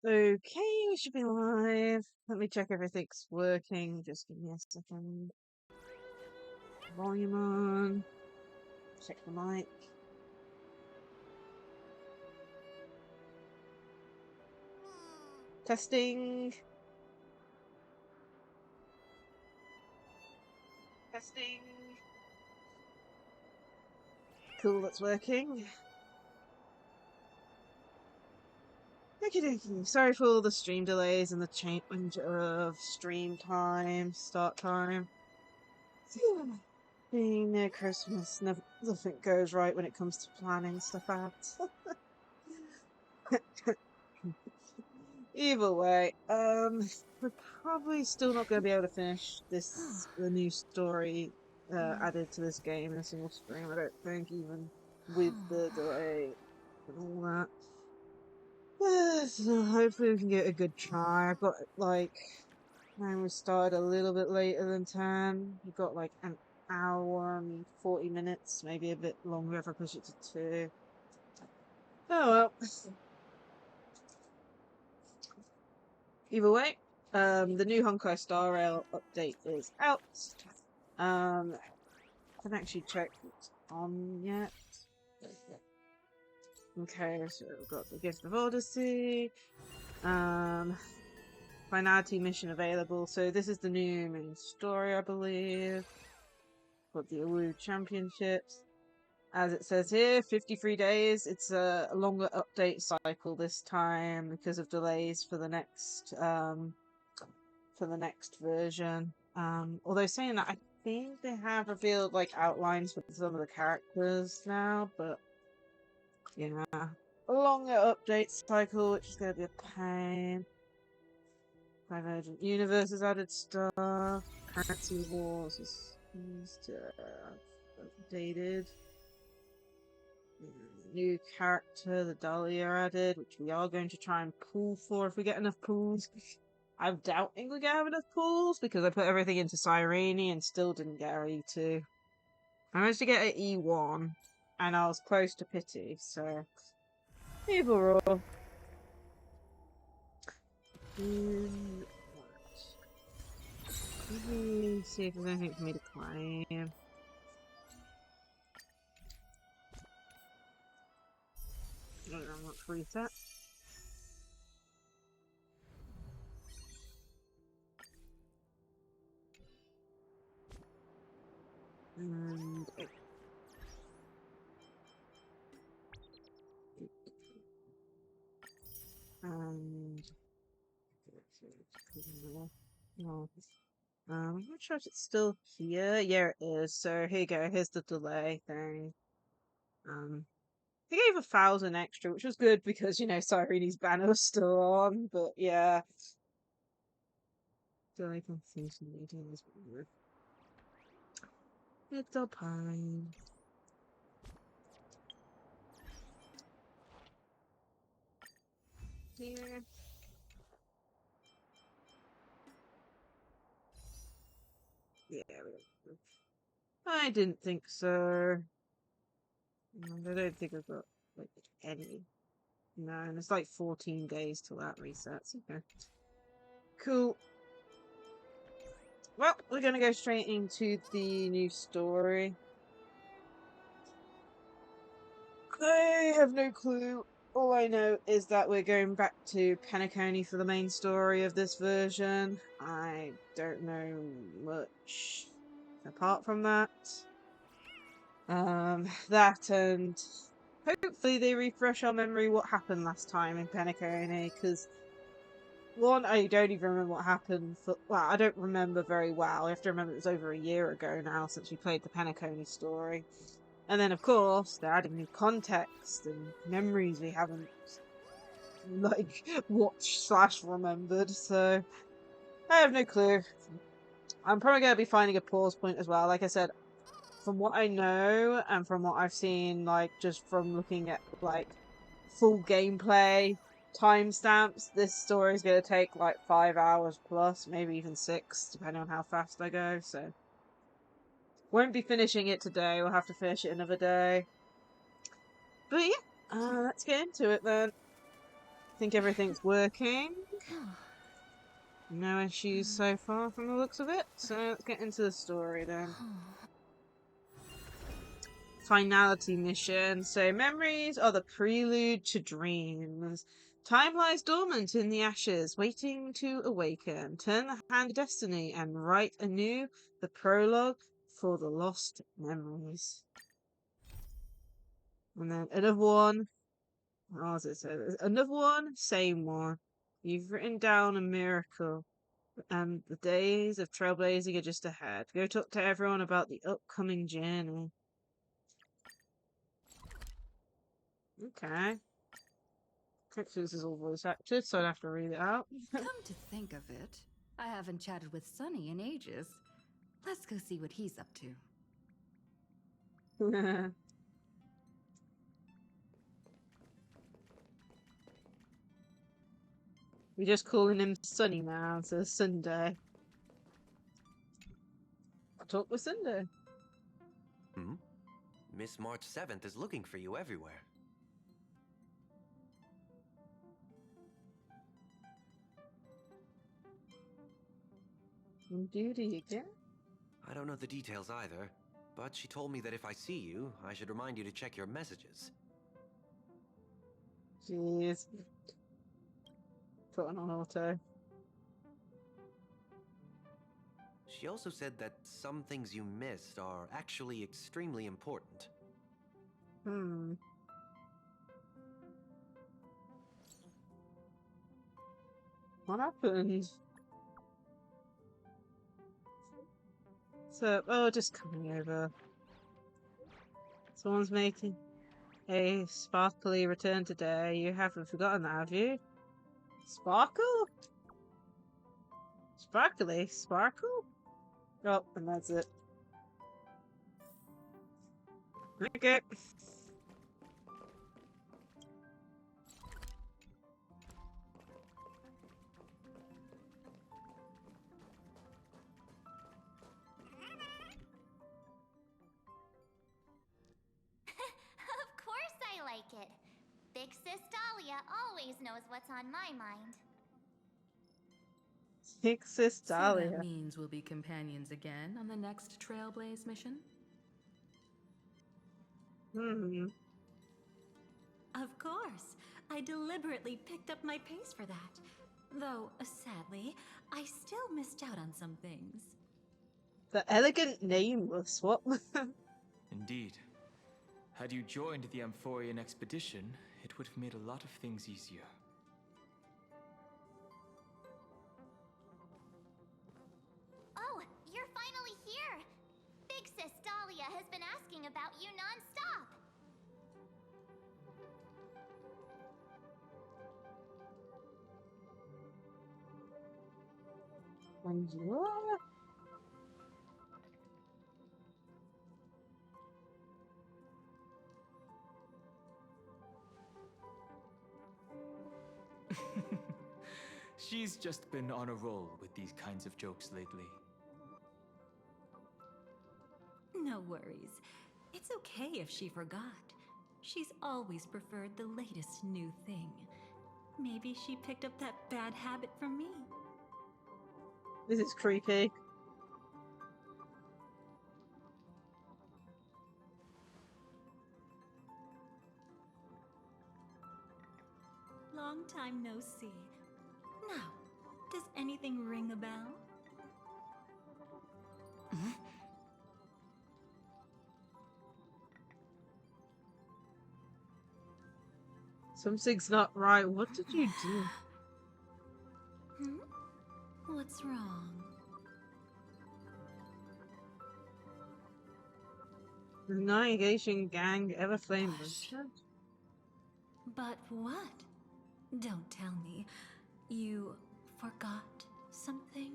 Okay, we should be live. Let me check everything's working. Just give me a second. Volume on. Check the mic. Testing. Testing. Cool, that's working. Okay, sorry for all the stream delays and the change of stream time, start time. Being near Christmas, nothing goes right when it comes to planning stuff out. Either way, we're probably still not going to be able to finish the new story added to this game in a single stream. I don't think, even with the delay and all that. So hopefully we can get a good try. I've got and we started a little bit later than 10. We've got like an hour and 40 minutes, maybe a bit longer if I push it to 2. Oh well. Either way, the new Honkai Star Rail update is out. I haven't actually checked it's on yet. Okay, so we've got the Gift of Odyssey. Finality Mission available. So this is the new main story, I believe. Got the Awoo Championships. As it says here, 53 days. It's a longer update cycle this time because of delays for the next version. Although saying that, I think they have revealed like outlines for some of the characters now, but yeah, a longer update cycle, which is going to be a pain. Divergent Universe has added stuff. Currency Wars is updated. New character, the Dahlia added, which we are going to try and pull for if we get enough pulls. I'm doubting we're gonna have enough pulls because I put everything into Cyrene and still didn't get our E2. I managed to get an E1 and I was close to Pity, so overall. Let me see if there's anything for me to claim. I don't know what reset. And no. I'm not sure if it's still here. Yeah, it is. So here you go. Here's the delay thing. They gave 1,000 extra, which was good because, you know, Cyrene's banner was still on, but yeah. Delay completion meeting is weird. It's a pine. Here. Yeah, I didn't think so. I don't think I've got, like, any. No, and it's like 14 days till that resets. Okay. Cool. Well, we're gonna go straight into the new story. I have no clue. All I know is that we're going back to Penacony for the main story of this version. I don't know much apart from that. That and hopefully they refresh our memory what happened last time in Penacony, because one, I don't even remember what happened. Well, I don't remember very well. I have to remember it was over a year ago now since we played the Penacony story. And then, of course, they're adding new context and memories we haven't, like, watched/remembered, so I have no clue. I'm probably going to be finding a pause point as well. Like I said, from what I know and from what I've seen, like, just from looking at, like, full gameplay timestamps, this story is going to take, like, 5 hours plus, maybe even 6, depending on how fast I go, so won't be finishing it today. We'll have to finish it another day. But yeah, let's get into it then. think everything's working. No issues so far from the looks of it. So let's get into the story then. Finality Mission. So memories are the prelude to dreams. Time lies dormant in the ashes, waiting to awaken. Turn the hand of destiny and write anew the prologue for the lost memories. And then another one. What was it? Another one, same one. You've written down a miracle, and the days of trailblazing are just ahead. Go talk to everyone about the upcoming journey. Okay. This is all voice acted, so I'd have to read it out. Come to think of it, I haven't chatted with Sonny in ages. Let's go see what he's up to. We're just calling him Sunny now, so Sunday. I'll talk with Sunday. Miss March 7th is looking for you everywhere. On duty again? I don't know the details either, but she told me that if I see you, I should remind you to check your messages. Jeez. Put on auto. She also said that some things you missed are actually extremely important. What happened? So, oh, just coming over. Someone's making a sparkly return today. You haven't forgotten that, have you? Sparkle? Sparkly? Sparkle? Oh, and that's it. Okay. Of course I like it. Big Sis Dahlia always knows what's on my mind. Big Sis So Dahlia. that means we'll be companions again on the next Trailblaze mission? Of course. I deliberately picked up my pace for that. Though, sadly, I still missed out on some things. The elegant nameless, what? Indeed. Had you joined the Amphorian expedition, it would have made a lot of things easier. Oh, you're finally here! Big Sis Dahlia has been asking about you non-stop! Bonjour. She's just been on a roll with these kinds of jokes lately. No worries. It's okay if she forgot. She's always preferred the latest new thing. Maybe she picked up that bad habit from me. This is creepy. Long time no see. Now, does anything ring a bell? Something's not right. What did you do? What's wrong? The navigation gang ever famous. But what? Don't tell me. You forgot something?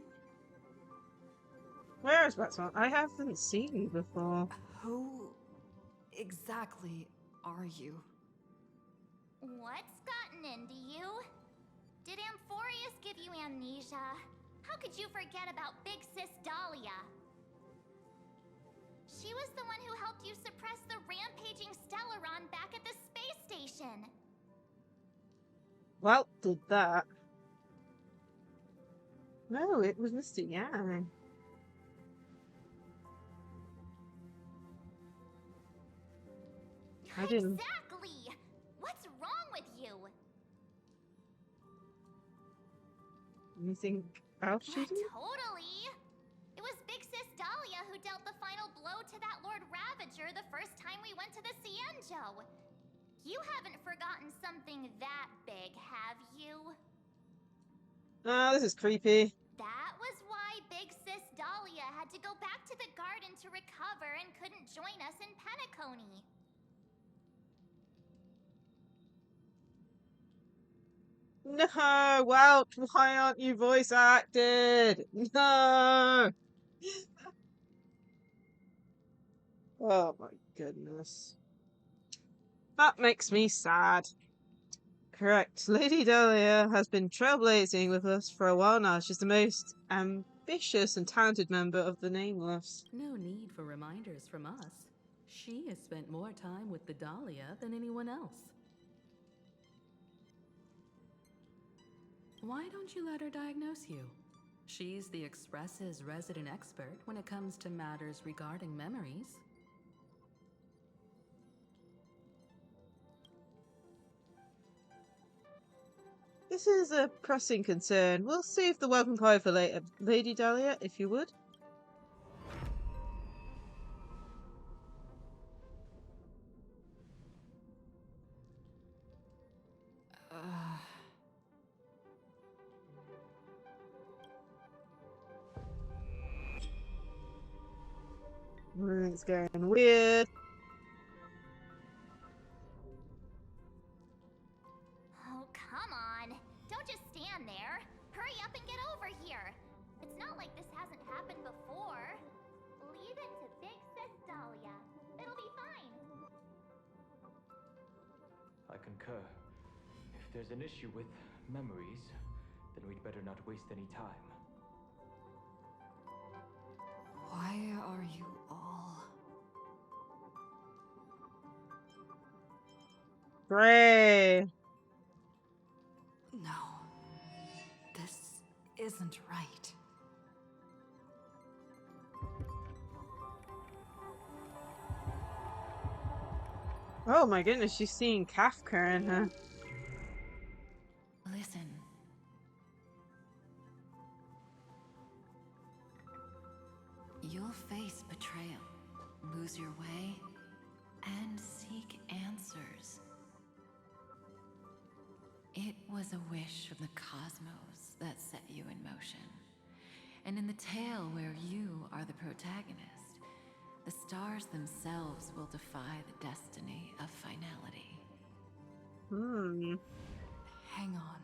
Where is Batman? I haven't seen you before. Who exactly are you? What's gotten into you? Did Amphorius give you amnesia? How could you forget about Big Sis Dahlia? She was the one who helped you suppress the rampaging Stellaron back at the space station. Well, did that. No, it was Mr. Yang. I didn't. Exactly! What's wrong with you? Anything else she did? Totally! It was Big Sis Dahlia who dealt the final blow to that Lord Ravager the first time we went to the Cienjo. You haven't forgotten something that big, have you? Ah, this is creepy. That was why Big Sis Dahlia had to go back to the garden to recover and couldn't join us in Penacony. No, well, why aren't you voice acted? No. Oh my goodness. That makes me sad. Correct. Lady Dahlia has been trailblazing with us for a while now. She's the most ambitious and talented member of the Nameless. No need for reminders from us. She has spent more time with the Dahlia than anyone else. Why don't you let her diagnose you? She's the Express's resident expert when it comes to matters regarding memories. This is a pressing concern. We'll save the welcome pie for later. Lady Dahlia, if you would. It's going weird. Oh, come on. Don't just stand there. Hurry up and get over here. It's not like this hasn't happened before. Leave it to Big Sis Dahlia. It'll be fine. I concur. If there's an issue with memories, then we'd better not waste any time. Why are you all? Gray. No. This isn't right. Oh my goodness, she's seeing Kafka in her. Listen. You'll face betrayal, lose your way, and seek answers. It was a wish from the cosmos that set you in motion. And in the tale where you are the protagonist, the stars themselves will defy the destiny of finality. Hang on.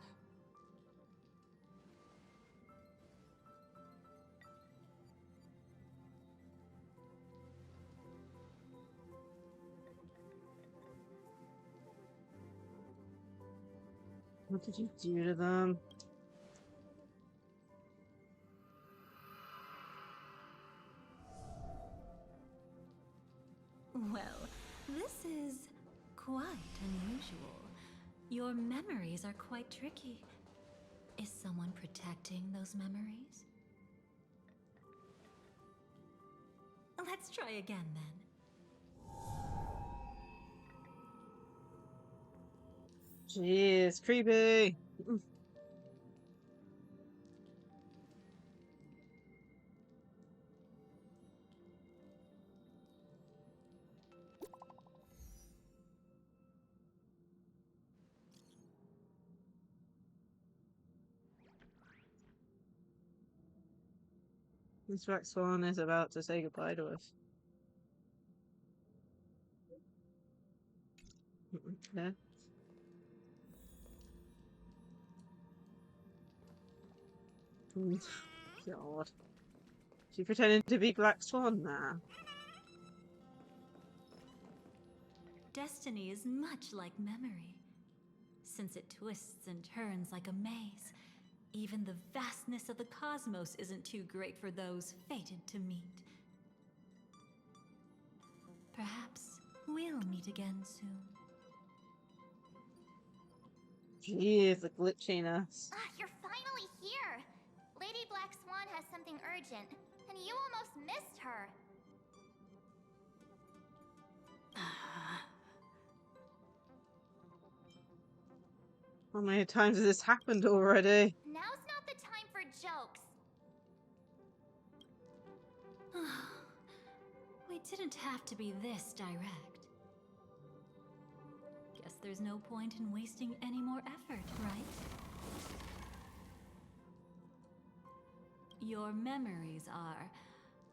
What did you do to them? Well, this is quite unusual. Your memories are quite tricky. Is someone protecting those memories? Let's try again then. Jeez, creepy. This Black Swan is about to say goodbye to us. Okay. God. She pretending to be Black Swan now. Destiny is much like memory. Since it twists and turns like a maze, even the vastness of the cosmos isn't too great for those fated to meet. Perhaps we'll meet again soon. Jeez, the glitchiness. Ah, you're finally here! Lady Black Swan has something urgent, and you almost missed her. How many times has this happened already? Now's not the time for jokes. We didn't have to be this direct. Guess there's no point in wasting any more effort, right? Your memories are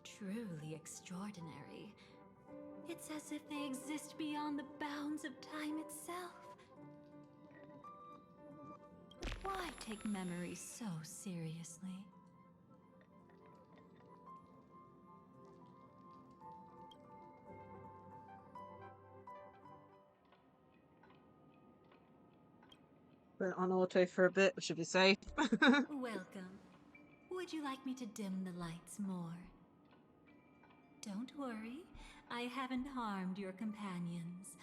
truly extraordinary. It's as if they exist beyond the bounds of time itself. But why take memories so seriously? Put it on auto for a bit, we should be safe. Welcome. Would you like me to dim the lights more? Don't worry, I haven't harmed your companions.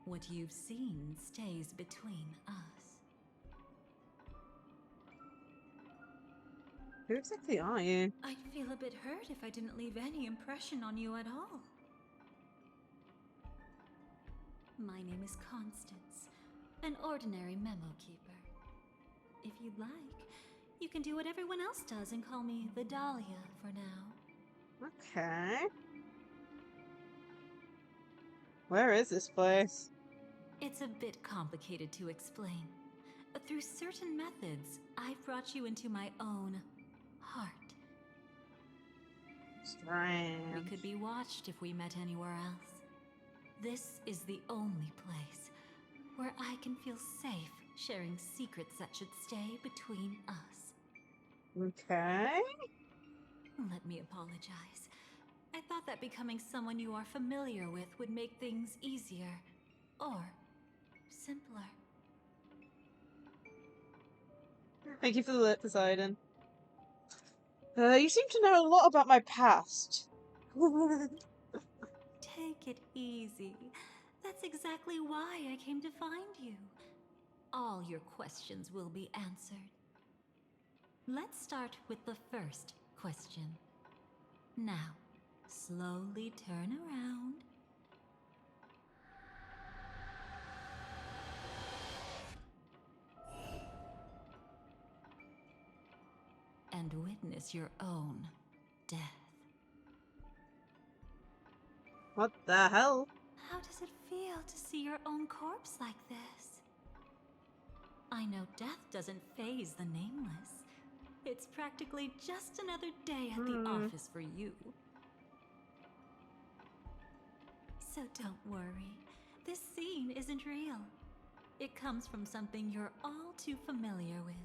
What you've seen stays between us. Who exactly are you? I'd feel a bit hurt if I didn't leave any impression on you at all. My name is Constance, an ordinary memo keeper. If you'd like, you can do what everyone else does and call me the Dahlia for now. Okay. Where is this place? It's a bit complicated to explain. Through certain methods, I've brought you into my own heart. Strange. We could be watched if we met anywhere else. This is the only place where I can feel safe sharing secrets that should stay between us. Okay. Let me apologize. I thought that becoming someone you are familiar with would make things easier. Or simpler. Thank you for the lit, Poseidon. You seem to know a lot about my past. Take it easy. That's exactly why I came to find you. All your questions will be answered. Let's start with the first question. Now, slowly turn around. And witness your own death. What the hell? How does it feel to see your own corpse like this? I know death doesn't faze the nameless. It's practically just another day at the office for you. So don't worry. This scene isn't real. It comes from something you're all too familiar with.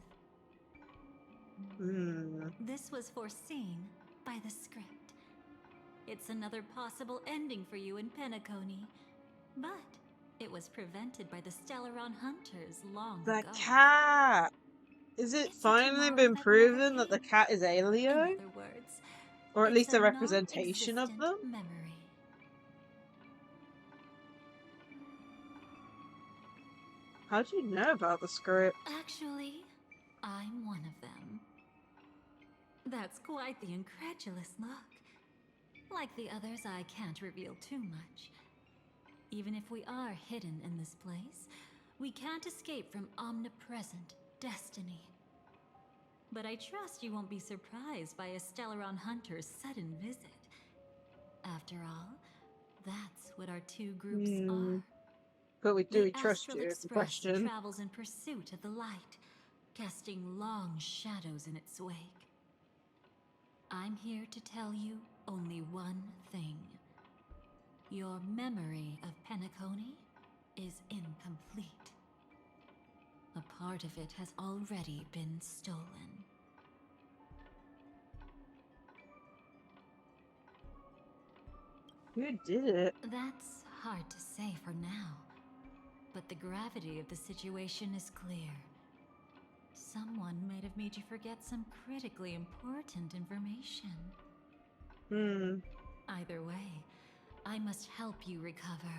This was foreseen by the script. It's another possible ending for you in Penacony, but it was prevented by the Stellaron Hunters long The ago. cat! Is it It's a finally tomorrow been that proven never that the came. cat is In Alio? other words, Or at it's least a a representation of them? non-existent memory. How do you know about the script? Actually, I'm one of them. That's quite the incredulous look. Like the others, I can't reveal too much. Even if we are hidden in this place, we can't escape from omnipresent destiny. But I trust you won't be surprised by a Stellaron Hunter's sudden visit. After all, that's what our two groups are. But we The trust Astral you, is the Express question. travels in pursuit of the light, casting long shadows in its wake. I'm here to tell you only one thing. Your memory of Penacony is incomplete. A part of it has already been stolen. Who did it? That's hard to say for now, but the gravity of the situation is clear. Someone might have made you forget some critically important information. Either way, I must help you recover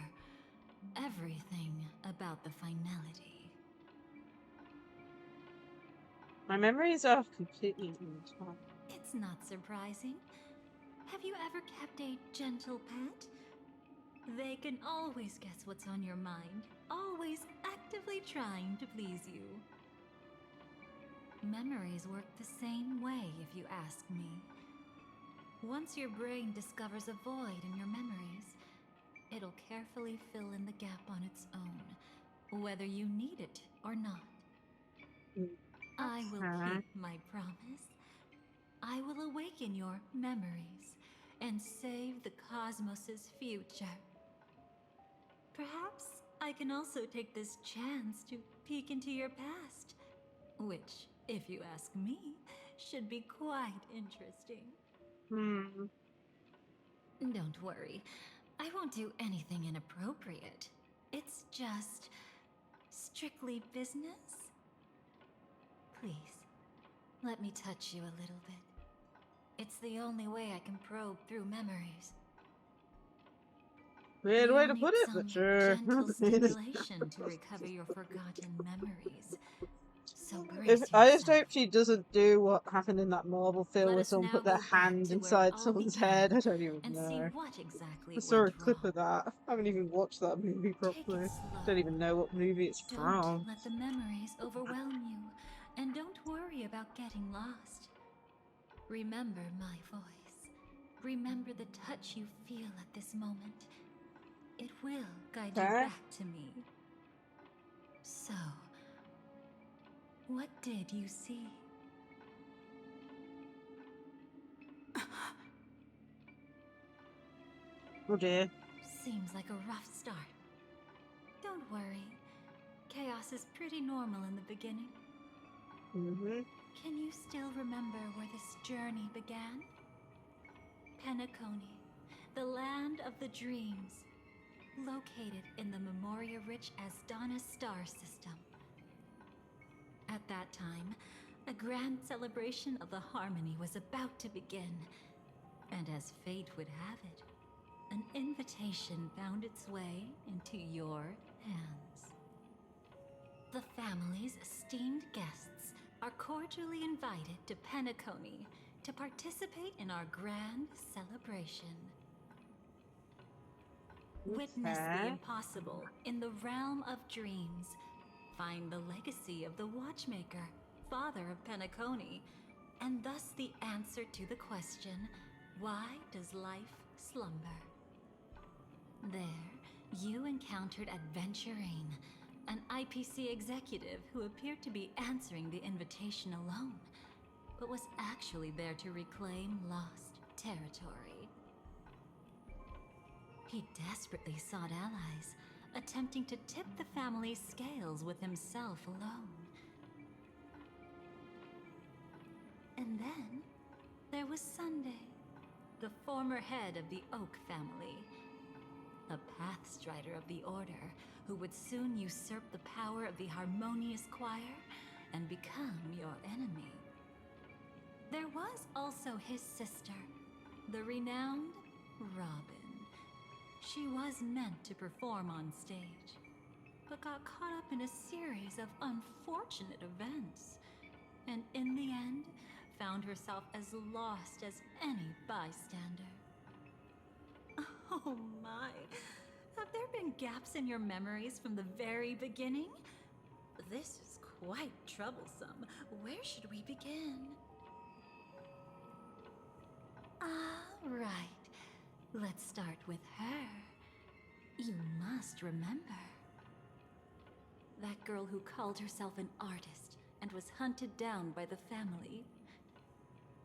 everything about the finality. My memories are completely intact. It's not surprising. Have you ever kept a gentle pet? They can always guess what's on your mind, always actively trying to please you. Memories work the same way, if you ask me. Once your brain discovers a void in your memories, it'll carefully fill in the gap on its own, whether you need it or not. I will keep my promise. I will awaken your memories and save the cosmos's future. Perhaps I can also take this chance to peek into your past, which, if you ask me, should be quite interesting. Don't worry, I won't do anything inappropriate. It's just strictly business. Please, let me touch you a little bit. It's the only way I can probe through memories. Weird way to You'll put need it, but some sure. gentle stimulation to recover your forgotten memories. So If brace I just yourself. hope she doesn't do what happened in that Marvel film Let where us someone now put their go back hand to where it inside all someone's began head. I don't even and see know. what exactly I saw a went clip wrong. of that. I haven't even watched that movie Take it properly. slow. Don't even know what movie it's Don't from. let the memories overwhelm you, and don't worry about getting lost. Remember my voice. Remember the touch you feel at this moment. It will guide you Okay. back to me. So, what did you see? Oh dear. Seems like a rough start. Don't worry. Chaos is pretty normal in the beginning. Can you still remember where this journey began? Penacony, the land of the dreams, located in the Memoria-rich Asdana star system. At that time, a grand celebration of the Harmony was about to begin, and as fate would have it, an invitation found its way into your hands. The family's esteemed guests are cordially invited to Penacony to participate in our grand celebration. Witness the impossible in the realm of dreams. Find the legacy of the Watchmaker, father of Penacony, and thus the answer to the question, why does life slumber? There, you encountered Adventurine, an IPC executive who appeared to be answering the invitation alone, but was actually there to reclaim lost territory. He desperately sought allies, attempting to tip the family's scales with himself alone. And then, there was Sunday, the former head of the Oak family, a Pathstrider of the Order who would soon usurp the power of the Harmonious Choir and become your enemy. There was also his sister, the renowned Robin. She was meant to perform on stage, but got caught up in a series of unfortunate events, and in the end, found herself as lost as any bystander. Oh my! Have there been gaps in your memories from the very beginning? This is quite troublesome. Where should we begin? Right. Let's start with her. You must remember. That girl who called herself an artist and was hunted down by the family.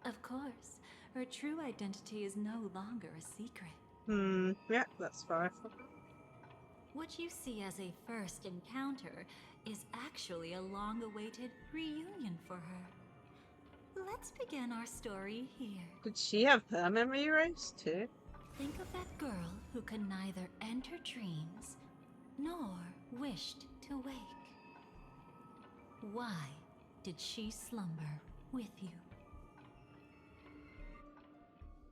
Of course, her true identity is no longer a secret. Yeah, that's fine. What you see as a first encounter is actually a long-awaited reunion for her. Let's begin our story here. Did she have her memory erased too? Think of that girl who could neither enter dreams nor wished to wake. Why did she slumber with you?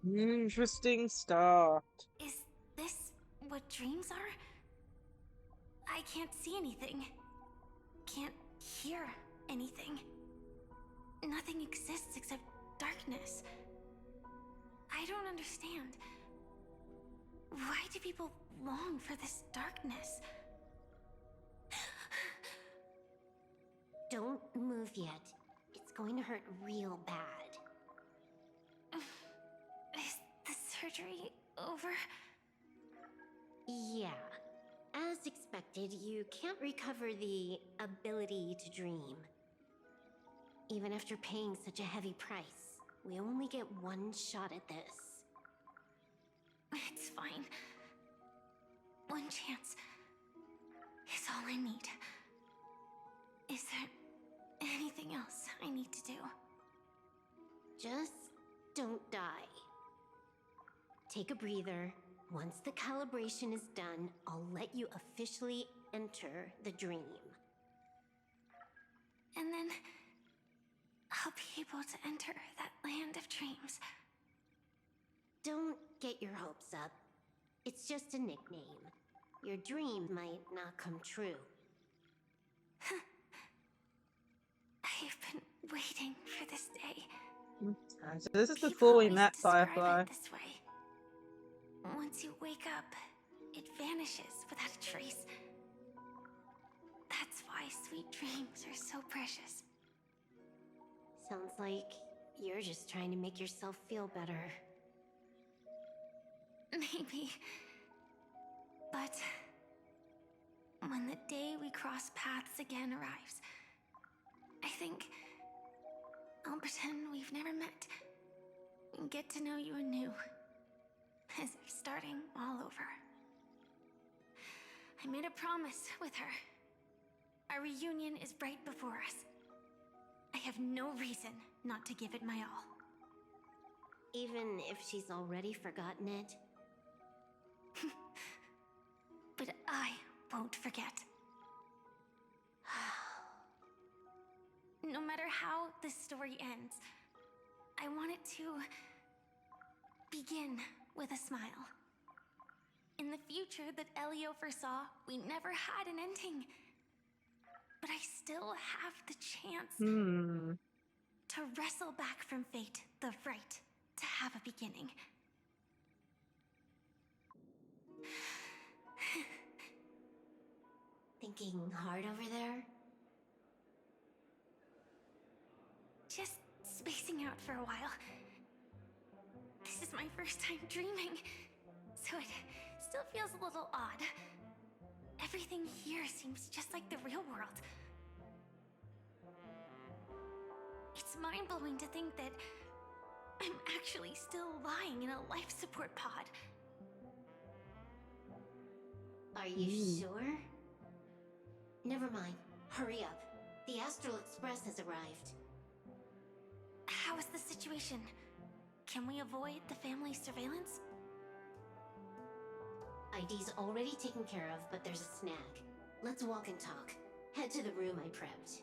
Interesting start. Is this what dreams are? I can't see anything. Can't hear anything. nothing exists except darkness. I don't understand. Why do people long for this darkness? Don't move yet. It's going to hurt real bad. Is the surgery over? Yeah. As expected, you can't recover the ability to dream. Even after paying such a heavy price, we only get one shot at this. It's fine. One chance is all I need. Is there anything else I need to do? Just don't die. Take a breather. Once the calibration is done, I'll let you officially enter the dream. And then I'll be able to enter that land of dreams. Don't get your hopes up. It's just a nickname. Your dream might not come true. I've been waiting for this day. Okay, so this is People before we always met describe Firefly. it this way. Once you wake up, it vanishes without a trace. That's why sweet dreams are so precious. Sounds like you're just trying to make yourself feel better. Maybe. But when the day we cross paths again arrives, I think I'll pretend we've never met and get to know you anew, as if starting all over. I made a promise with her. Our reunion is right before us. I have no reason not to give it my all. Even if she's already forgotten it? But I won't forget. No matter how this story ends, I want it to begin with a smile. In the future that Elio foresaw, we never had an ending. But I still have the chance to wrestle back from fate the right to have a beginning. Thinking hard over there? Just spacing out for a while. This is my first time dreaming, so it still feels a little odd. Everything here seems just like the real world. It's mind-blowing to think that I'm actually still lying in a life support pod. Are you sure? Never mind. Hurry up. The Astral Express has arrived. How is the situation? Can we avoid the family surveillance? ID's already taken care of, but there's a snag. Let's walk and talk. Head to the room I prepped.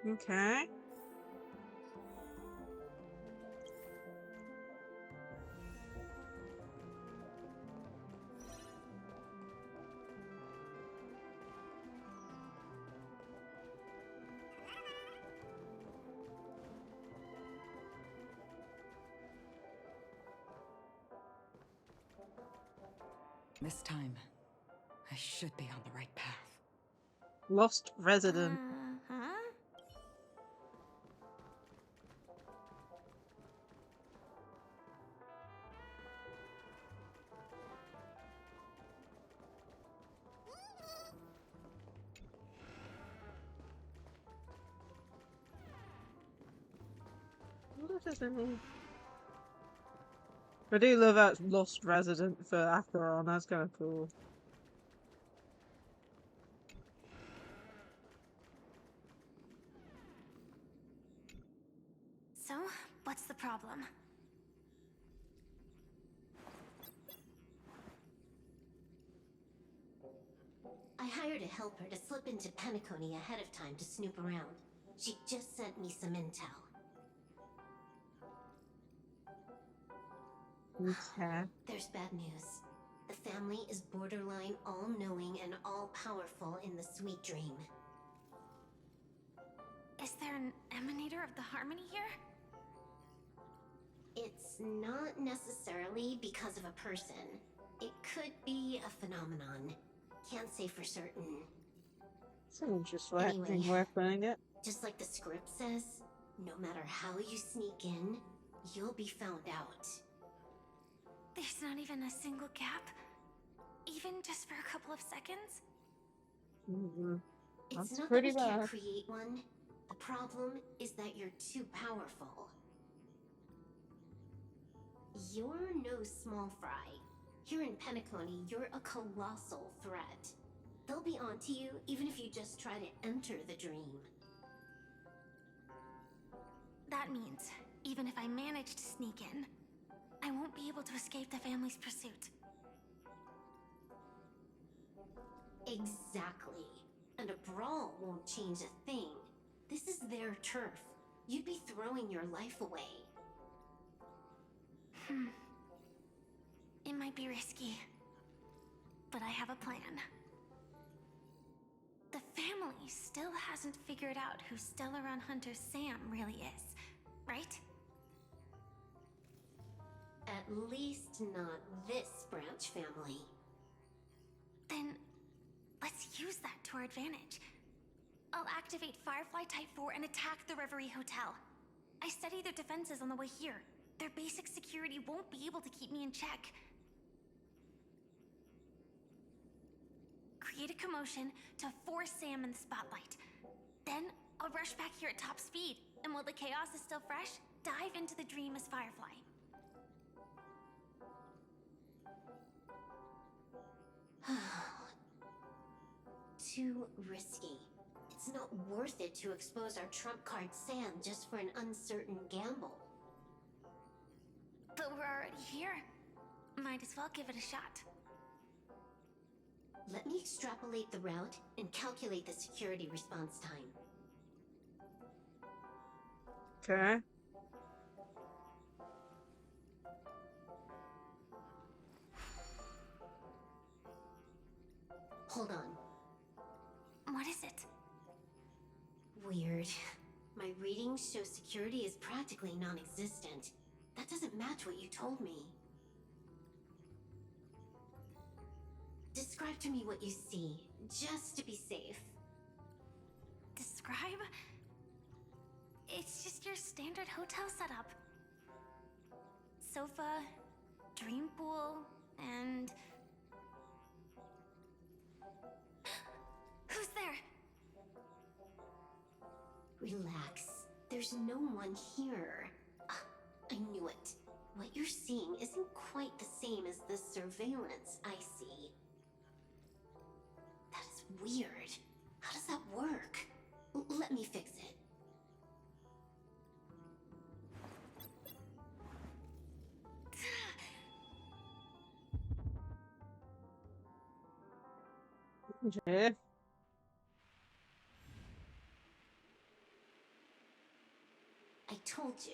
Okay. This time, I should be on the right path. Lost resident. What does it mean? I do love that lost resident for Acheron. That's kind of cool. So, what's the problem? I hired a helper to slip into Penacony ahead of time to snoop around. She just sent me some intel. Okay. There's bad news. The family is borderline all-knowing and all-powerful in the sweet dream. Is there an emanator of the harmony here? It's not necessarily because of a person. It could be a phenomenon. Can't say for certain. It's an interesting Anyway. way of putting it. Just like the script says, no matter how you sneak in, you'll be found out. There's not even a single gap? Even just for a couple of seconds? Mm-hmm. It's That's not that pretty we can't bad. create one. The problem is that you're too powerful. You're no small fry. Here in Penacony, you're a colossal threat. They'll be onto you even if you just try to enter the dream. That means, even if I manage to sneak in, I won't be able to escape the family's pursuit. Exactly. And a brawl won't change a thing. This is their turf. You'd be throwing your life away. It might be risky, but I have a plan. The family still hasn't figured out who Stellaron Hunter Sam really is, right? At least not this branch family. Then, let's use that to our advantage. I'll activate Firefly Type 4 and attack the Reverie Hotel. I studied their defenses on the way here. Their basic security won't be able to keep me in check. Create a commotion to force Sam in the spotlight. Then, I'll rush back here at top speed, and while the chaos is still fresh, dive into the dream as Firefly. Too risky. It's not worth it to expose our trump card Sam just for an uncertain gamble. But we're already here. Might as well give it a shot. Let me extrapolate the route and calculate the security response time. Okay. Hold on. What is it? Weird. My readings show security is practically non-existent. That doesn't match what you told me. Describe to me what you see, just to be safe. Describe? It's just your standard hotel setup. Sofa, dream pool, and... Who's there? Relax. There's no one here. I knew it. What you're seeing isn't quite the same as the surveillance I see. That is weird. How does that work? Let me fix it. Okay. I told you,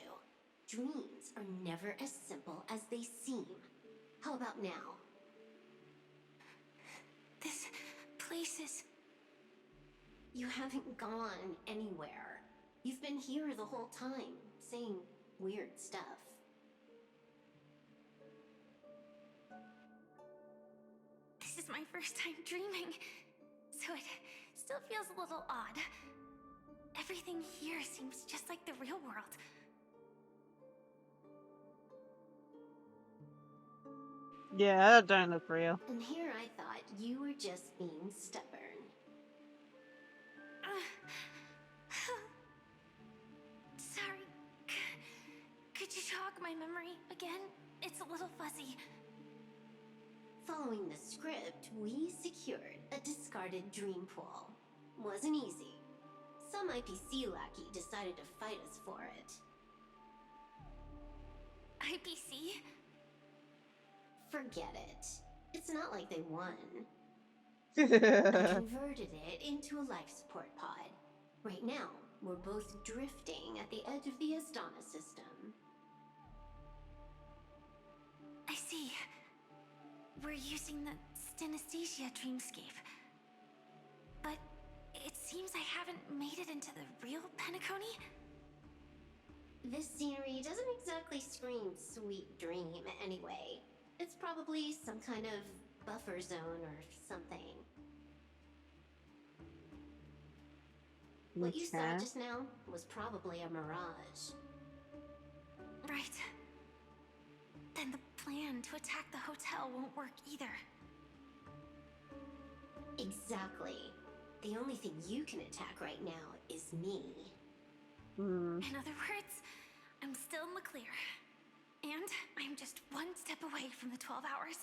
dreams are never as simple as they seem. How about now? This place is... You haven't gone anywhere. You've been here the whole time, saying weird stuff. This is my first time dreaming, so it still feels a little odd. Everything here seems just like the real world. Yeah, that don't look real. And here I thought you were just being stubborn. Sorry. Could you jog my memory again? It's a little fuzzy. Following the script, we secured a discarded dream pool. Wasn't easy. Some IPC lackey decided to fight us for it. IPC? Forget it. It's not like they won. I converted it into a life support pod. Right now, we're both drifting at the edge of the Astana system. I see. We're using the Synesthesia dreamscape. But it seems I haven't made it into the real Penacony. This scenery doesn't exactly scream sweet dream anyway. It's probably some kind of buffer zone or something. What you saw Okay. just now was probably a mirage. Right. Then the plan to attack the hotel won't work either. Exactly. The only thing you can attack right now is me. Hmm. In other words, I'm still in the clear. And I'm just one step away from the 12 hours.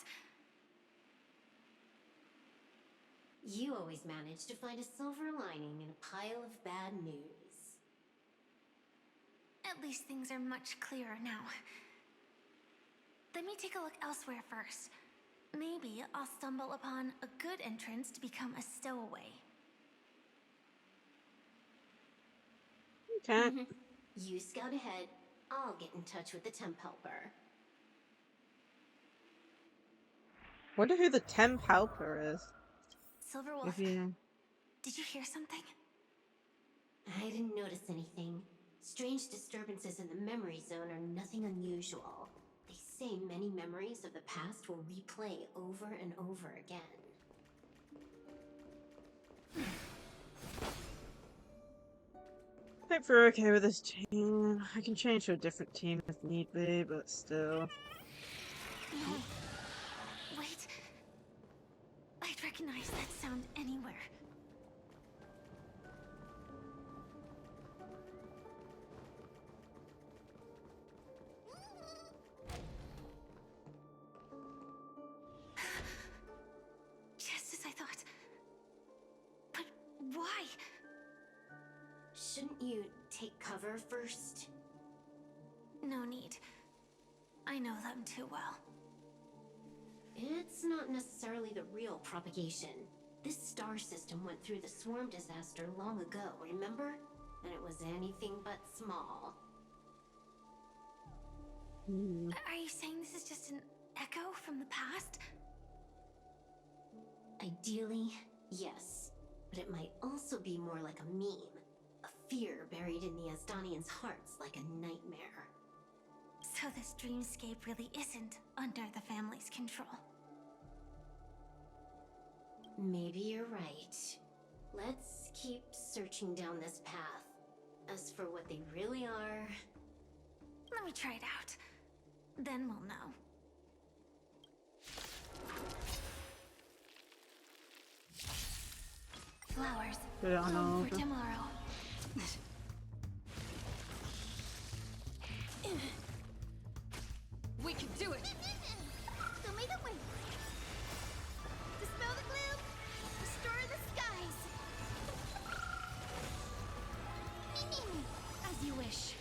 You always manage to find a silver lining in a pile of bad news. At least things are much clearer now. Let me take a look elsewhere first. Maybe I'll stumble upon a good entrance to become a stowaway. Okay. You scout ahead. I'll get in touch with the temp helper. Wonder who the temp helper is. Silverwolf, If you... did you hear something? I didn't notice anything. Strange disturbances in the memory zone are nothing unusual. They say many memories of the past will replay over and over again. Hope we're okay with this team. I can change to a different team if need be, but still. No. Wait. I'd recognize that sound anywhere. Just as I thought. But why? Shouldn't you take cover first? No need. I know them too well. It's not necessarily the real propagation. This star system went through the swarm disaster long ago, remember? And it was anything but small. Are you saying this is just an echo from the past? Ideally, yes. But it might also be more like a meme. A fear buried in the Asdanians' hearts like a nightmare. So this dreamscape really isn't under the family's control. Maybe you're right. Let's keep searching down this path. As for what they really are... Let me try it out. Then we'll know. Flowers. Put it on Bloom over. for tomorrow. We can do it! Show me the way. Dispel the gloom. Restore the skies. As you wish.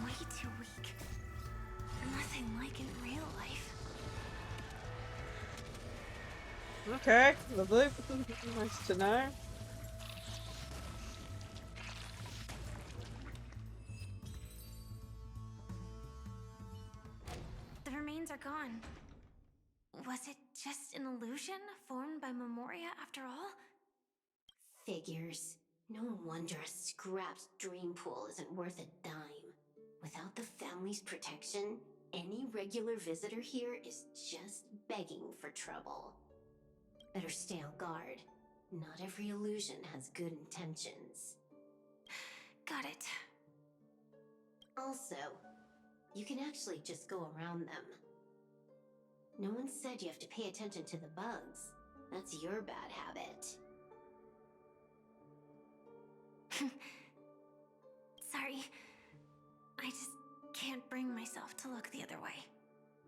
Way too weak. Nothing like in real life. Okay, lovely. Nice to know. The remains are gone. Was it just an illusion formed by Memoria after all? Figures. No wonder a scrapped dream pool isn't worth a dime. Without the family's protection, any regular visitor here is just begging for trouble. Better stay on guard. Not every illusion has good intentions. Got it. Also, you can actually just go around them. No one said you have to pay attention to the bugs. That's your bad habit. Sorry. I just can't bring myself to look the other way.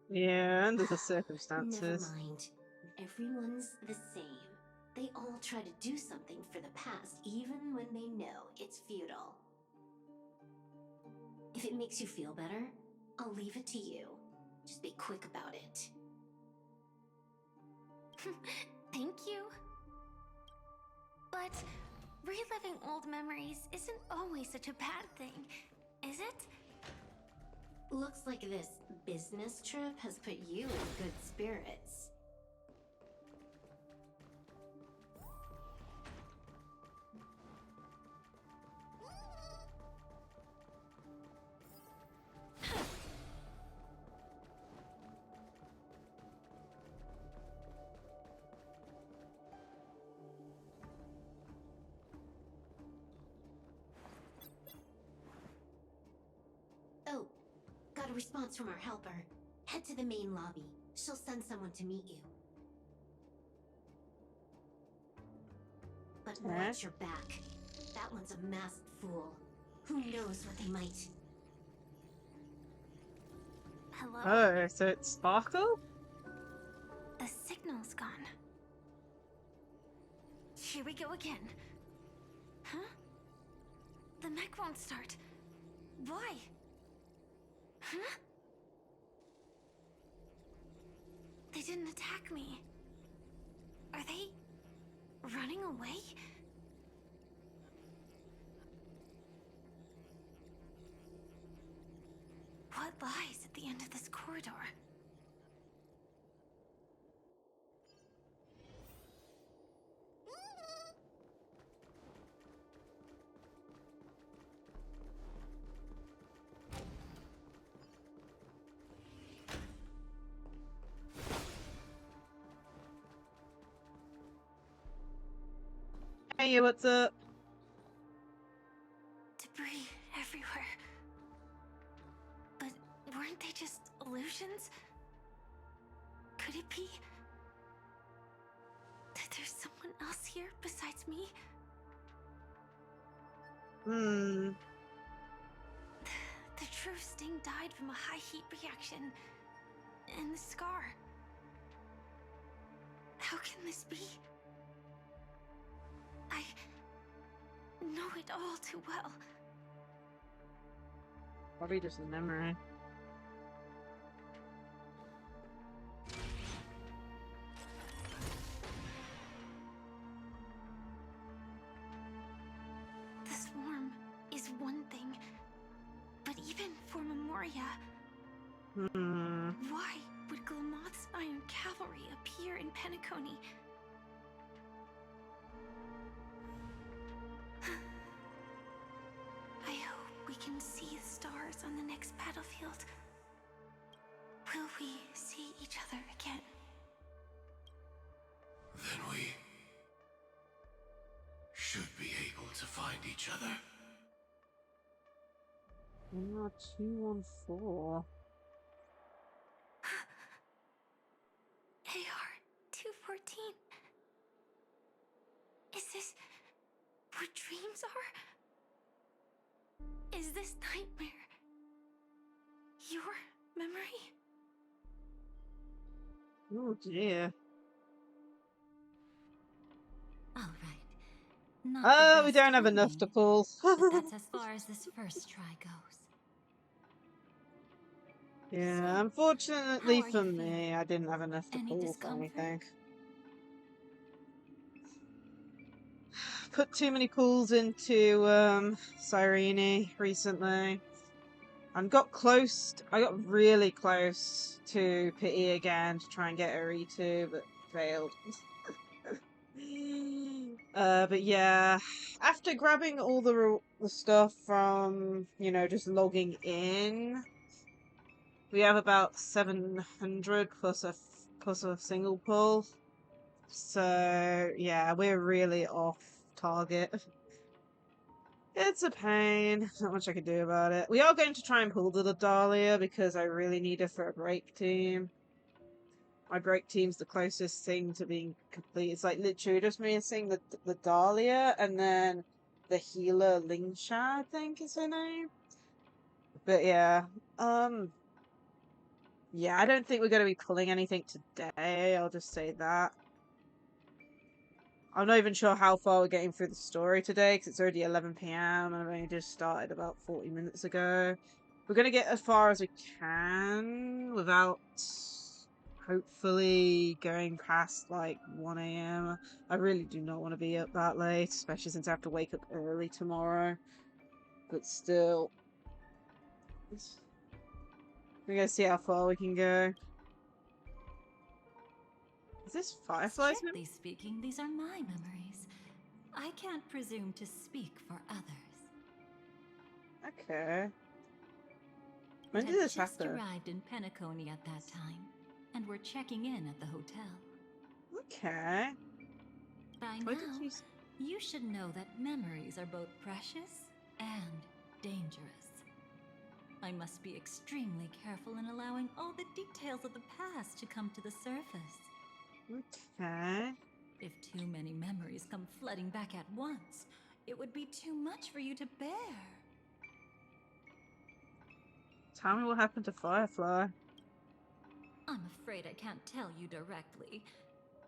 Yeah, under the Never circumstances. mind. Everyone's the same. They all try to do something for the past, even when they know it's futile. If it makes you feel better, I'll leave it to you. Just be quick about it. Thank you. But reliving old memories isn't always such a bad thing, is it? Looks like this business trip has put you in good spirits. response from our helper. Head to the main lobby. She'll send someone to meet you. But watch your back. That one's a masked fool. Who knows what they might... Hello? Oh, so it's Sparkle? The signal's gone. Here we go again. Huh? The mech won't start. Why? Huh? They didn't attack me. Are they running away? What lies at the end of this corridor? Hey, what's up? Debris everywhere. But weren't they just illusions? Could it be that there's someone else here besides me? Hmm. The true Sting died from a high heat reaction. And the scar. How can this be? I know it all too well. Probably just a memory. The swarm is one thing, but even for Memoria, why would Glamoth's Iron Cavalry appear in Penacony? I hope we can see the stars on the next battlefield. Will we see each other again? Then we should be able to find each other. 214. AR-214. Is this what dreams are? Is this nightmare your memory? Oh dear. All right. Not Oh, the we best don't have enough to timing, pull. but that's as far as this first try goes. Yeah, So, unfortunately how are for you me, feeling? I didn't have enough to Any pull for discomfort? anything. Put too many pulls into Cyrene recently. And got close. I got really close to Pity again to try and get her E2, but failed. But yeah, after grabbing all the stuff from, you know, just logging in, we have about 700 plus a single pull. So yeah, we're really off target. It's a pain. Not much I can do about it. We are going to try and pull the Dahlia because I really need her for a break team. My break team's the closest thing to being complete. It's like literally just missing the Dahlia and then the healer Lingsha, I think is her name. But yeah, yeah, I don't think we're going to be pulling anything today. I'll just say that. I'm not even sure how far we're getting through the story today because it's already 11 PM and I've only just started about 40 minutes ago. We're going to get as far as we can without hopefully going past like 1 AM. I really do not want to be up that late, especially since I have to wake up early tomorrow. But still, we're going to see how far we can go. Is this Firefly's memory? Strictly speaking, these are my memories. I can't presume to speak for others. Okay. When We did had this just happen? arrived in Penacony at that time, and were checking in at the hotel. Okay. By What now, did you should know that memories are both precious and dangerous. I must be extremely careful in allowing all the details of the past to come to the surface. Okay. If too many memories come flooding back at once, it would be too much for you to bear. Tell me what happened to Firefly. I'm afraid I can't tell you directly.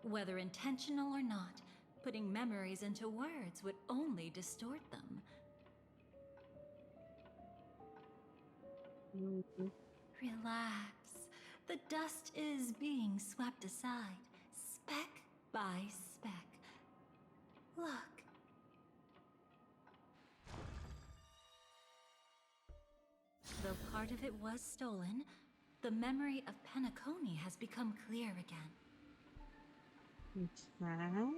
Whether intentional or not, putting memories into words would only distort them. Relax. The dust is being swept aside, speck by speck. Look. Though part of it was stolen, the memory of Penacony has become clear again. Okay.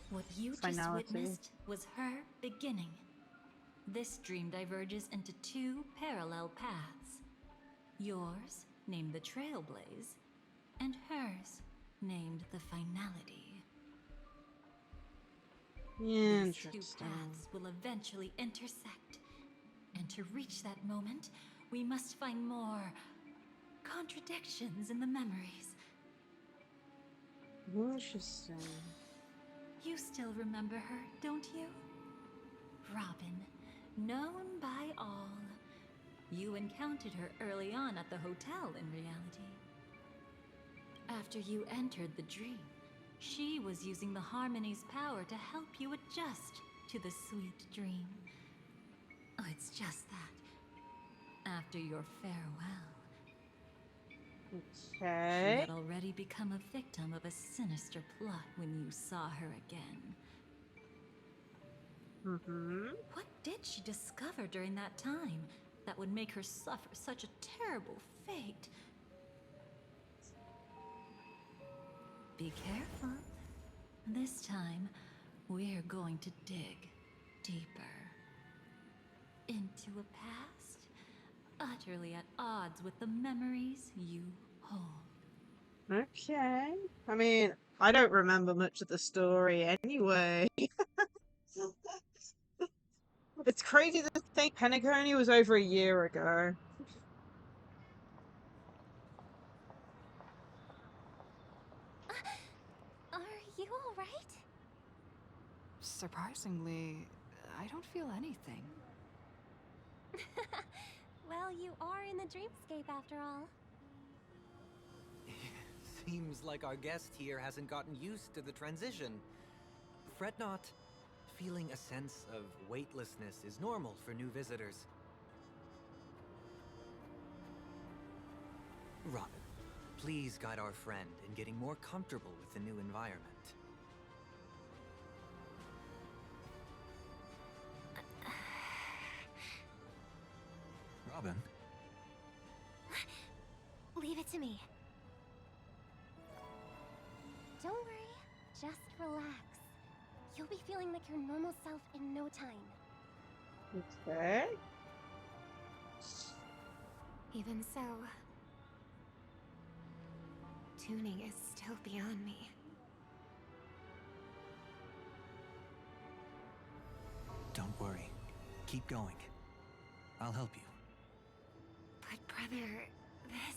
What you just Finality. witnessed was her beginning. This dream diverges into two parallel paths. Yours, named the Trailblaze, and hers, named the Finality. These two Interesting. paths will eventually intersect. And to reach that moment, we must find more contradictions in the memories. Interesting. You still remember her, don't you? Robin, known by all. You encountered her early on at the hotel in reality. After you entered the dream, she was using the Harmony's power to help you adjust to the sweet dream. Oh, it's just that. After your farewell, she Okay. had already become a victim of a sinister plot when you saw her again. What did she discover during that time that would make her suffer such a terrible fate? Be careful. This time, we're going to dig deeper. Into a past utterly at odds with the memories you hold. Okay. I mean, I don't remember much of the story anyway. It's crazy to think Penacony was over a year ago. Are you alright? Surprisingly, I don't feel anything. Well, you are in the dreamscape after all. Seems like our guest here hasn't gotten used to the transition. Fret not. Feeling a sense of weightlessness is normal for new visitors. Robin, please guide our friend in getting more comfortable with the new environment. Robin? Leave it to me. Don't worry, just relax. You'll be feeling like your normal self in no time. Okay. Even so, tuning is still beyond me. Don't worry. Keep going. I'll help you. But brother, this...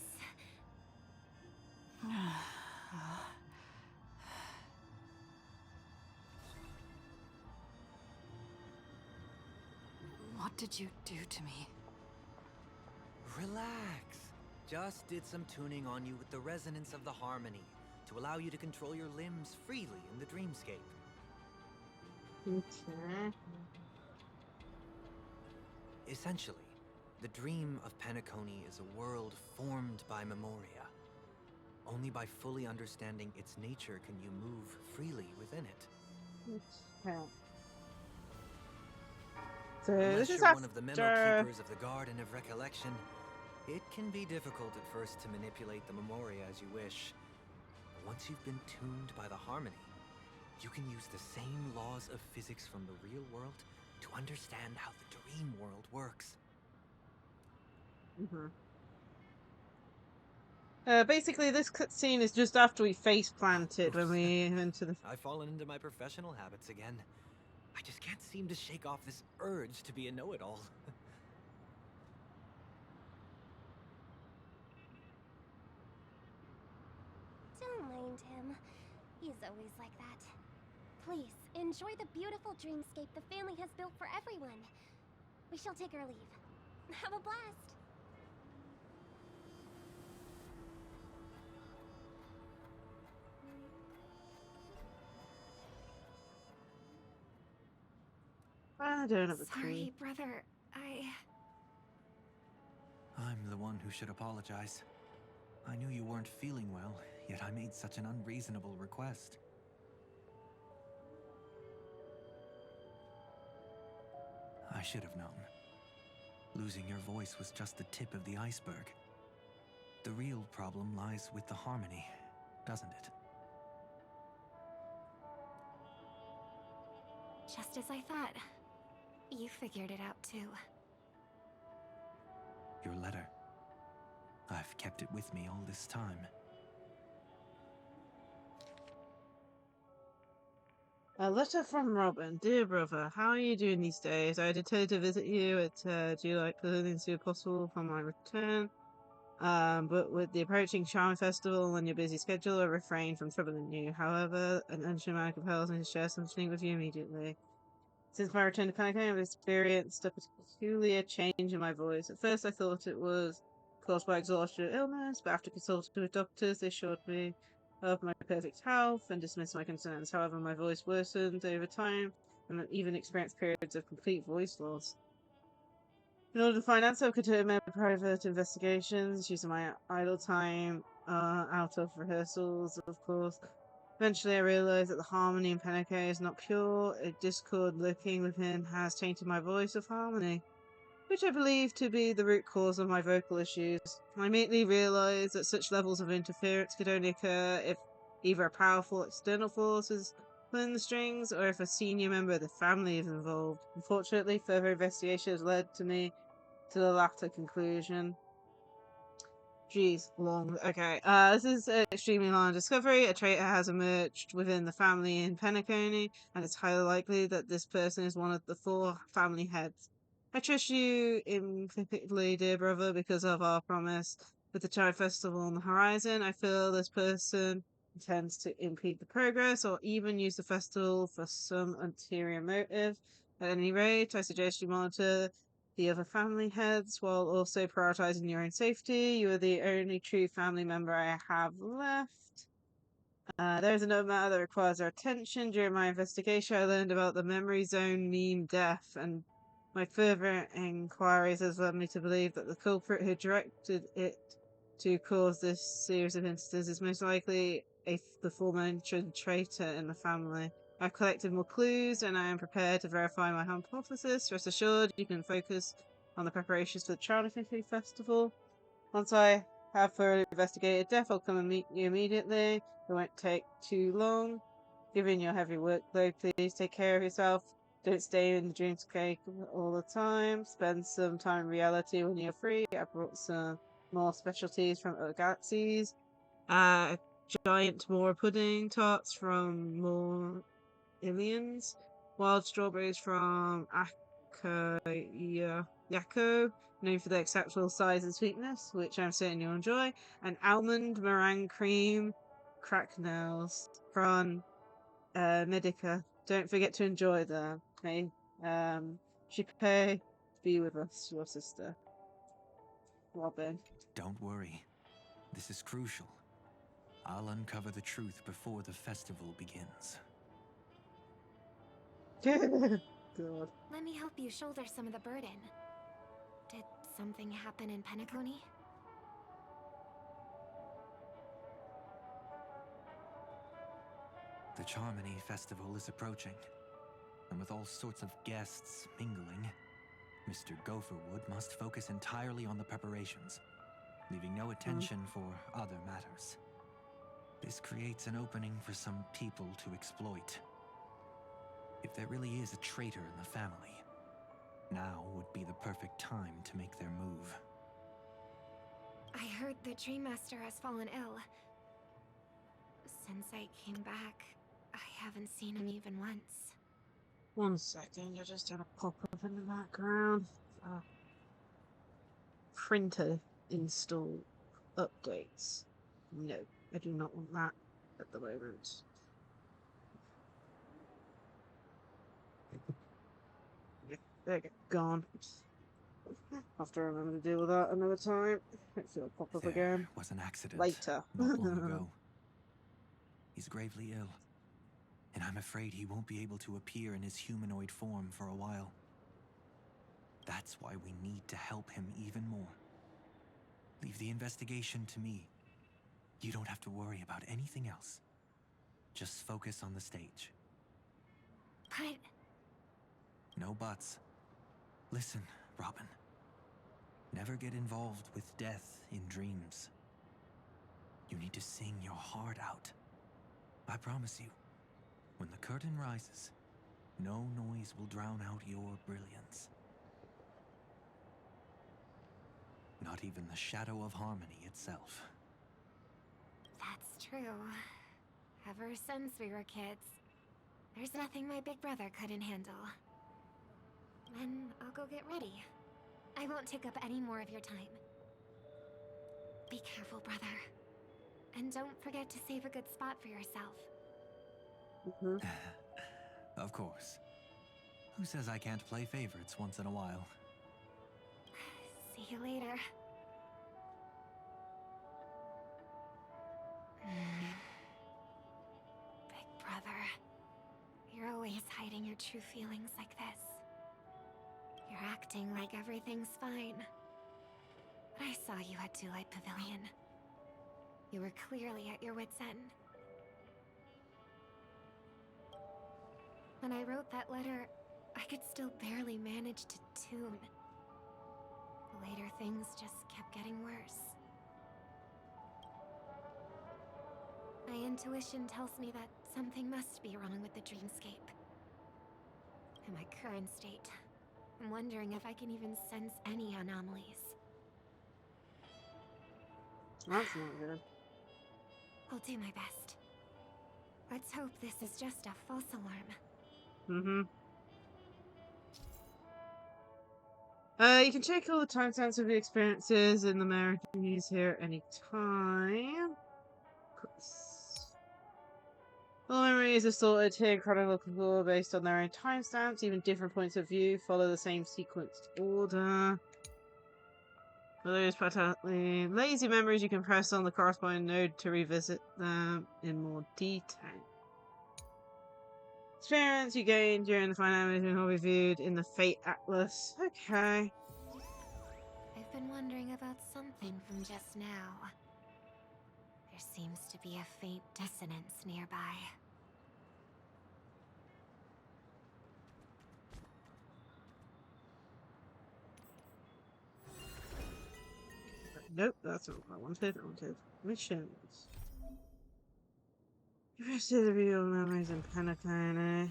What did you do to me? Relax. Just did some tuning on you with the resonance of the harmony to allow you to control your limbs freely in the dreamscape. Okay. Essentially, the dream of Penacony is a world formed by Memoria. Only by fully understanding its nature can you move freely within it. Okay. So Unless this is you're one of the memo after... keepers of the Garden of Recollection, it can be difficult at first to manipulate the Memoria as you wish. But once you've been tuned by the harmony, you can use the same laws of physics from the real world to understand how the dream world works. Basically, this cutscene is just after we face planted when we into the... I've fallen into my professional habits again. I just can't seem to shake off this urge to be a know-it-all. Don't mind him. He's always like that. Please, enjoy the beautiful dreamscape the family has built for everyone. We shall take our leave. Have a blast! I don't have a Sorry, clue. brother. I'm the one who should apologize. I knew you weren't feeling well, yet I made such an unreasonable request. I should have known. Losing your voice was just the tip of the iceberg. The real problem lies with the harmony, doesn't it? Just as I thought. You figured it out too. Your letter. I've kept it with me all this time. A letter from Robin. Dear brother, how are you doing these days? I determined to visit you at July as soon as possible upon my return. But with the approaching Charm Festival and your busy schedule, I refrain from troubling you. However, an urgent matter compels me to share something with you immediately. Since my return to Penacony, I've experienced a peculiar change in my voice. At first, I thought it was caused by exhaustion or illness, but after consulting with doctors, they assured me of my perfect health and dismissed my concerns. However, my voice worsened over time, and I've even experienced periods of complete voice loss. In order to find out, I've continued my private investigations, using my idle time out of rehearsals, of course. Eventually, I realized that the harmony in Penacony is not pure. A discord lurking within has tainted my voice of harmony, which I believe to be the root cause of my vocal issues. I immediately realized that such levels of interference could only occur if either a powerful external force is pulling the strings, or if a senior member of the family is involved. Unfortunately, further investigation has led me to the latter conclusion. Jeez, long. Okay. This is an extremely long discovery. A traitor has emerged within the family in Penacony, and it's highly likely that this person is one of the 4 family heads. I trust you implicitly, dear brother, because of our promise with the Child Festival on the horizon. I feel this person intends to impede the progress or even use the festival for some ulterior motive. At any rate, I suggest you monitor the other family heads while also prioritizing your own safety. You are the only true family member I have left. There is another matter that requires our attention. During my investigation, I learned about the memory zone meme death, and my further inquiries has led me to believe that the culprit who directed it to cause this series of instances is most likely the aforementioned traitor in the family. I've collected more clues, and I am prepared to verify my hypothesis. Rest assured, you can focus on the preparations for the Charity Festival. Once I have thoroughly investigated death, I'll come and meet you immediately. It won't take too long. Given your heavy workload, please take care of yourself. Don't stay in the dreamscape all the time. Spend some time in reality when you're free. I brought some more specialties from other galaxies. Giant Mora pudding tarts from more aliens, wild strawberries from Yako, known for their exceptional size and sweetness, which I'm certain you'll enjoy, and almond meringue cream cracknels from Medica. Don't forget to enjoy them. Okay, Shippei, be with us, your sister, Robin. Don't worry. This is crucial. I'll uncover the truth before the festival begins. God. Let me help you shoulder some of the burden. Did something happen in Penacony? The Charmony Festival is approaching, and with all sorts of guests mingling, Mr. Gopherwood must focus entirely on the preparations, leaving no attention for other matters. This creates an opening for some people to exploit. If there really is a traitor in the family, now would be the perfect time to make their move. I heard the Dream Master has fallen ill. Since I came back, I haven't seen him even once. 1 second, I just had a pop-up in the background. Printer install updates. No, I do not want that at the moment. There you go, gone. I'll have to remember to deal with that another time. Hopefully it'll pop up again. Was an accident Later. not long ago. He's gravely ill, and I'm afraid he won't be able to appear in his humanoid form for a while. That's why we need to help him even more. Leave the investigation to me. You don't have to worry about anything else. Just focus on the stage. But... No buts. Listen, Robin. Never get involved with death in dreams. You need to sing your heart out. I promise you, when the curtain rises, no noise will drown out your brilliance. Not even the shadow of harmony itself. That's true. Ever since we were kids, there's nothing my big brother couldn't handle. Then I'll go get ready. I won't take up any more of your time. Be careful, brother. And don't forget to save a good spot for yourself. Of course. Who says I can't play favorites once in a while? See you later. Big brother, you're always hiding your true feelings like this. You're acting like everything's fine. But I saw you at Daylight Pavilion. You were clearly at your wit's end. When I wrote that letter, I could still barely manage to tune. Later things just kept getting worse. My intuition tells me that something must be wrong with the dreamscape. In my current state, I'm wondering if I can even sense any anomalies. That's not good. I'll do my best. Let's hope this is just a false alarm. You can check all the timestamps of the experiences in the American News here at any time. All memories are sorted here chronological based on their own timestamps. Even different points of view follow the same sequenced order. For those particularly lazy memories, you can press on the corresponding node to revisit them in more detail. Experience you gained during the Finality Mission will be viewed in the Fate Atlas. Okay. I've been wondering about something from just now. There seems to be a faint dissonance nearby. Nope, that's not what I wanted. I wanted missions. You rest of the real memories in Penacony.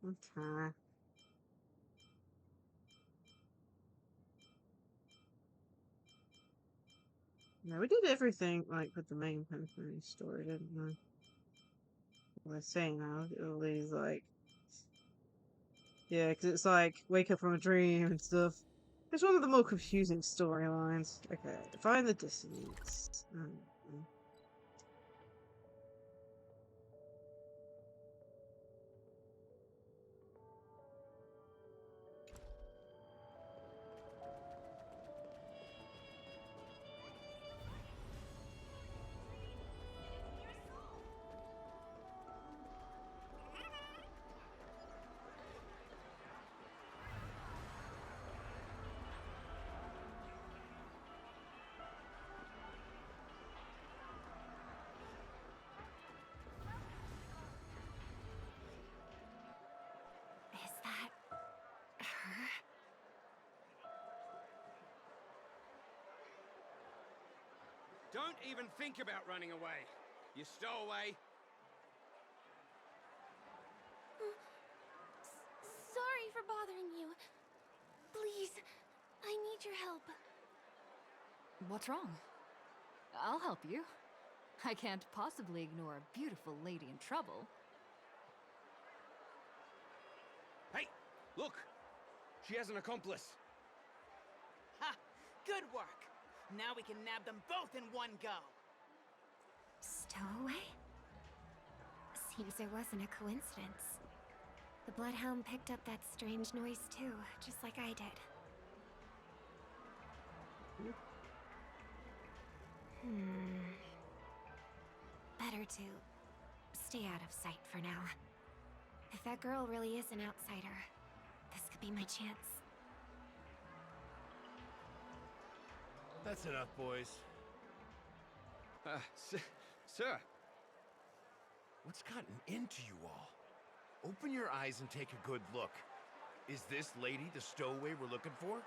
Okay. No, we did everything like with the main Penacony story, didn't we? What I'm saying now, all these like, yeah, because it's like wake up from a dream and stuff. It's one of the more confusing storylines. Okay, define the dissonance. Is that her? Don't even think about running away. You stowaway. Sorry for bothering you. Please, I need your help. What's wrong? I'll help you. I can't possibly ignore a beautiful lady in trouble. Look! She has an accomplice. Ha! Good work! Now we can nab them both in one go! Stowaway? Seems it wasn't a coincidence. The Bloodhound picked up that strange noise too, just like I did. Better to stay out of sight for now. If that girl really is an outsider, this could be my chance. That's enough, boys. Sir. What's gotten into you all? Open your eyes and take a good look. Is this lady the stowaway we're looking for?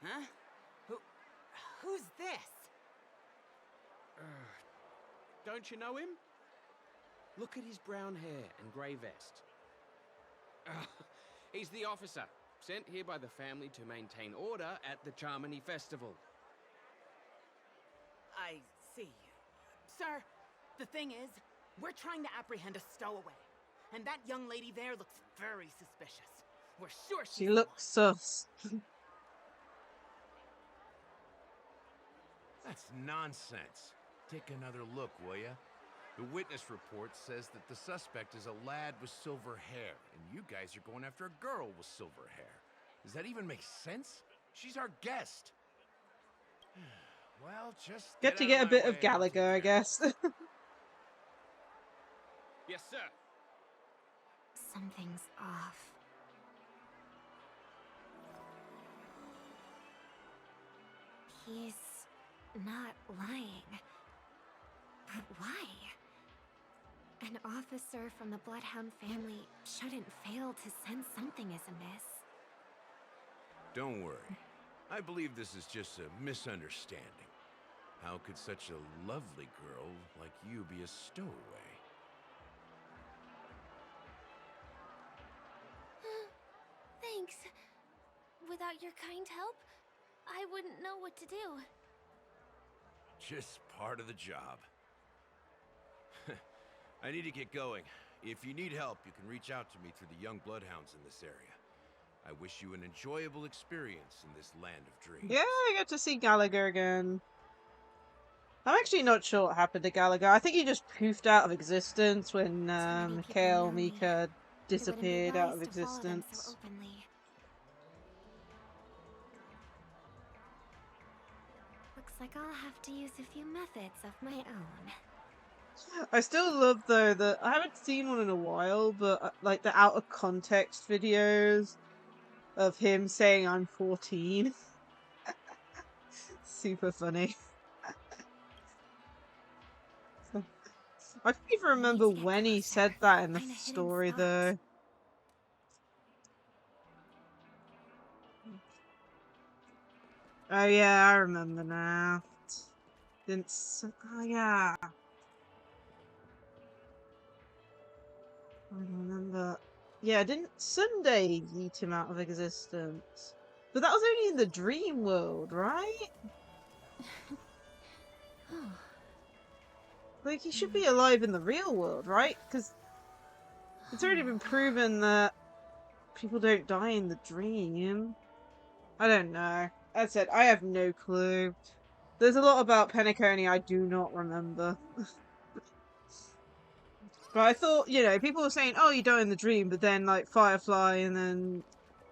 Huh? Who's this? Don't you know him? Look at his brown hair and grey vest. He's the officer, sent here by the family to maintain order at the Charmony Festival. I see. Sir, the thing is, we're trying to apprehend a stowaway. And that young lady there looks very suspicious. We're sure She looks sus. That's nonsense. Take another look, will ya? The witness report says that the suspect is a lad with silver hair, and you guys are going after a girl with silver hair. Does that even make sense? She's our guest. Well, just Get to get a bit of Gallagher, I guess. Yes, sir. Something's off. He's not lying. But why? An officer from the Bloodhound family shouldn't fail to sense something is amiss. Don't worry. I believe this is just a misunderstanding. How could such a lovely girl like you be a stowaway? Thanks. Without your kind help, I wouldn't know what to do. Just part of the job. I need to get going. If you need help, you can reach out to me through the young bloodhounds in this area. I wish you an enjoyable experience in this land of dreams. Yeah, I got to see Gallagher again. I'm actually not sure what happened to Gallagher. I think he just poofed out of existence when Mikhail Mika disappeared out of existence. Looks like I'll have to use a few methods of my own. I still love though that I haven't seen one in a while, but like the out of context videos of him saying I'm 14. Super funny. I don't even remember when he said that in the story though. Oh yeah, I remember now. Oh yeah. I remember. Yeah, didn't Sunday yeet him out of existence? But that was only in the dream world, right? Like, he should be alive in the real world, right? Because it's already been proven that people don't die in the dream. I don't know. As I said, I have no clue. There's a lot about Penacony I do not remember. But I thought, you know, people were saying, oh, you die in the dream, but then, like, Firefly and then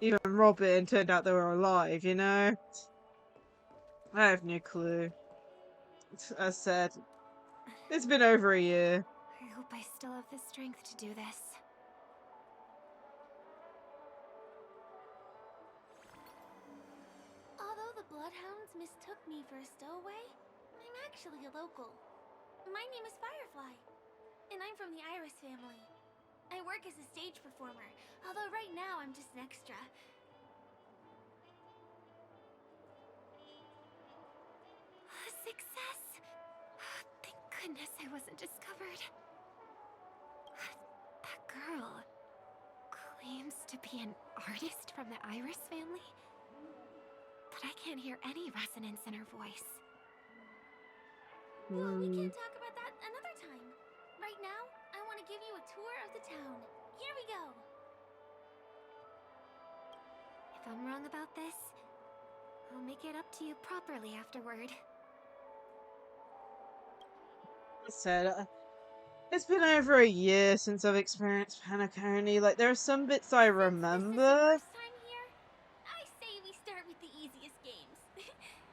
even Robin turned out they were alive, you know? I have no clue. As I said, it's been over a year. I hope I still have the strength to do this. Although the Bloodhounds mistook me for a stowaway, I'm actually a local. My name is Firefly. And I'm from the Iris family. I work as a stage performer, although right now I'm just an extra. Success! Thank goodness I wasn't discovered. That girl claims to be an artist from the Iris family, but I can't hear any resonance in her voice. Well, we can talk about that another time. Right now, I want to gonna give you a tour of the town. Here we go. If I'm wrong about this, I'll make it up to you properly afterward. I said, it's been over a year since I've experienced Penacony. Like, there are some bits I remember. This is your first time here? I say we start with the easiest games.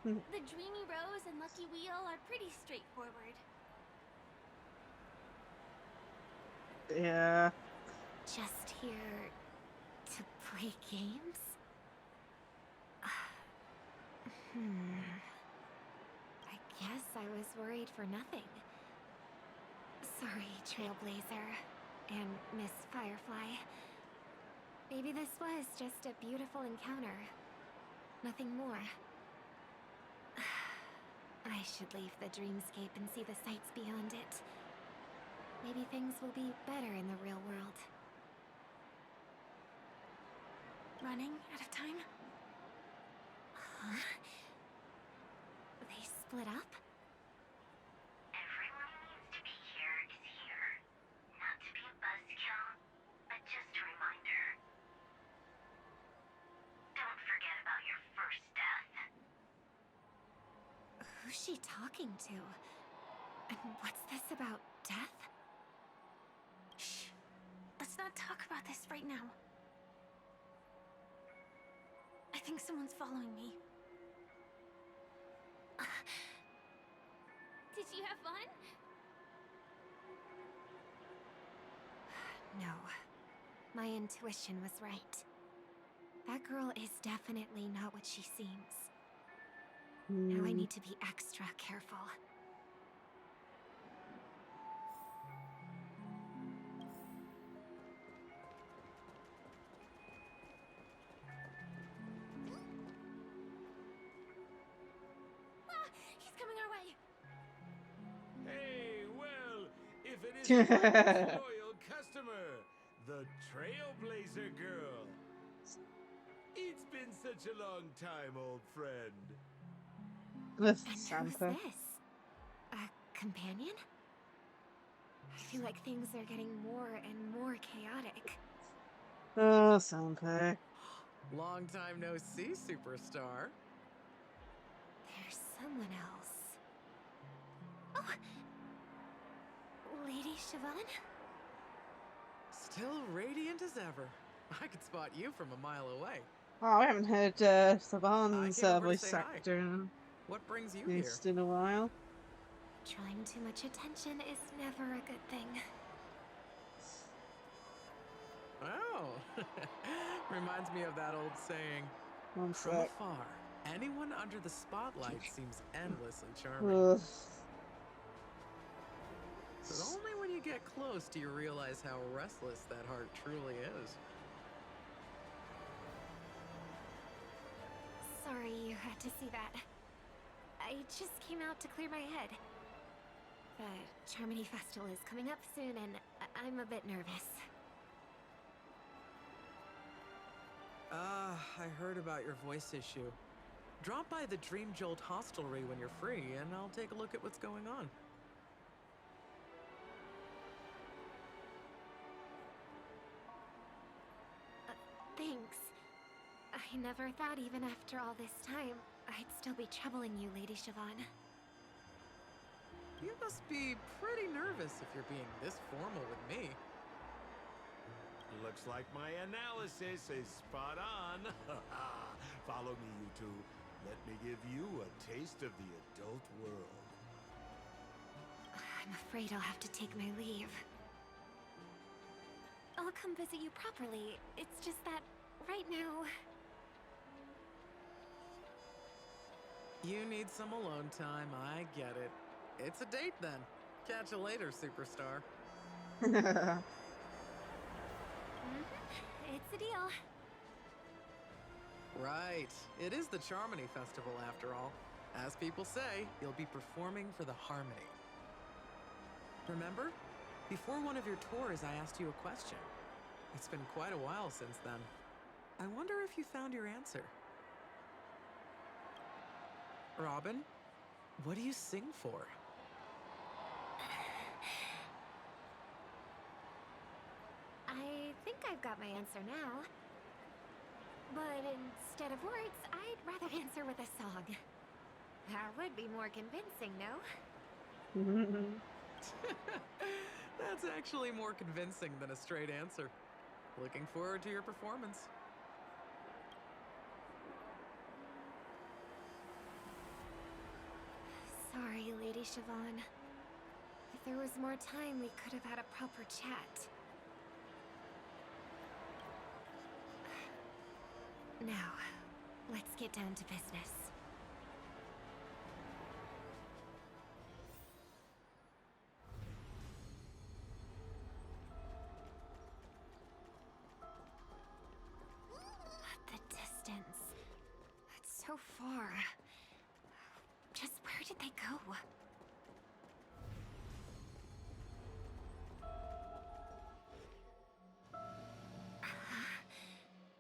The Dreamy Rose and Lucky Wheel are pretty straightforward. Yeah. Just here to play games? I guess I was worried for nothing. Sorry, Trailblazer and Miss Firefly. Maybe this was just a beautiful encounter. Nothing more. I should leave the dreamscape and see the sights beyond it. Maybe things will be better in the real world. Running out of time? Huh? They split up? Everyone who needs to be here is here. Not to be a buzzkill, but just a reminder. Don't forget about your first death. Who's she talking to? And what's this about death? Shh. Let's not talk about this right now. I think someone's following me. Did you have fun? No. My intuition was right. That girl is definitely not what she seems. Now I need to be extra careful. He's coming our way. Hey, well, if it isn't my most loyal customer, the Trailblazer girl. It's been such a long time, old friend. With And Santa. who's this? A companion? I feel like things are getting more and more chaotic. Oh, Santa. Long time no see, superstar. There's someone else. Oh! Lady Siobhan? Still radiant as ever. I could spot you from a mile away. Oh, I haven't heard Saban's voice actor in What brings you just here? in a while. Drawing too much attention is never a good thing. Oh, reminds me of that old saying. One From sec. afar, anyone under the spotlight seems endlessly charming. Ugh. But only when you get close do you realize how restless that heart truly is. Sorry you had to see that. I just came out to clear my head. The Charmony Festival is coming up soon and I'm a bit nervous. I heard about your voice issue. Drop by the Dream Jolt hostelry when you're free, and I'll take a look at what's going on. Thanks. I never thought even after all this time, I'd still be troubling you, Lady Siobhan. You must be pretty nervous if you're being this formal with me. Looks like my analysis is spot on. Follow me, you two. Let me give you a taste of the adult world. I'm afraid I'll have to take my leave. I'll come visit you properly. It's just that, right now... You need some alone time, I get it. It's a date then. Catch you later, superstar. It's a deal. Right. It is the Charmony Festival after all. As people say, you'll be performing for the Harmony. Remember? Before one of your tours, I asked you a question. It's been quite a while since then. I wonder if you found your answer. Robin, what do you sing for? you've got my answer now. But instead of words, I'd rather answer with a song. That would be more convincing, no? That's actually more convincing than a straight answer. Looking forward to your performance. Sorry, Lady Siobhan. If there was more time, we could have had a proper chat. Now, let's get down to business. The distance. It's so far. Just where did they go?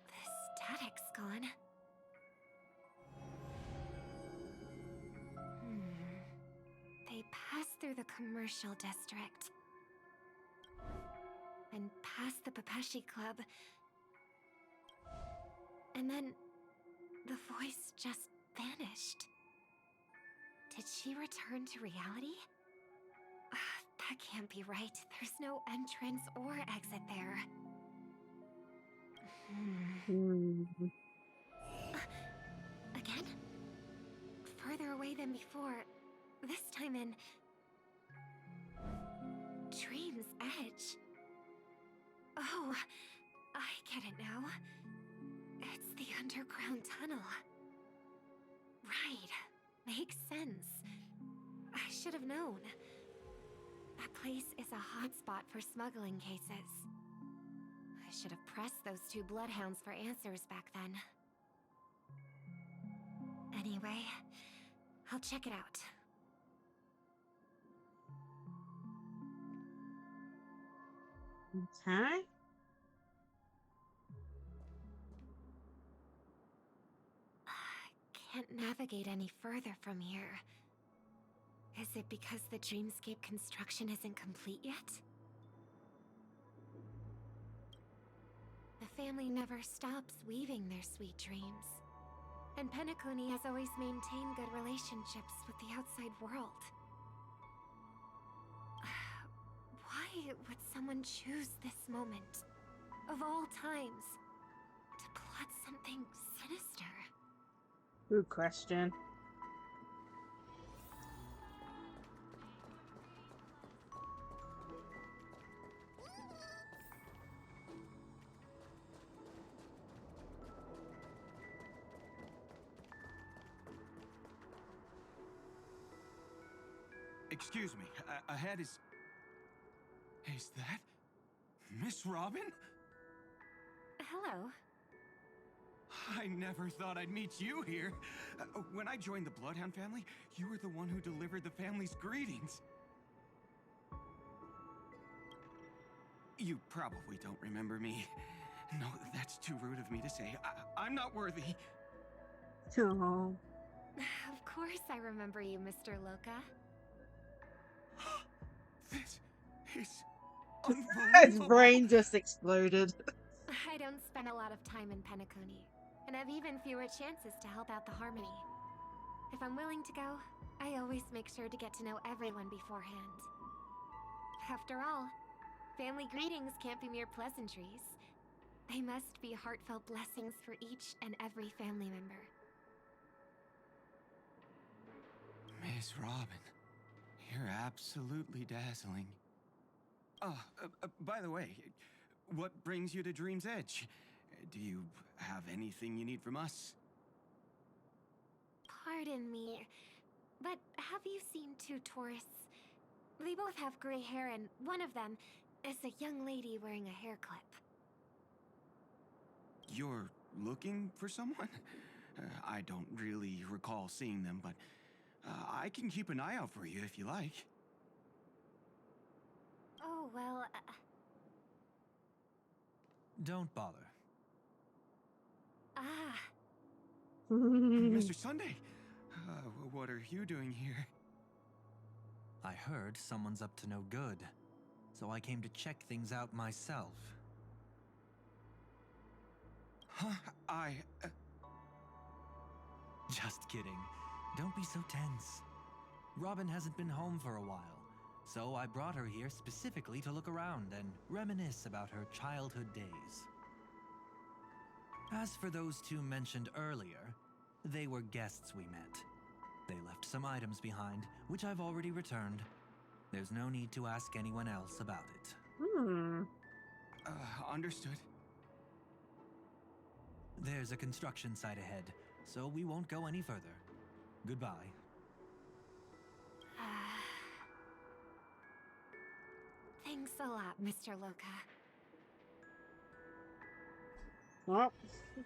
The static's gone. They passed through the commercial district. And past the Papashi Club. And then the voice just vanished. Did she return to reality? That can't be right. There's no entrance or exit there. Again? Further away than before. This time in... Dream's Edge. Oh, I get it now. It's the underground tunnel. Right. Makes sense. I should have known. That place is a hotspot for smuggling cases. I should have pressed those two bloodhounds for answers back then. Anyway, I'll check it out. Okay. Can't navigate any further from here. Is it because the dreamscape construction isn't complete yet? The family never stops weaving their sweet dreams. And Penacony has always maintained good relationships with the outside world. Why would someone choose this moment, of all times, to plot something sinister? Good question. Excuse me, ahead is... Is that... Miss Robin? Hello. I never thought I'd meet you here. When I joined the Bloodhound family, you were the one who delivered the family's greetings. You probably don't remember me. No, that's too rude of me to say. I'm not worthy. Oh. Of course I remember you, Mr. Loka. This is His unbelievable. brain just exploded. I don't spend a lot of time in Penacony, and have even fewer chances to help out the Harmony. If I'm willing to go, I always make sure to get to know everyone beforehand. After all, family greetings can't be mere pleasantries. They must be heartfelt blessings for each and every family member. Miss Robin, you're absolutely dazzling. By the way, what brings you to Dream's Edge? Do you have anything you need from us? Pardon me, but have you seen two tourists? They both have gray hair, and one of them is a young lady wearing a hair clip. You're looking for someone? I don't really recall seeing them, but I can keep an eye out for you if you like. Oh, well... Don't bother. Mr. Sunday, what are you doing here? I heard someone's up to no good, so I came to check things out myself. I... Just kidding. Don't be so tense. Robin hasn't been home for a while, so I brought her here specifically to look around and reminisce about her childhood days. As for those two mentioned earlier, they were guests we met. They left some items behind, which I've already returned. There's no need to ask anyone else about it. Understood. There's a construction site ahead, so we won't go any further. Goodbye. Thanks a lot, Mr. Loka. Well,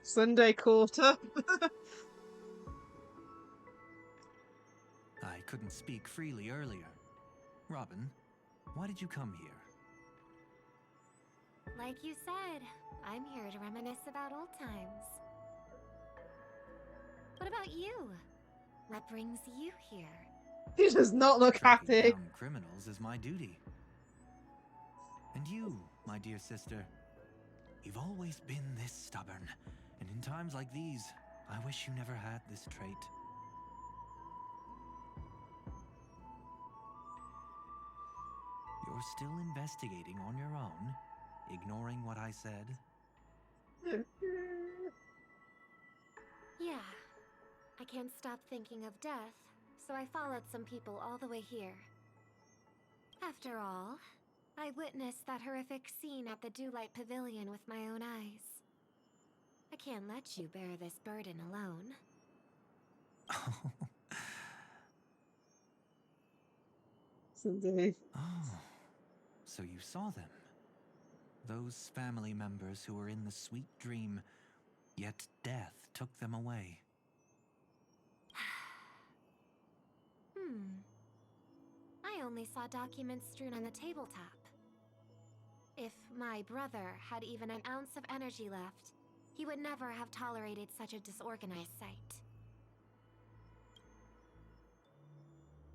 Sunday quarter. I couldn't speak freely earlier. Robin, why did you come here? Like you said, I'm here to reminisce about old times. What about you? What brings you here? He does not look Tracking happy. down criminals is my duty. And you, my dear sister, you've always been this stubborn. And in times like these, I wish you never had this trait. You're still investigating on your own, ignoring what I said? Yeah. I can't stop thinking of death, so I followed some people all the way here. After all, I witnessed that horrific scene at the Dewlight Pavilion with my own eyes. I can't let you bear this burden alone. Sunday. Oh, so you saw them. Those family members who were in the sweet dream, yet death took them away. I only saw documents strewn on the tabletop. If my brother had even an ounce of energy left, he would never have tolerated such a disorganized sight.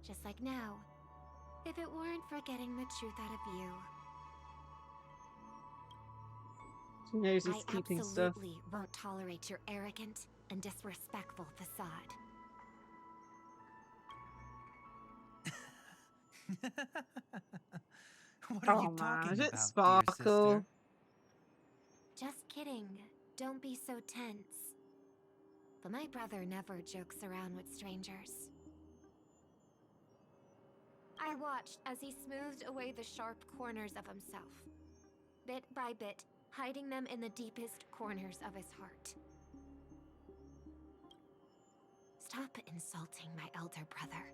Just like now, if it weren't for getting the truth out of you. He knows he's keeping stuff. I absolutely won't tolerate your arrogant and disrespectful facade. What are you talking is it about, Sparkle? dear sister? Just kidding. Don't be so tense. But my brother never jokes around with strangers. I watched as he smoothed away the sharp corners of himself, bit by bit, hiding them in the deepest corners of his heart. Stop insulting my elder brother.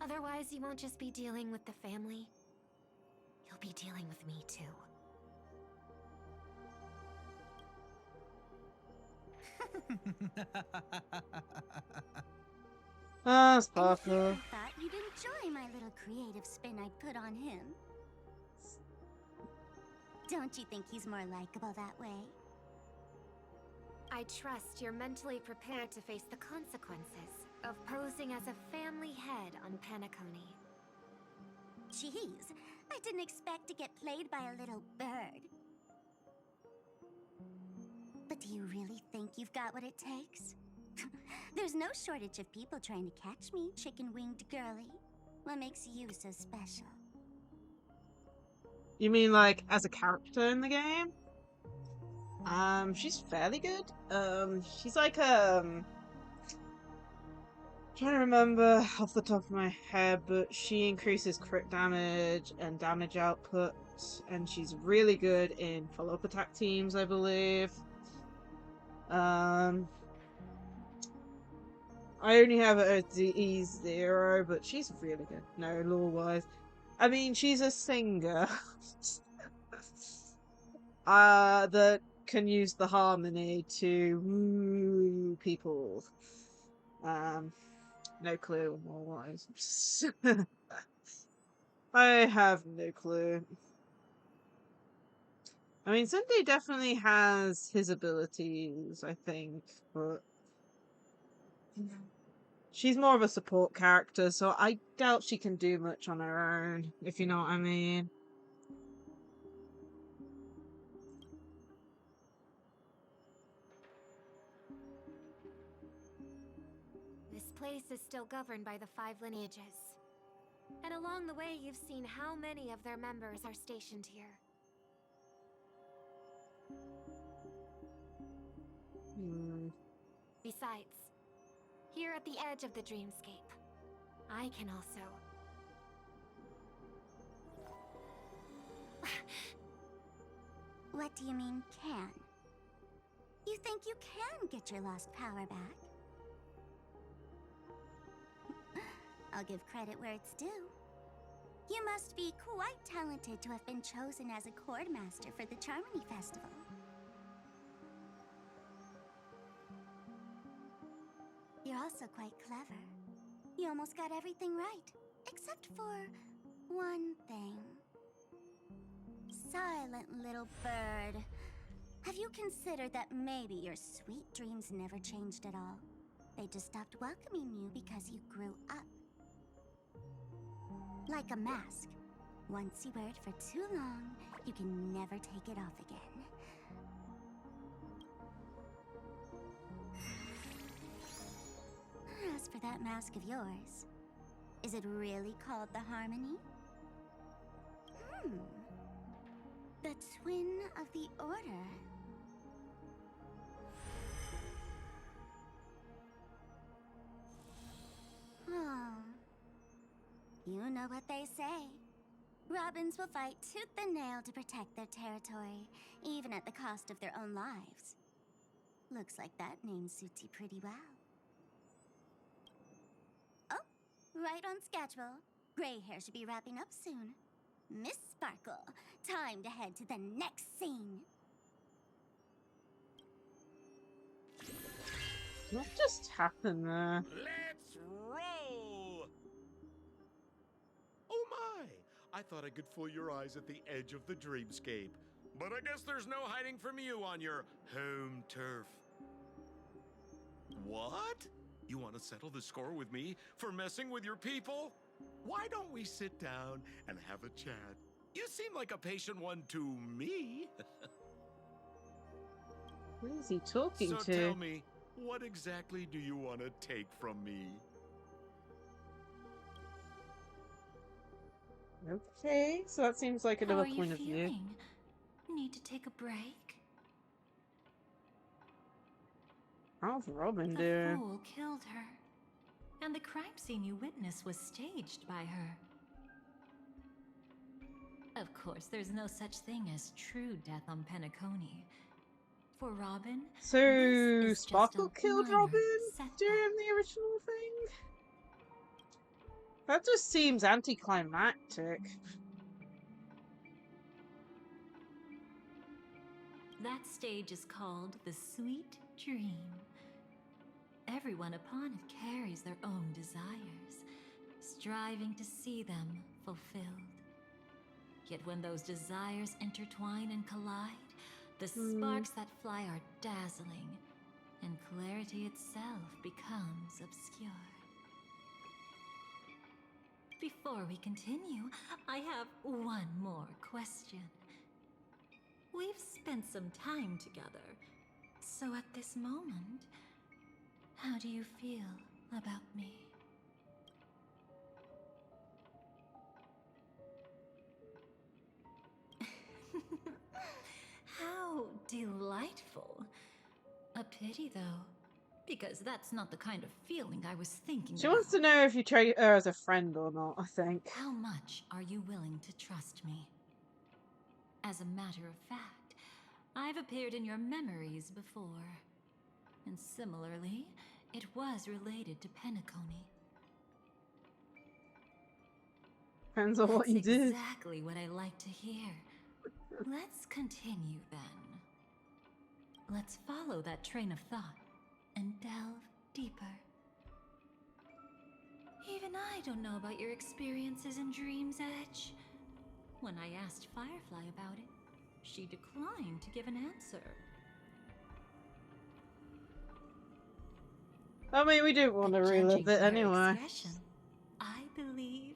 Otherwise, you won't just be dealing with the family. You'll be dealing with me, too. Sparkle. I thought you'd enjoy my little creative spin I'd put on him. Don't you think he's more likable that way? I trust you're mentally prepared to face the consequences of posing as a family head on Penacony. Jeez, I didn't expect to get played by a little bird. But do you really think you've got what it takes? There's no shortage of people trying to catch me, chicken-winged girly. What makes you so special? You mean like as a character in the game? She's fairly good. She's like trying to remember off the top of my head, but she increases crit damage and damage output, and she's really good in follow-up attack teams, I believe. I only have her at E0, but she's really good. No, lore-wise. I mean, she's a singer. That can use the harmony to woo people. No clue lore-wise. I have no clue. I mean, Sunday definitely has his abilities, I think, but she's more of a support character, so I doubt she can do much on her own, if you know what I mean. This place is still governed by the 5 lineages. And along the way, you've seen how many of their members are stationed here. Besides, here at the edge of the dreamscape, I can also... What do you mean, can? You think you can get your lost power back? I'll give credit where it's due. You must be quite talented to have been chosen as a chord master for the Charmony Festival. You're also quite clever. You almost got everything right, except for one thing. Silent little bird. Have you considered that maybe your sweet dreams never changed at all? They just stopped welcoming you because you grew up. Like a mask. Once you wear it for too long, you can never take it off again. As for that mask of yours, is it really called the Harmony? The Twin of the Order. Oh. You know what they say. Robins will fight tooth and nail to protect their territory, even at the cost of their own lives. Looks like that name suits you pretty well. Oh, right on schedule. Gray hair should be wrapping up soon. Miss Sparkle, time to head to the next scene. What just happened there? Let's roll! Oh my! I thought I could fool your eyes at the edge of the dreamscape. But I guess there's no hiding from you on your home turf. What? You want to settle the score with me for messing with your people? Why don't we sit down and have a chat? You seem like a patient one to me. Who is he talking to? So tell me, what exactly do you want to take from me? Okay, so that seems like another point of view. Need to take a break? How's Robin The doing? fool killed her. And the crime scene you witnessed was staged by her. Of course, there's no such thing as true death on Penacony. For Robin, So Sparkle killed Robin during the original thing? That just seems anticlimactic. that stage is called the Sweet Dream. Everyone upon it carries their own desires, striving to see them fulfilled. Yet when those desires intertwine and collide, the sparks that fly are dazzling, and clarity itself becomes obscure. Before we continue, I have one more question. We've spent some time together, so at this moment, how do you feel about me? How delightful. A pity, though, because that's not the kind of feeling I was thinking She about. wants to know if you treat her as a friend or not, I think. How much are you willing to trust me? As a matter of fact, I've appeared in your memories before. And similarly, it was related to Penacony. Depends on what you That's did. exactly what I like to hear. Let's continue then. Let's follow that train of thought and delve deeper. Even I don't know about your experiences in Dream's Edge. When I asked Firefly about it, she declined to give an answer. I mean, we do want to relive it anyway. Expression, I believe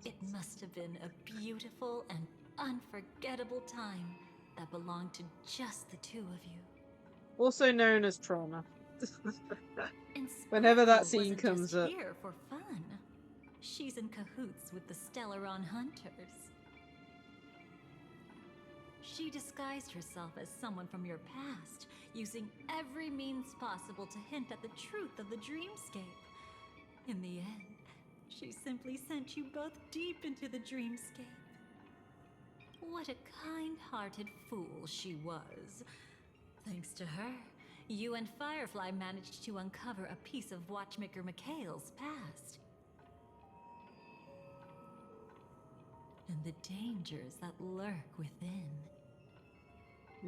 it must have been a beautiful and unforgettable time that belonged to just the two of you. Also known as trauma. In Whenever that Echo scene wasn't comes just up. here for fun. She's in cahoots with the Stellaron Hunters. She disguised herself as someone from your past, using every means possible to hint at the truth of the dreamscape. In the end, she simply sent you both deep into the dreamscape. What a kind-hearted fool she was. Thanks to her, you and Firefly managed to uncover a piece of Watchmaker Mikhail's past. And the dangers that lurk within.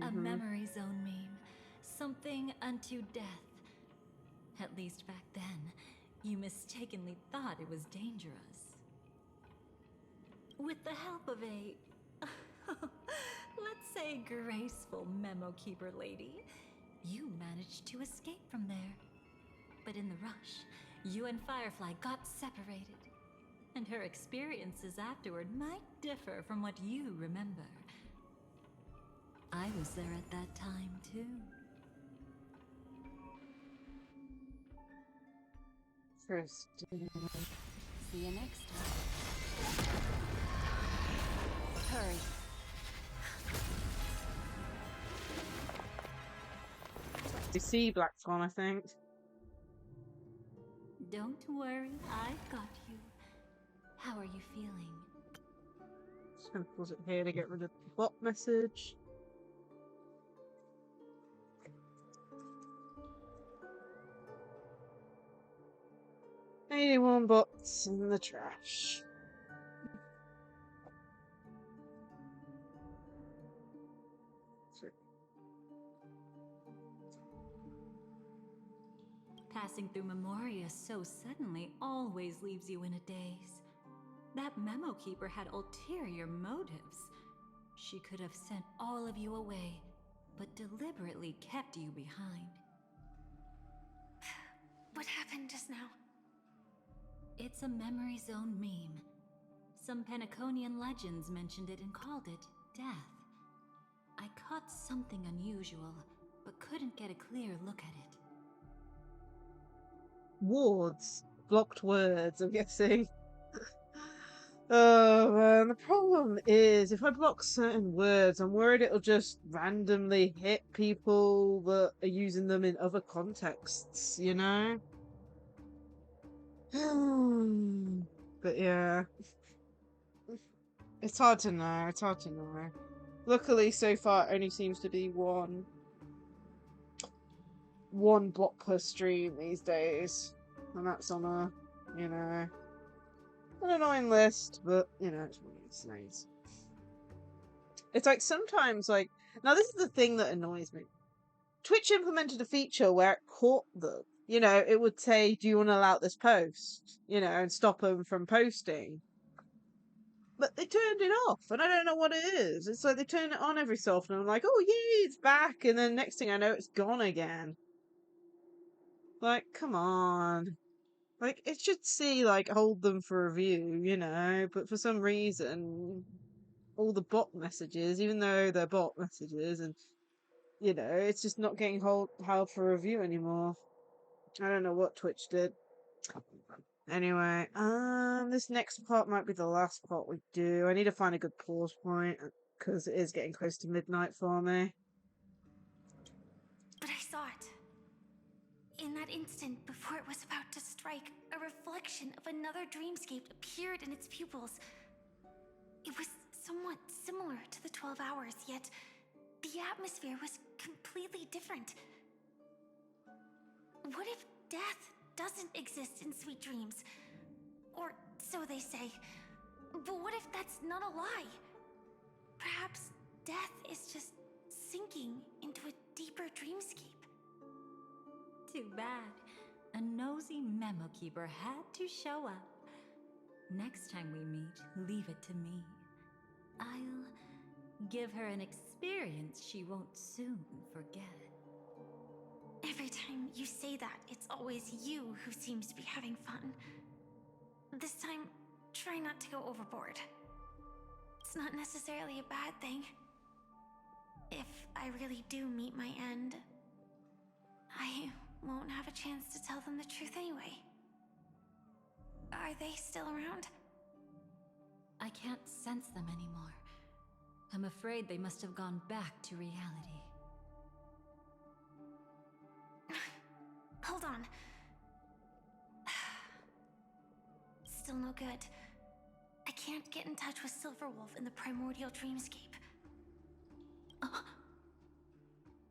A memory zone meme. Something unto death. At least back then, you mistakenly thought it was dangerous. With the help of a... let's say graceful memo keeper lady, you managed to escape from there. But in the rush, you and Firefly got separated. And her experiences afterward might differ from what you remember. I was there at that time, too. First. See you next time. Hurry. You see Black Swan, I think. Don't worry, I've got you. How are you feeling? Just gonna pause it here to get rid of the bot message. 81 bots in the trash. Passing through Memoria so suddenly always leaves you in a daze. That memo keeper had ulterior motives. She could have sent all of you away, but deliberately kept you behind. What happened just now? It's a memory zone meme. Some Penaconian legends mentioned it and called it death. I caught something unusual, but couldn't get a clear look at it. Wards. Blocked words, I'm guessing. Oh man, the problem is if I block certain words, I'm worried it'll just randomly hit people that are using them in other contexts, you know? But yeah. It's hard to know, it's hard to know. Luckily, so far, it only seems to be one block per stream these days. And that's on a, you know, an annoying list, but, you know, it's nice. It's like sometimes, like, now this is the thing that annoys me. Twitch implemented a feature where it caught them. You know, it would say, do you want to allow this post? You know, and stop them from posting. But they turned it off, and I don't know what it is. It's like they turn it on every so often, and I'm like, oh, yay, it's back, and then next thing I know, it's gone again. Like, come on. Like, it should see, like, hold them for review, you know, but for some reason, all the bot messages, even though they're bot messages, and, you know, it's just not getting held for review anymore. I don't know what Twitch did. Anyway, this next part might be the last part we do. I need to find a good pause point, because it is getting close to midnight for me. But I saw it. In that instant, before it was about to strike, a reflection of another dreamscape appeared in its pupils. It was somewhat similar to the 12 hours, yet the atmosphere was completely different. What if death doesn't exist in sweet dreams? Or so they say. But what if that's not a lie? Perhaps death is just sinking into a deeper dreamscape. Too bad. A nosy memo keeper had to show up. Next time we meet, leave it to me. I'll give her an experience she won't soon forget. Every time you say that, it's always you who seems to be having fun. This time, try not to go overboard. It's not necessarily a bad thing. If I really do meet my end, I won't have a chance to tell them the truth Are they still around? I can't sense them anymore. I'm afraid they must have gone back to reality. Hold on. Still no good. I can't get in touch with Silverwolf in the primordial dreamscape. I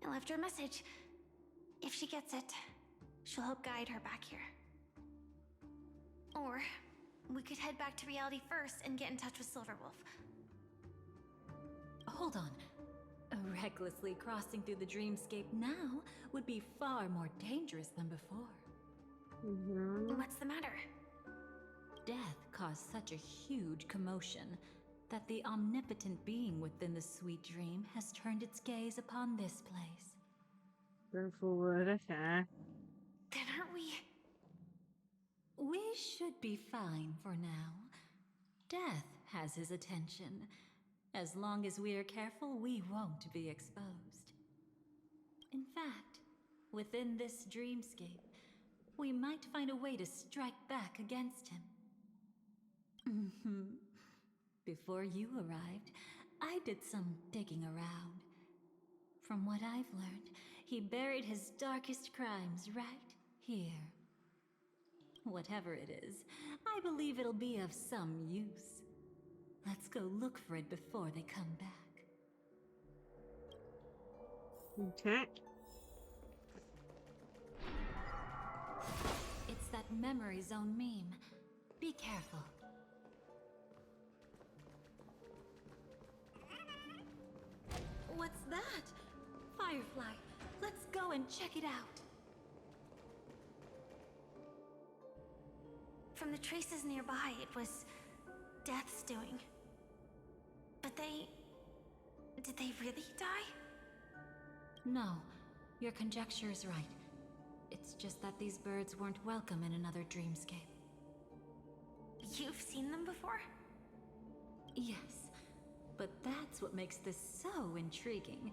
left her a message. If she gets it, she'll help guide her back here. Or we could head back to reality first and get in touch with Silverwolf. Hold on. Recklessly crossing through the dreamscape now would be far more dangerous than before. What's the matter? Death caused such a huge commotion that the omnipotent being within the sweet dream has turned its gaze upon this place. Go forward, okay. Then aren't we... We should be fine for now. Death has his attention. As long as we are careful, we won't be exposed. In fact, within this dreamscape, we might find a way to strike back against him. Before you arrived, I did some digging around. From what I've learned, he buried his darkest crimes right here. Whatever it is, I believe it'll be of some use. Let's go look for it before they come back. Okay. It's that memory zone meme. Be careful. What's that? Firefly, let's go and check it out. From the traces nearby, it was Death's doing. But did they really die? No, your conjecture is right. It's just that these birds weren't welcome in another dreamscape. You've seen them before? Yes, but that's what makes this so intriguing.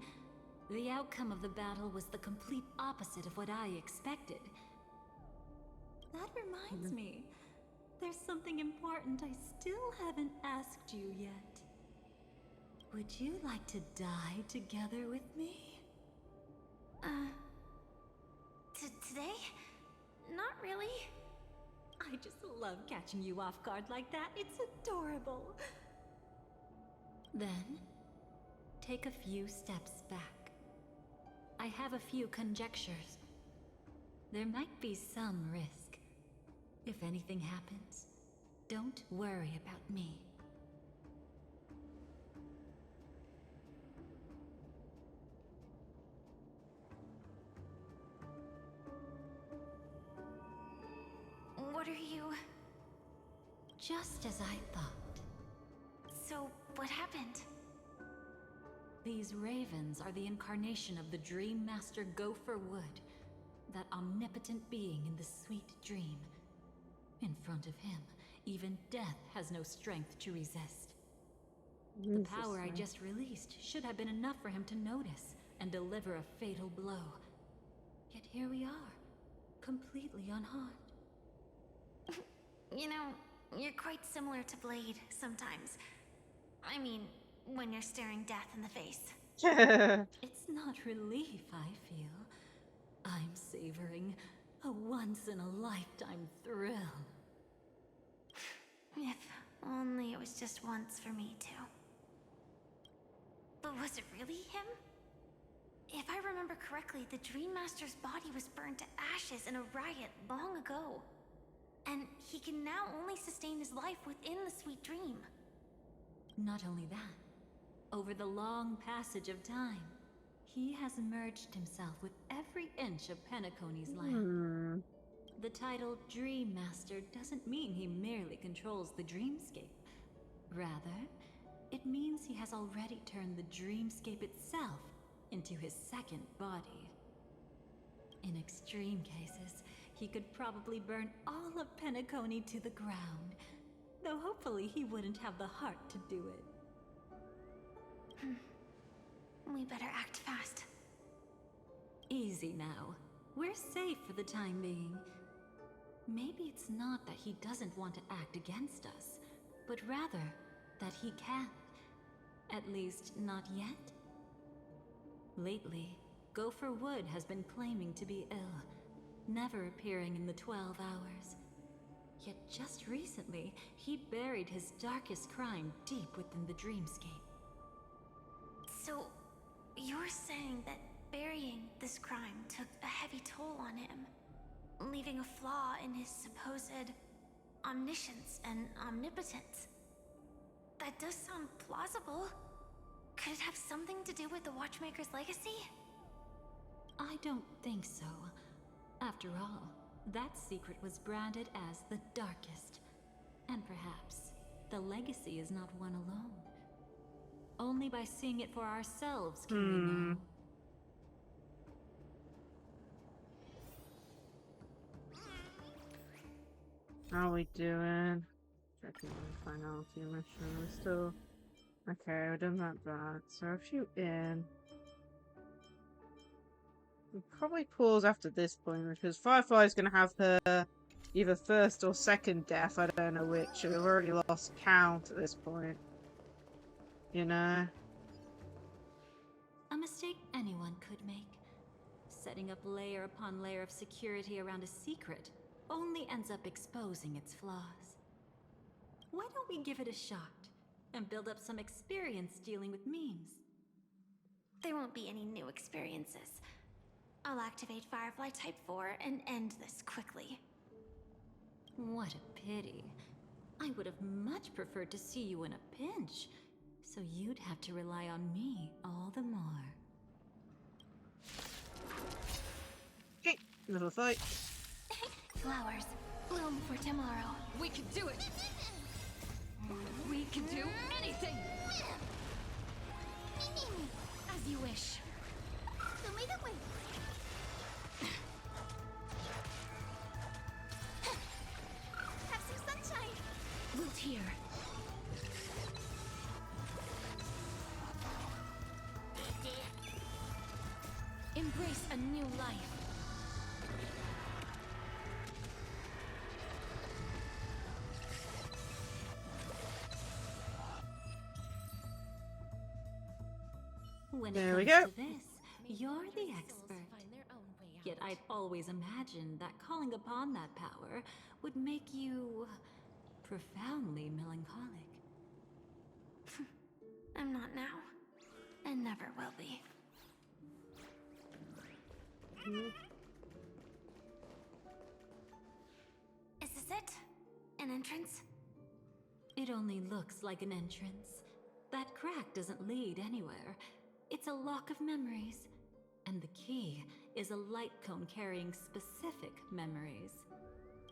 The outcome of the battle was the complete opposite of what I expected. That reminds me, there's something important I still haven't asked you yet. Would you like to die together with me? Today? Not really. I just love catching you off guard like that. It's adorable. Then, take a few steps back. I have a few conjectures. There might be some risk. If anything happens, don't worry about me. What are you... Just as I thought. So, what happened? These ravens are the incarnation of the Dream Master Gopher Wood, that omnipotent being in the sweet dream. In front of him, even death has no strength to resist. The power I just released should have been enough for him to notice and deliver a fatal blow. Yet here we are, completely unharmed. You know, you're quite similar to Blade sometimes. I mean, when you're staring death in the face. It's not relief I feel. I'm savoring a once-in-a-lifetime thrill. If only it was just once for me, too. But was it really him? If I remember correctly, the Dream Master's body was burned to ashes in a riot long ago. And he can now only sustain his life within the sweet dream. Not only that, over the long passage of time, he has merged himself with every inch of Penacony's land. The title Dream Master doesn't mean he merely controls the dreamscape. Rather, it means he has already turned the dreamscape itself into his second body. In extreme cases, he could probably burn all of Penacony to the ground, though hopefully he wouldn't have the heart to do it. We better act fast. Easy now. We're safe for the time being. Maybe it's not that he doesn't want to act against us, but rather that he can't. At least, not yet. Lately, Gopher Wood has been claiming to be ill, never appearing in the 12 hours. Yet just recently, he buried his darkest crime deep within the dreamscape. So, you're saying that burying this crime took a heavy toll on him, leaving a flaw in his supposed omniscience and omnipotence? That does sound plausible. Could it have something to do with the Watchmaker's legacy? I don't think so. After all, that secret was branded as the darkest. And perhaps the legacy is not one alone. Only by seeing it for ourselves can we know. How are we doing? Checking the Finality Mission. We're still... Okay, we've done that. So a few in. We'll probably pause after this point because Firefly's going to have her either first or second death. I don't know which. We've already lost count at this point. You know? A mistake anyone could make. Setting up layer upon layer of security around a secret only ends up exposing its flaws. Why don't we give it a shot and build up some experience dealing with memes? There won't be any new experiences. I'll activate Firefly Type 4 and end this quickly. What a pity. I would have much preferred to see you in a pinch, so you'd have to rely on me all the more. Okay, little fight. Flowers, bloom for tomorrow. We can do it! We can do anything! As you wish. Have some sunshine! Root here. Embrace a new life. When there we it go. comes to this, you're the expert. Yet I'd always imagined that calling upon that power would make you profoundly melancholic. I'm not now, and never will be. Is this it? An entrance? It only looks like an entrance. That crack doesn't lead anywhere. It's a lock of memories. And the key is a light cone carrying specific memories.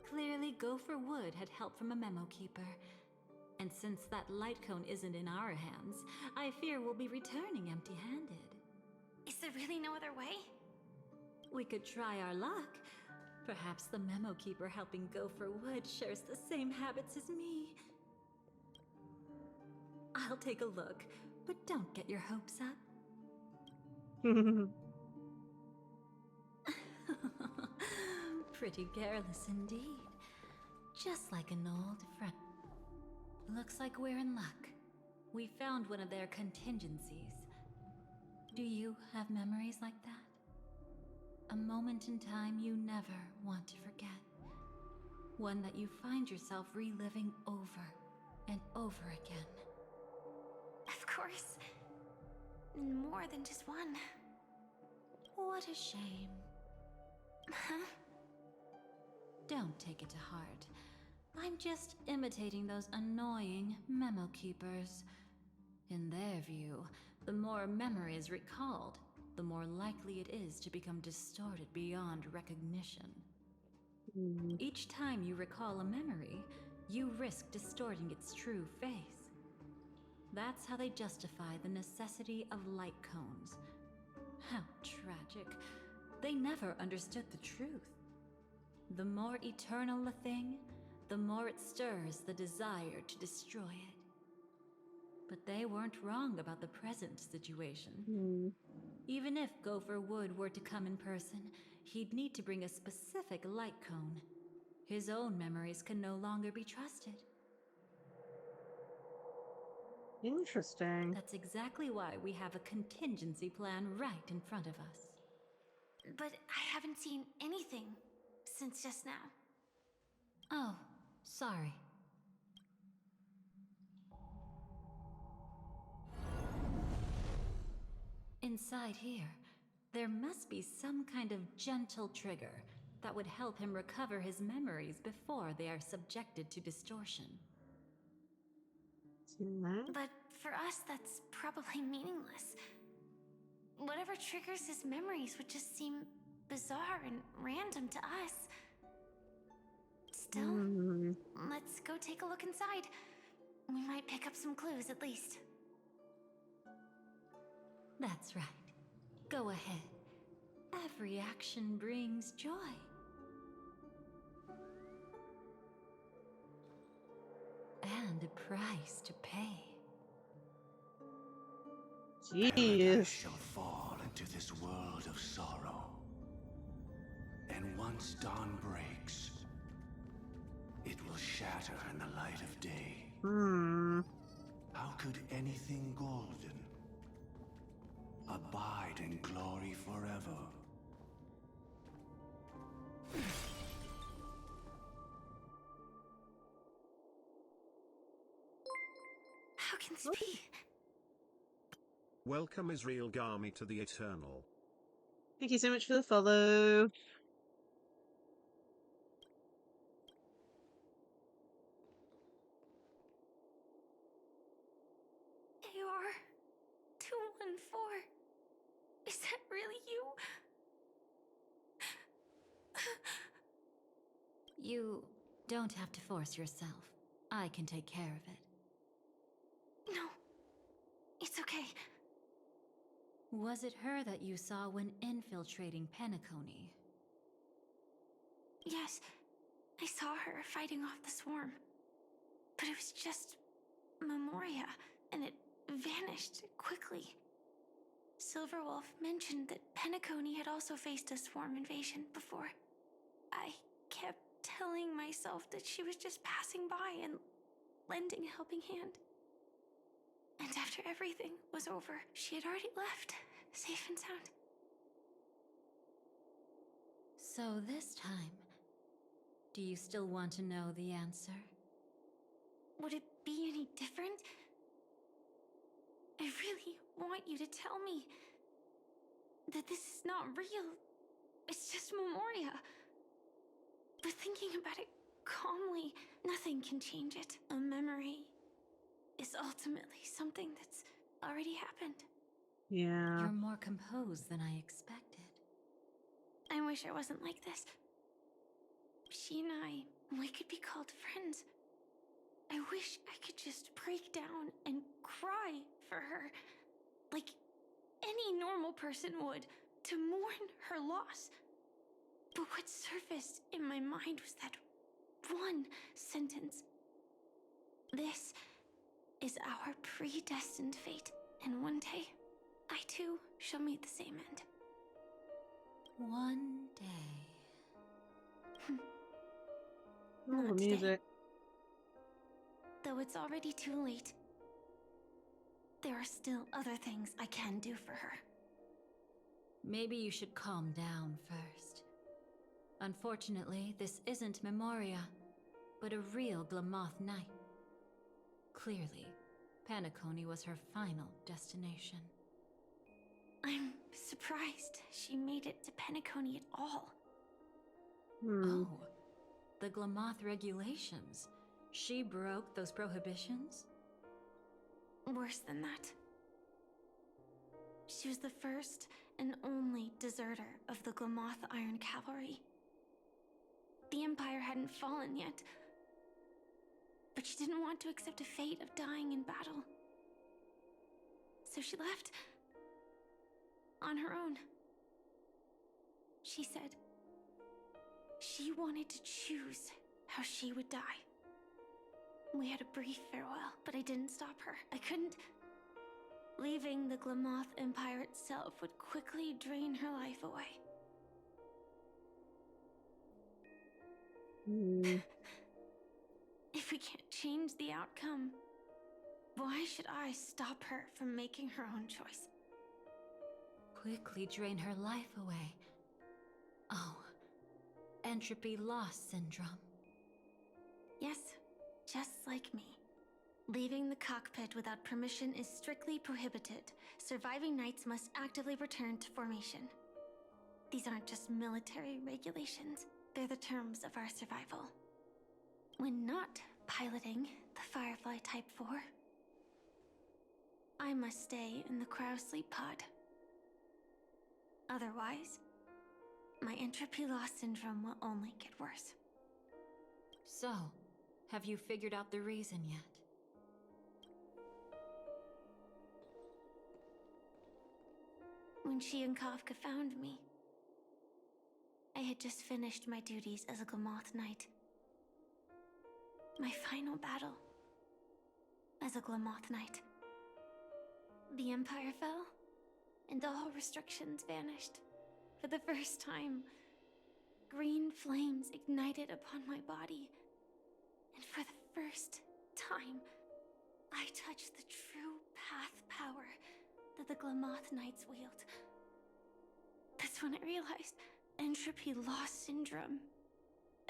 Clearly, Gopher Wood had help from a memo keeper. And since that light cone isn't in our hands, I fear we'll be returning empty-handed. Is there really no other way? We could try our luck. Perhaps the memo keeper helping Gopher Wood shares the same habits as me. I'll take a look, but don't get your hopes up. Pretty careless indeed. Just like an old friend. Looks like we're in luck. We found one of their contingencies. Do you have memories like that? A moment in time you never want to forget. One that you find yourself reliving over and over again. Of course. More than just one. What a shame. Huh? Don't take it to heart. I'm just imitating those annoying memo keepers. In their view, the more memory is recalled, the more likely it is to become distorted beyond recognition. Each time you recall a memory, you risk distorting its true face. That's how they justify the necessity of light cones. How tragic. They never understood the truth. The more eternal a thing, the more it stirs the desire to destroy it. But they weren't wrong about the present situation. Even if Gopher Wood were to come in person, he'd need to bring a specific light cone. His own memories can no longer be trusted. Interesting. That's exactly why we have a contingency plan right in front of us. But I haven't seen anything since just now. Oh, sorry. Inside here, there must be some kind of gentle trigger that would help him recover his memories before they are subjected to distortion. But for us, that's probably meaningless. Whatever triggers his memories would just seem bizarre and random to us. Still, let's go take a look inside. We might pick up some clues at least. That's right. Go ahead. Every action brings joy. And a price to pay. Paradise shall fall into this world of sorrow. And once dawn breaks, it will shatter in the light of day. How could anything golden abide in glory forever? How can this be? Welcome Israel Gami to the Eternal. Thank you so much for the follow. AR-214. Is that really you? You don't have to force yourself. I can take care of it. No. It's okay. Was it her that you saw when infiltrating Penacony? Yes. I saw her fighting off the swarm. But it was just Memoria, and it vanished quickly. Silverwolf mentioned that Penacony had also faced a swarm invasion before. I kept telling myself that she was just passing by and lending a helping hand. And after everything was over, she had already left, safe and sound. So this time, do you still want to know the answer? Would it be any different? I really want you to tell me that this is not real. It's just Memoria. But thinking about it calmly, nothing can change it. A memory is ultimately something that's already happened. Yeah. You're more composed than I expected. I wish I wasn't like this. She and I, we could be called friends. I wish I could just break down and cry for her, like any normal person would, to mourn her loss. But what surfaced in my mind was that one sentence. This is our predestined fate, and one day, I too shall meet the same end. One day. Oh, the music. Though it's already too late, there are still other things I can do for her. Maybe you should calm down first. Unfortunately, this isn't Memoria, but a real Glamoth Knight. Clearly, Penacony was her final destination. I'm surprised she made it to Penacony at all. Oh, the Glamoth regulations. She broke those prohibitions? Worse than that. She was the first and only deserter of the Glamoth Iron Cavalry. The Empire hadn't fallen yet, but she didn't want to accept a fate of dying in battle. So she left on her own. She said she wanted to choose how she would die. We had a brief farewell, but I didn't stop her. I couldn't. Leaving the Glamoth Empire itself would quickly drain her life away. If we can't change the outcome, why should I stop her from making her own choice? Quickly drain her life away. Oh, entropy loss syndrome. Yes, just like me. Leaving the cockpit without permission is strictly prohibited. Surviving knights must actively return to formation. These aren't just military regulations, they're the terms of our survival. When not piloting the Firefly Type 4, I must stay in the cryo sleep pod. Otherwise, my entropy loss syndrome will only get worse. So, have you figured out the reason yet? When she and Kafka found me, I had just finished my duties as a Glamoth Knight. My final battle as a Glamoth Knight. The Empire fell, and all restrictions vanished. For the first time, green flames ignited upon my body. And for the first time, I touched the true path power that the Glamoth Knights wield. That's when I realized entropy loss syndrome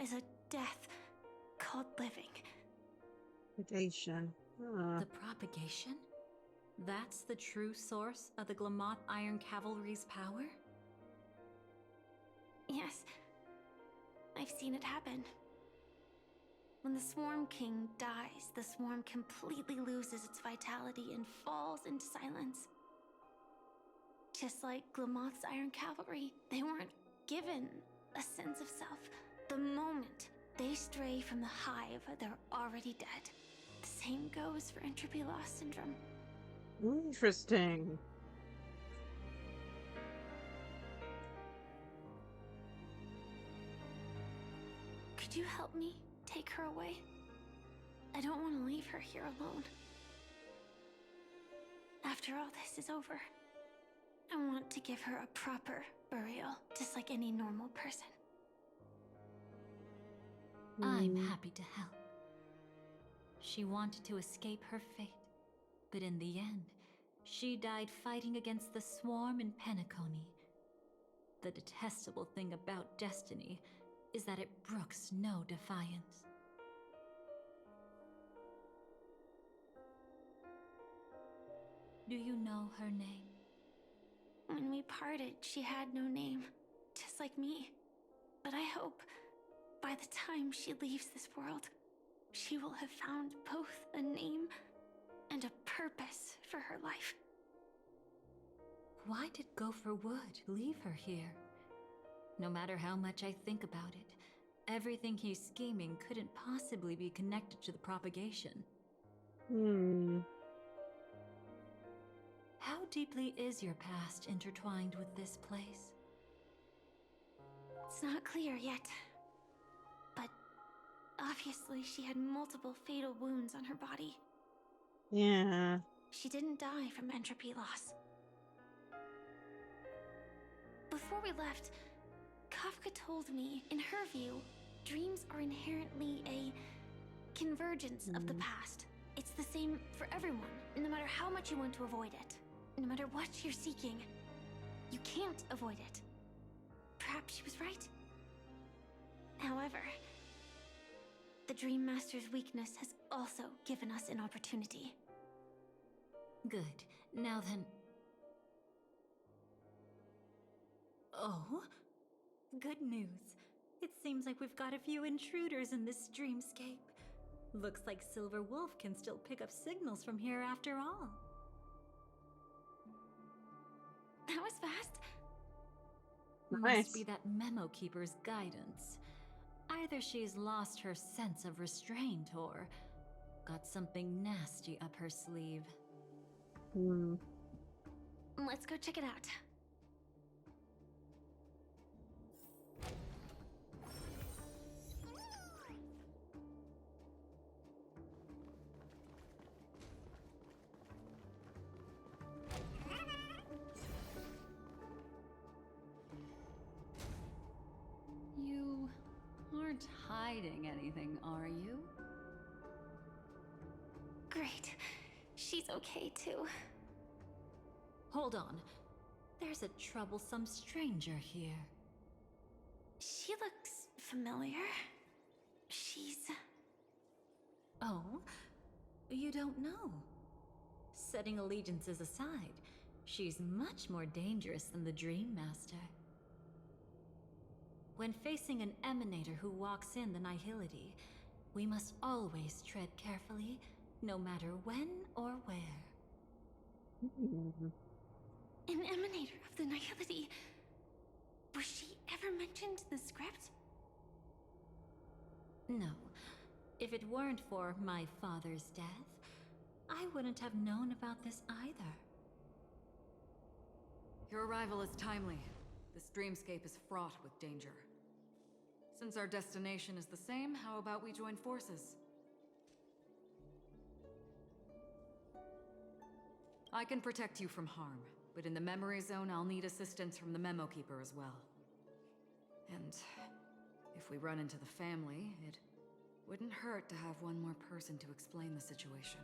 is a death called living. Propagation. The propagation? That's the true source of the Glamoth Iron Cavalry's power? Yes, I've seen it happen. When the Swarm King dies, the Swarm completely loses its vitality and falls into silence. Just like Glamoth's Iron Cavalry, they weren't given a sense of self. The moment they stray from the hive, they're already dead. The same goes for entropy loss syndrome. Interesting. Could you help me take her away? I don't want to leave her here alone. After all this is over, I want to give her a proper burial, just like any normal person. I'm happy to help. She wanted to escape her fate, but in the end, she died fighting against the Swarm in Penacony. The detestable thing about destiny is that it brooks no defiance. Do you know her name? When we parted, she had no name, just like me. But I hope, by the time she leaves this world, she will have found both a name and a purpose for her life. Why did Gopher Wood leave her here? No matter how much I think about it, everything he's scheming couldn't possibly be connected to the propagation. How deeply is your past intertwined with this place? It's not clear yet. But obviously she had multiple fatal wounds on her body. Yeah. She didn't die from entropy loss. Before we left, Kafka told me, in her view, dreams are inherently a convergence of the past. It's the same for everyone, no matter how much you want to avoid it. No matter what you're seeking, you can't avoid it. Perhaps she was right. However, the Dream Master's weakness has also given us an opportunity. Good. Now then... Oh? Good news. It seems like we've got a few intruders in this dreamscape. Looks like Silver Wolf can still pick up signals from here after all. That was fast. Nice. Must be that Memo Keeper's guidance. Either she's lost her sense of restraint or got something nasty up her sleeve. Let's go check it out. You are aren't hiding anything, are you? Great. She's okay too. Hold on. There's a troublesome stranger here. She looks familiar. She's... Oh? You don't know? Setting allegiances aside, she's much more dangerous than the Dream Master. When facing an emanator who walks in the Nihility, we must always tread carefully, no matter when or where. An emanator of the Nihility. Was she ever mentioned in the script? No. If it weren't for my father's death, I wouldn't have known about this either. Your arrival is timely. This dreamscape is fraught with danger. Since our destination is the same, how about we join forces? I can protect you from harm, but in the memory zone, I'll need assistance from the Memo Keeper as well. And if we run into the family, it wouldn't hurt to have one more person to explain the situation.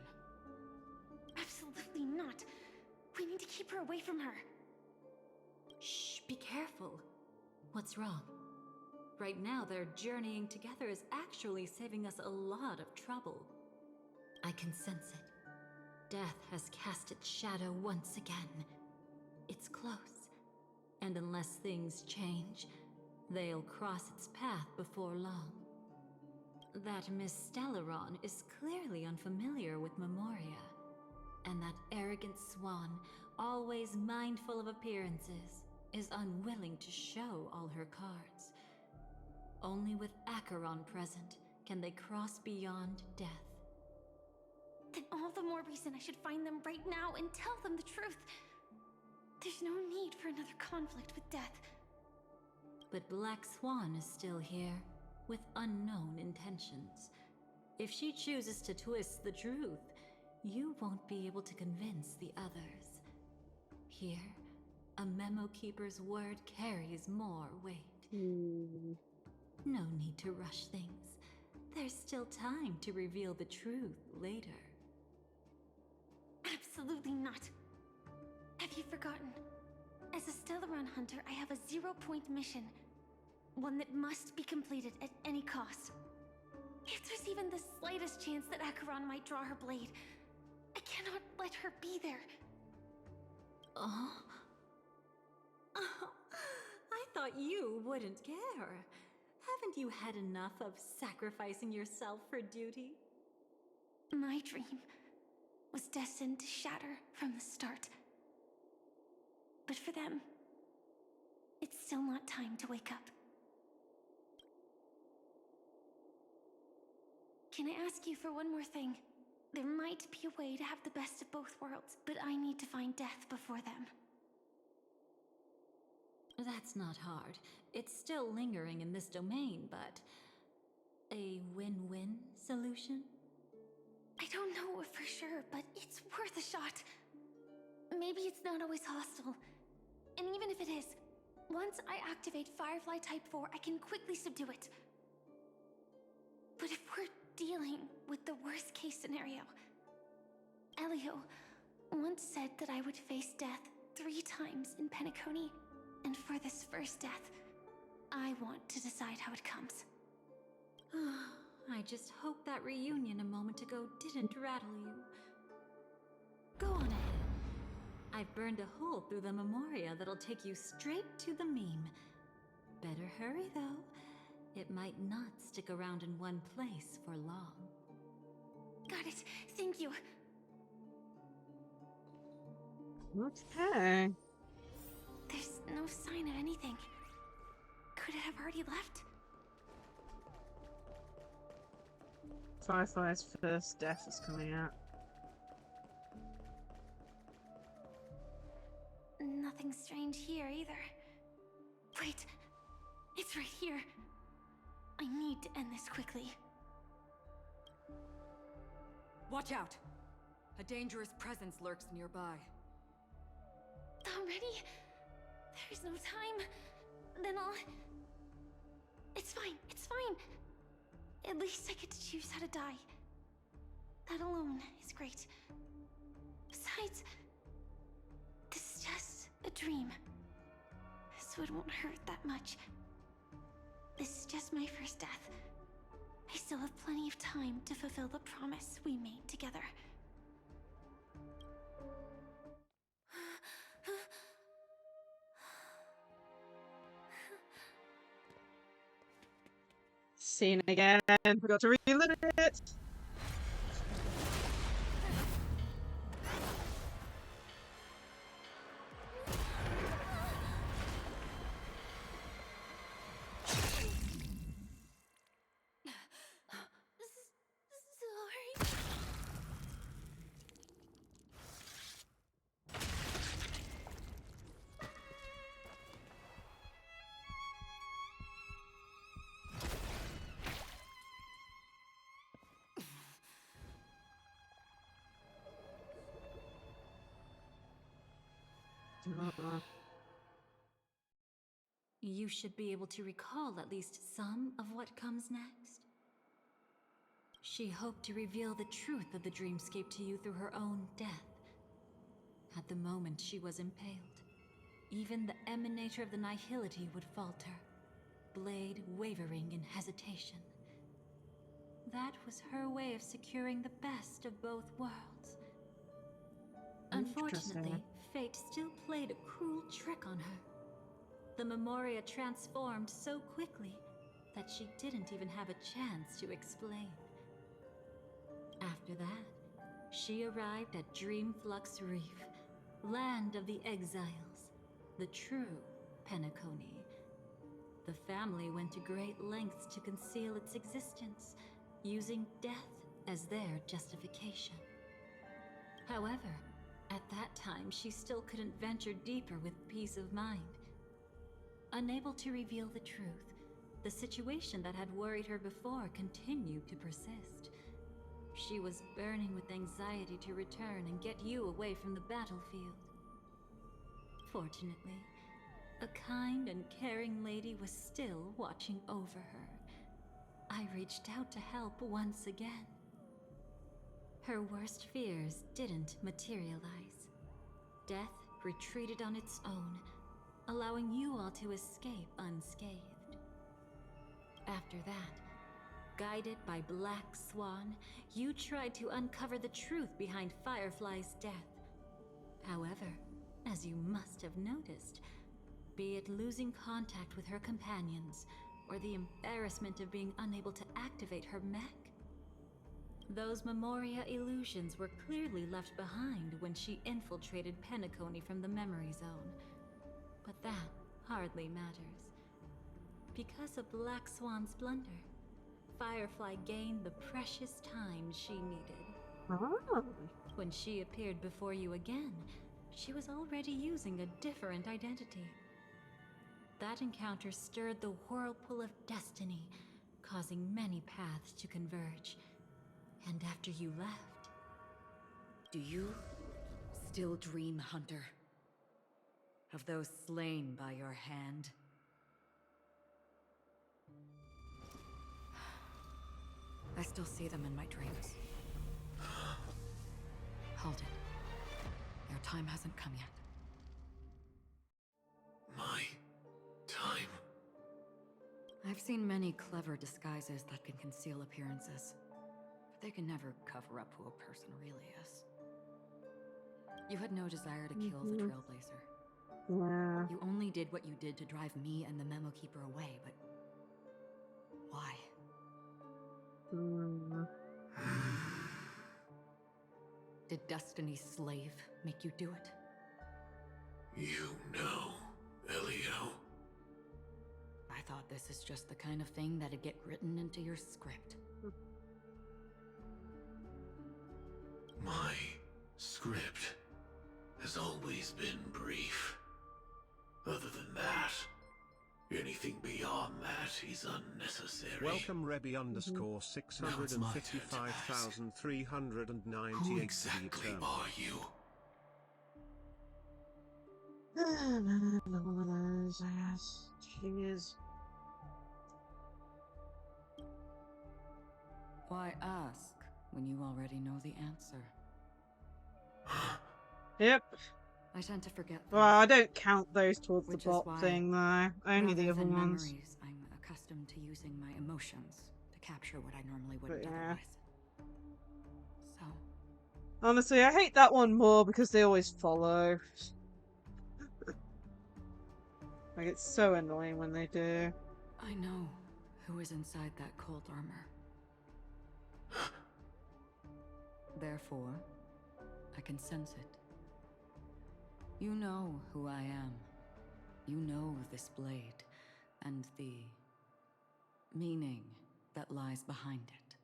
Absolutely not. We need to keep her away from her. Shh, be careful. What's wrong? Right now, their journeying together is actually saving us a lot of trouble. I can sense it. Death has cast its shadow once again. It's close, and unless things change, they'll cross its path before long. That Miss Stellaron is clearly unfamiliar with Memoria, and that arrogant swan, always mindful of appearances, is unwilling to show all her cards. Only with Acheron present can they cross beyond death. Then all the more reason I should find them right now and tell them the truth. There's no need for another conflict with death. But Black Swan is still here, with unknown intentions. If she chooses to twist the truth, you won't be able to convince the others. Here, a Memo Keeper's word carries more weight. No need to rush things. There's still time to reveal the truth later. Absolutely not. Have you forgotten? As a Stellaron hunter, I have a 0-point mission. One that must be completed at any cost. If there's even the slightest chance that Acheron might draw her blade, I cannot let her be there. Oh? I thought you wouldn't care. Haven't you had enough of sacrificing yourself for duty? My dream was destined to shatter from the start. But for them, it's still not time to wake up. Can I ask you for one more thing? There might be a way to have the best of both worlds, but I need to find death before them. That's not hard. It's still lingering in this domain, but... a win-win solution? I don't know for sure, but it's worth a shot. Maybe it's not always hostile. And even if it is, once I activate Firefly Type 4, I can quickly subdue it. But if we're dealing with the worst-case scenario, Elio once said that I would face death 3 times in Penacony, and for this first death, I want to decide how it comes. I just hope that reunion a moment ago didn't rattle you. Go on ahead. I've burned a hole through the Memoria that'll take you straight to the meme. Better hurry, though. It might not stick around in one place for long. Got it. Thank you. Okay. There's no sign of anything. Could it have already left? Firefly's first death is coming out. Nothing strange here either. Wait, it's right here. I need to end this quickly. Watch out! A dangerous presence lurks nearby. Already? There's no time. Then I'll... It's fine, it's fine. At least I get to choose how to die. That alone is great. Besides, this is just a dream, so it won't hurt that much. This is just my first death. I still have plenty of time to fulfill the promise we made together. Scene again. Forgot to reload it. You should be able to recall at least some of what comes next. She hoped to reveal the truth of the dreamscape to you through her own death. At the moment she was impaled, even the emanator of the nihility would falter, blade wavering in hesitation. That was her way of securing the best of both worlds. Unfortunately, fate still played a cruel trick on her. The Memoria transformed so quickly that she didn't even have a chance to explain. After that, she arrived at Dreamflux Reef, land of the exiles, the true Penacony. The family went to great lengths to conceal its existence, using death as their justification. However, at that time she still couldn't venture deeper with peace of mind. Unable to reveal the truth, the situation that had worried her before continued to persist. She was burning with anxiety to return and get you away from the battlefield. Fortunately, a kind and caring lady was still watching over her. I reached out to help once again. Her worst fears didn't materialize. Death retreated on its own, allowing you all to escape unscathed. After that, guided by Black Swan, you tried to uncover the truth behind Firefly's death. However, as you must have noticed, be it losing contact with her companions, or the embarrassment of being unable to activate her mech, those Memoria illusions were clearly left behind when she infiltrated Penacony from the memory zone. But that hardly matters. Because of Black Swan's blunder, Firefly gained the precious time she needed. Oh. When she appeared before you again, she was already using a different identity. That encounter stirred the whirlpool of destiny, causing many paths to converge. And after you left... Do you still dream, Hunter? Of those slain by your hand? I still see them in my dreams. Hold it. Your time hasn't come yet. My time? I've seen many clever disguises that can conceal appearances, but they can never cover up who a person really is. You had no desire to kill the Trailblazer. Yeah. You only did what you did to drive me and the Memo Keeper away, but why? Did Destiny's slave make you do it? You know, Elio. I thought this is just the kind of thing that'd get written into your script. My script has always been brief. Other than that, anything beyond that is unnecessary. Welcome Rebby underscore Now it's my turn to ask. 655,398 Who to the exactly Eternal. are you? Jeez. Why ask when you already know the answer? Yep. I tend to forget things. Well, I don't count those towards the Which is bot why, thing, though. Only the rather other than ones. memories, I'm accustomed to using my emotions to capture what I normally But wouldn't yeah. otherwise. So, Honestly, I hate that one more because they always follow. Like, it's so annoying when they do. I know who is inside that cold armor. Therefore, I can sense it. You know who I am. You know this blade, and the meaning that lies behind it.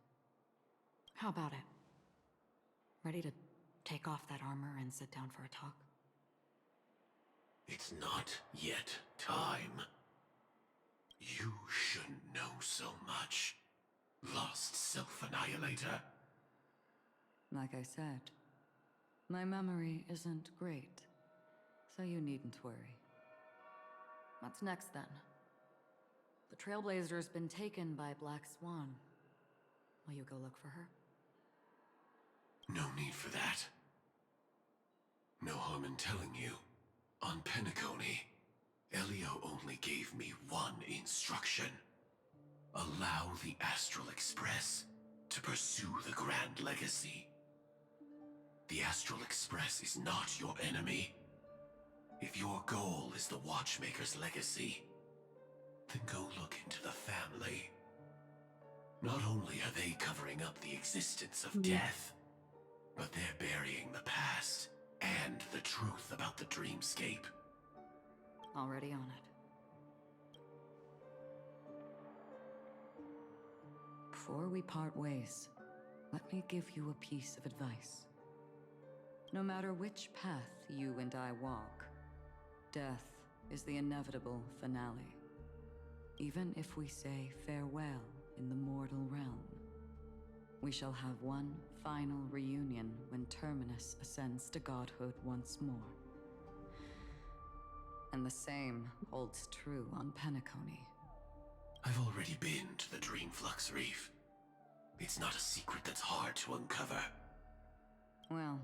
How about it? Ready to take off that armor and sit down for a talk? It's not yet time. You shouldn't know so much, lost self-annihilator. Like I said, my memory isn't great, so you needn't worry. What's next then? The Trailblazer's been taken by Black Swan. Will you go look for her? No need for that. No harm in telling you. On Penacony, Elio only gave me one instruction. Allow the Astral Express to pursue the Grand Legacy. The Astral Express is not your enemy. If your goal is the Watchmaker's legacy, then go look into the family. Not only are they covering up the existence of death, but they're burying the past and the truth about the dreamscape. Already on it. Before we part ways, let me give you a piece of advice. No matter which path you and I walk, death is the inevitable finale. Even if we say farewell in the mortal realm, we shall have one final reunion when Terminus ascends to godhood once more. And the same holds true on Penacony. I've already been to the Dreamflux Reef. It's not a secret that's hard to uncover. Well,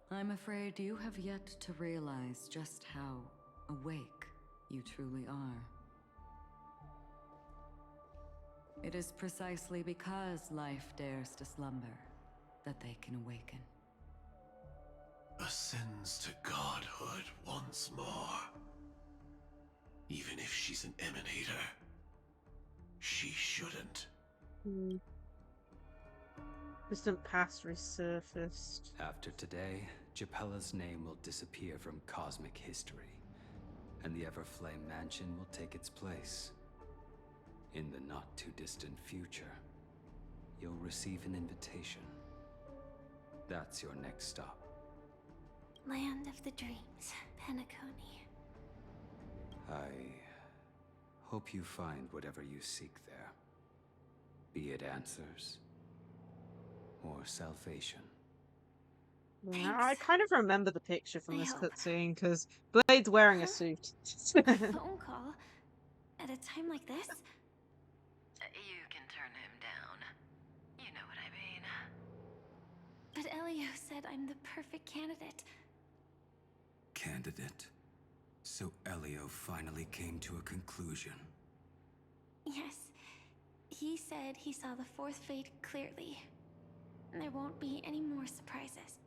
I'm afraid you have yet to realize just how awake you truly are. It is precisely because life dares to slumber that they can awaken. Ascends to godhood once more. Even if she's an emanator, she shouldn't. Distant past resurfaced. After today, Japella's name will disappear from cosmic history, and the Everflame Mansion will take its place. In the not-too-distant future, you'll receive an invitation. That's your next stop. Land of the Dreams, Penacony. I hope you find whatever you seek there. Be it answers or salvation. Yeah, I kind of remember the picture from this cutscene because Blade's wearing a suit. A phone call? At a time like this? You can turn him down. You know what I mean. But Elio said I'm the perfect candidate. Candidate? So Elio finally came to a conclusion. Yes. He said he saw the fourth fate clearly. There won't be any more surprises.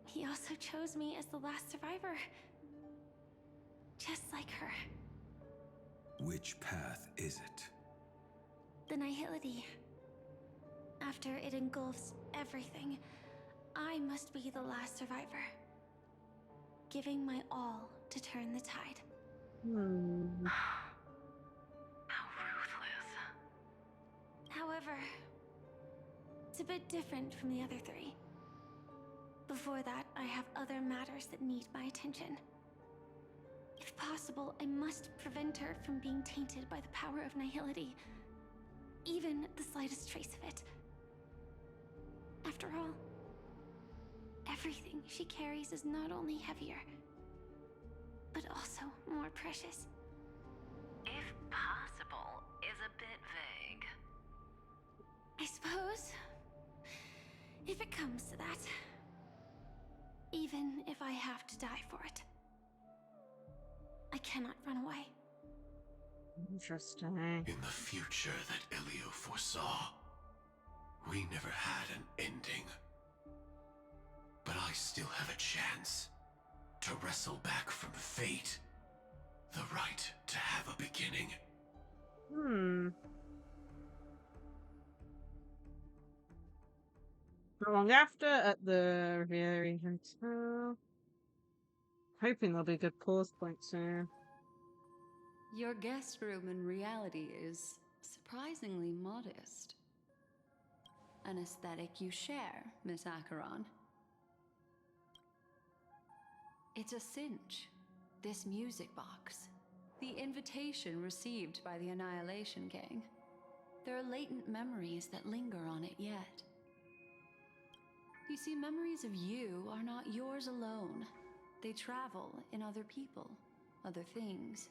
He also chose me as the last survivor. Just like her. Which path is it? The Nihility. After it engulfs everything, I must be the last survivor. Giving my all to turn the tide. How ruthless. However, it's a bit different from the other three. Before that, I have other matters that need my attention. If possible, I must prevent her from being tainted by the power of Nihility. Even the slightest trace of it. After all, everything she carries is not only heavier, but also more precious. If possible is a bit vague. it comes to that. Even if I have to die for it. I cannot run away. Interesting. In the future that Elio foresaw, we never had an ending. But I still have a chance to wrestle back from fate the right to have a beginning. Not long after, at the Riviera Hotel. Hoping there'll be a good pause point soon. Your guest room in reality is surprisingly modest. An aesthetic you share, Miss Acheron. It's a cinch. This music box. The invitation received by the Annihilation Gang. There are latent memories that linger on it yet. You see, memories of you are not yours alone. They travel in other people, other things.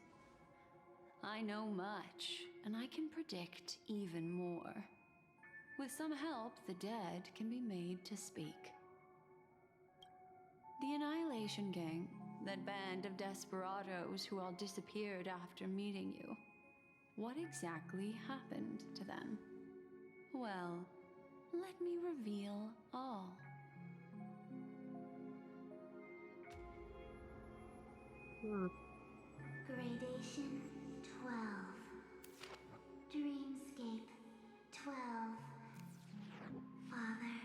I know much, and I can predict even more. With some help, the dead can be made to speak. The Annihilation Gang, that band of desperados who all disappeared after meeting you. What exactly happened to them? Well, let me reveal all. Gradation 12. Dreamscape 12. Father,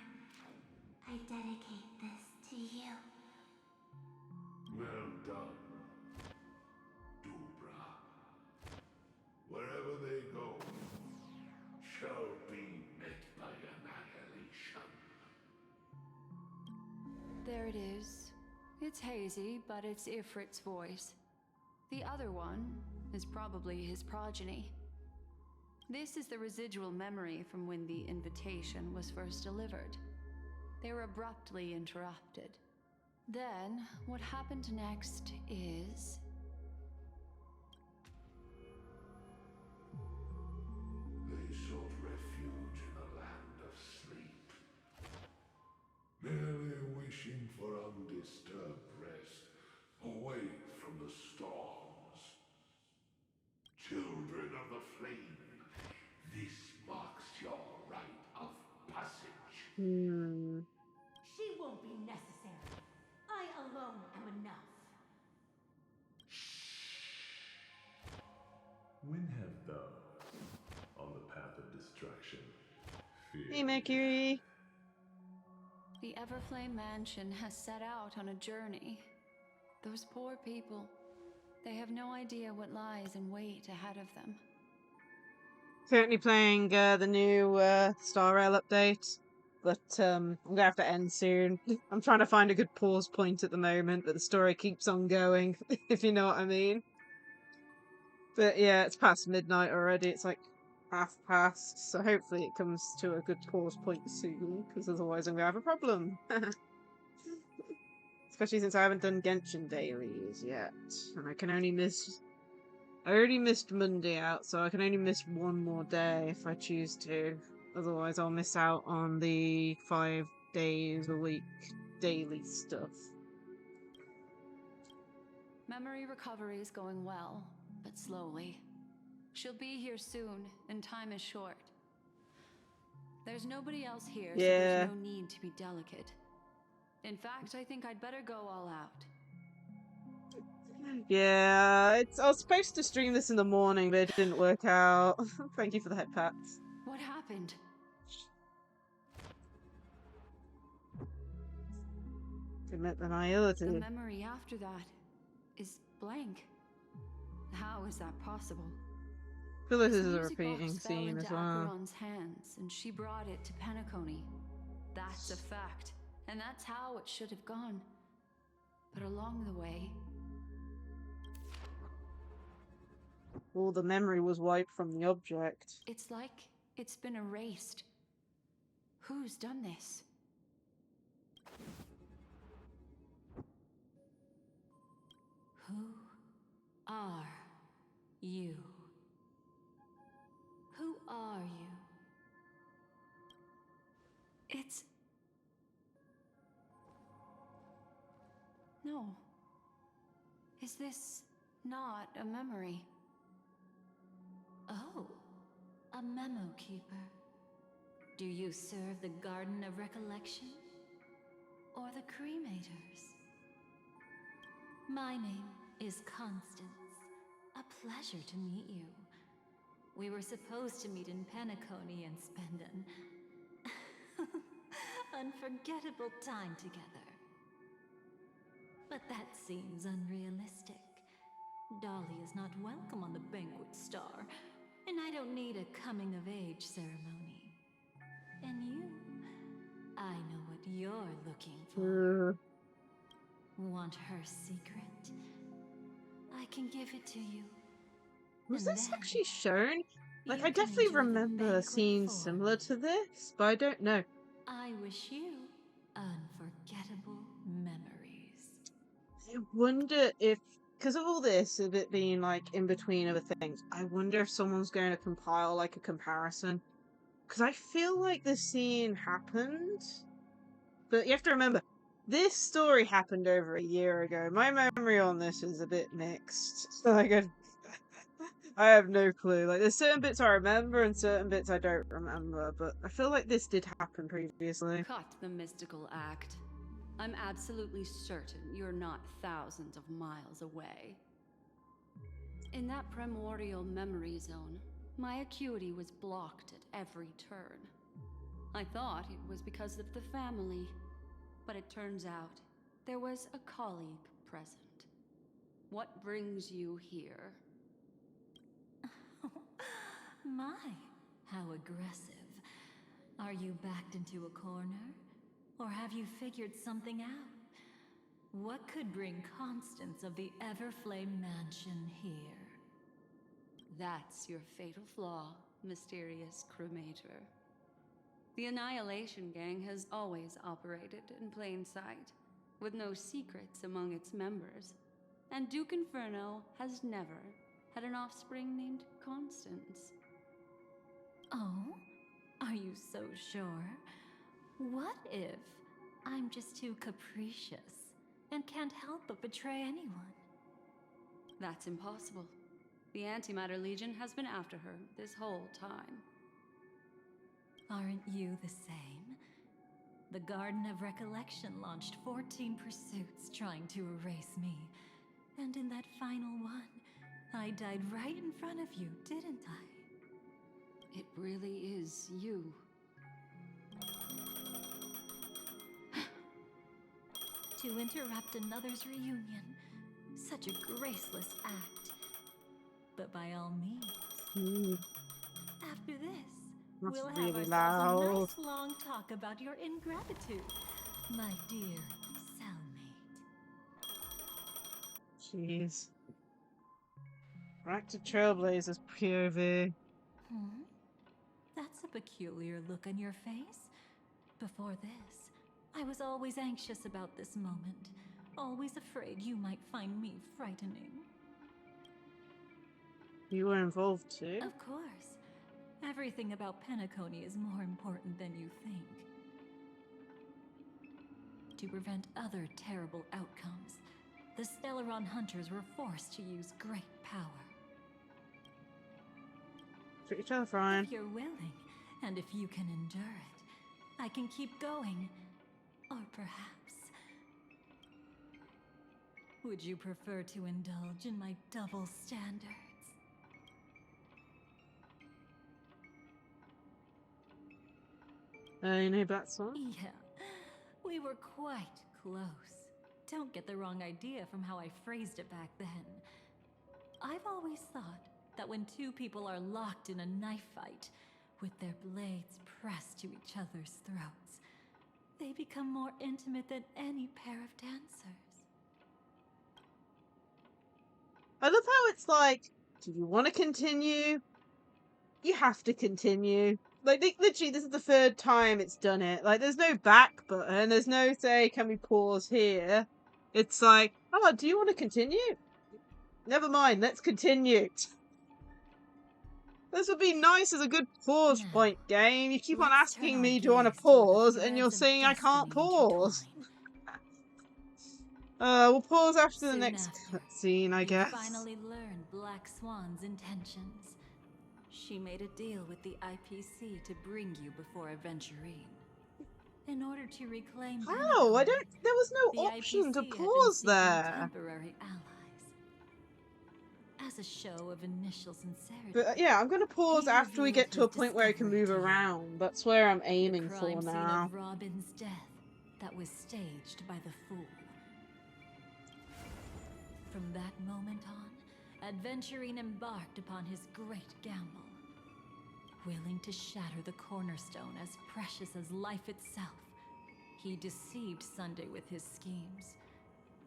I dedicate this to you. Well done, Dubra. Wherever they go, shall be met by annihilation. There it is. It's hazy, but it's Ifrit's voice. The other one is probably his progeny. This is the residual memory from when the invitation was first delivered. They were abruptly interrupted. Then, what happened next is... They sought refuge in the land of sleep, merely wishing for undisturbed rest, away from the storms. Children of the flame, this marks your rite of passage. She won't be necessary. I alone am enough. When have those on the path of destruction feared? Hey, Mercury. The Everflame Mansion has set out on a journey. Those poor people, they have no idea what lies in wait ahead of them. Currently playing the new Star Rail update, but I'm gonna have to end soon. I'm trying to find a good pause point at the moment, but the story keeps on going, if you know what I mean. But yeah, it's past midnight already. It's like half past, so hopefully it comes to a good pause point soon, because otherwise I'm gonna have a problem. Especially since I haven't done Genshin dailies yet, and I already missed Monday out, so I can only miss one more day if I choose to. Otherwise, I'll miss out on the 5 days a week daily stuff. Memory recovery is going well, but slowly. She'll be here soon, and time is short. There's nobody else here, so there's no need to be delicate. In fact, I think I'd better go all out. Yeah, I was supposed to stream this in the morning, but it didn't work out. Thank you for the head pats. What happened? Commit the nihility. The memory after that is blank. How is that possible? I feel this is a repeating scene as well. Acheron's hands, and she brought it to Penacony. That's a fact, and that's how it should have gone. But along the way, all the memory was wiped from the object. It's like it's been erased. Who's done this? Who are you? Who are you? No. Is this not a memory? Oh, a memo keeper. Do you serve the Garden of Recollection? Or the Cremators? My name is Constance. A pleasure to meet you. We were supposed to meet in Penacony and spend an unforgettable time together. But that seems unrealistic. Dolly is not welcome on the Banquet Star, and I don't need a coming-of-age ceremony. And you, I know what you're looking for. Want her secret? I can give it to you. Was And this then actually shown? Like, you I can definitely enjoy the remember banquet scenes forward. similar to this, but I don't know. I wish you unforgettable memories. I wonder if, because of all this, of it being like in between other things, I wonder if someone's going to compile like a comparison. Because I feel like this scene happened, but you have to remember, this story happened over a year ago. My memory on this is a bit mixed. Like, I have no clue. Like, there's certain bits I remember and certain bits I don't remember, but I feel like this did happen previously. Cut the mystical act. I'm absolutely certain you're not thousands of miles away. In that primordial memory zone, my acuity was blocked at every turn. I thought it was because of the family, but it turns out there was a colleague present. What brings you here? My, how aggressive. Are you backed into a corner? Or have you figured something out? What could bring Constance of the Everflame Mansion here? That's your fatal flaw, mysterious cremator. The Annihilation Gang has always operated in plain sight, with no secrets among its members. And Duke Inferno has never had an offspring named Constance. Oh? Are you so sure? What if I'm just too capricious and can't help but betray anyone? That's impossible. The Antimatter Legion has been after her this whole time. Aren't you the same? The Garden of Recollection launched 14 pursuits trying to erase me. And in that final one, I died right in front of you, didn't I? It really is you. To interrupt another's reunion. Such a graceless act. But by all means. After this, That's we'll have really ourselves loud. a nice long talk about your ingratitude, my dear cellmate. Jeez. Back to Trailblazers POV. That's a peculiar look on your face. Before this, I was always anxious about this moment. Always afraid you might find me frightening. You were involved too? Of course. Everything about Penacony is more important than you think. To prevent other terrible outcomes, the Stellaron hunters were forced to use great power. Treat each other fine. If you're willing, and if you can endure it, I can keep going. Or perhaps... would you prefer to indulge in my double standards? You know that song? Yeah, we were quite close. Don't get the wrong idea from how I phrased it back then. I've always thought that when two people are locked in a knife fight, with their blades pressed to each other's throats, they become more intimate than any pair of dancers. I love how it's like, do you want to continue? You have to continue. Like, literally, this is the third time it's done it. Like, there's no back button. There's no say, can we pause here? It's like, oh, do you want to continue? Never mind, let's continue. This would be nice as a good pause point game. You keep on asking me, do you want to pause? And you're saying I can't pause. We'll pause after the Soon next after, cutscene, I you guess. finally learned Black Swan's intentions. She made a deal with the IPC to bring you before Aventurine. In order to reclaim Oh, I don't. There was no the option to IPC had been pause seeking there. temporary allies. As a show of initial sincerity. But yeah, I'm gonna pause he after we revealed get to a his point where I can discovery move to you. around. That's where I'm aiming The for crime scene now. of Robin's death that was staged by the Fool. From that moment on, Adventurine embarked upon his great gamble. Willing to shatter the cornerstone as precious as life itself, he deceived Sunday with his schemes,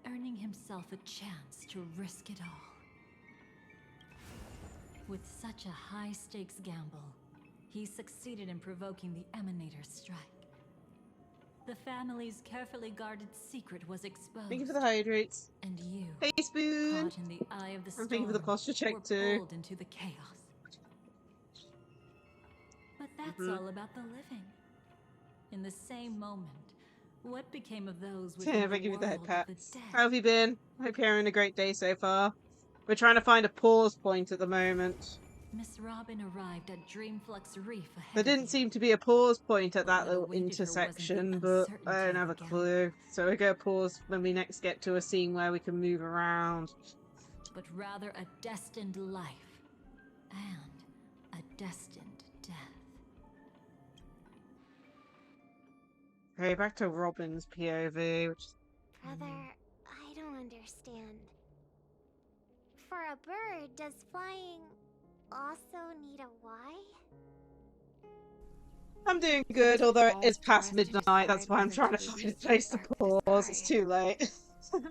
earning himself a chance to risk it all. With such a high-stakes gamble, he succeeded in provoking the Emanator's strike. The family's carefully guarded secret was exposed. Thank you for the hydrates. And you, hey, Spoon. caught in the eye of the storm, I'm thank you for the posture check were too. pulled into the chaos. But that's all about the living. In the same moment, what became of those within Yeah, the thank you for the head world of the pats. dead? How have you been? Hope you're having a great day so far. We're trying to find a pause point at the moment. Miss Robin arrived at Dreamflux Reef ahead There of didn't you. seem to be a pause point at that what little awaited her wasn't the intersection, but I uncertainty don't of have the a gamble. clue. So we're gonna pause when we next get to a scene where we can move around. But rather a destined life and a destined death. Okay, back to Robin's POV, which is... Brother, I don't understand. For a bird, does flying also need a why? I'm doing good, although it is past midnight. That's why I'm trying to find a place to pause. It's too late.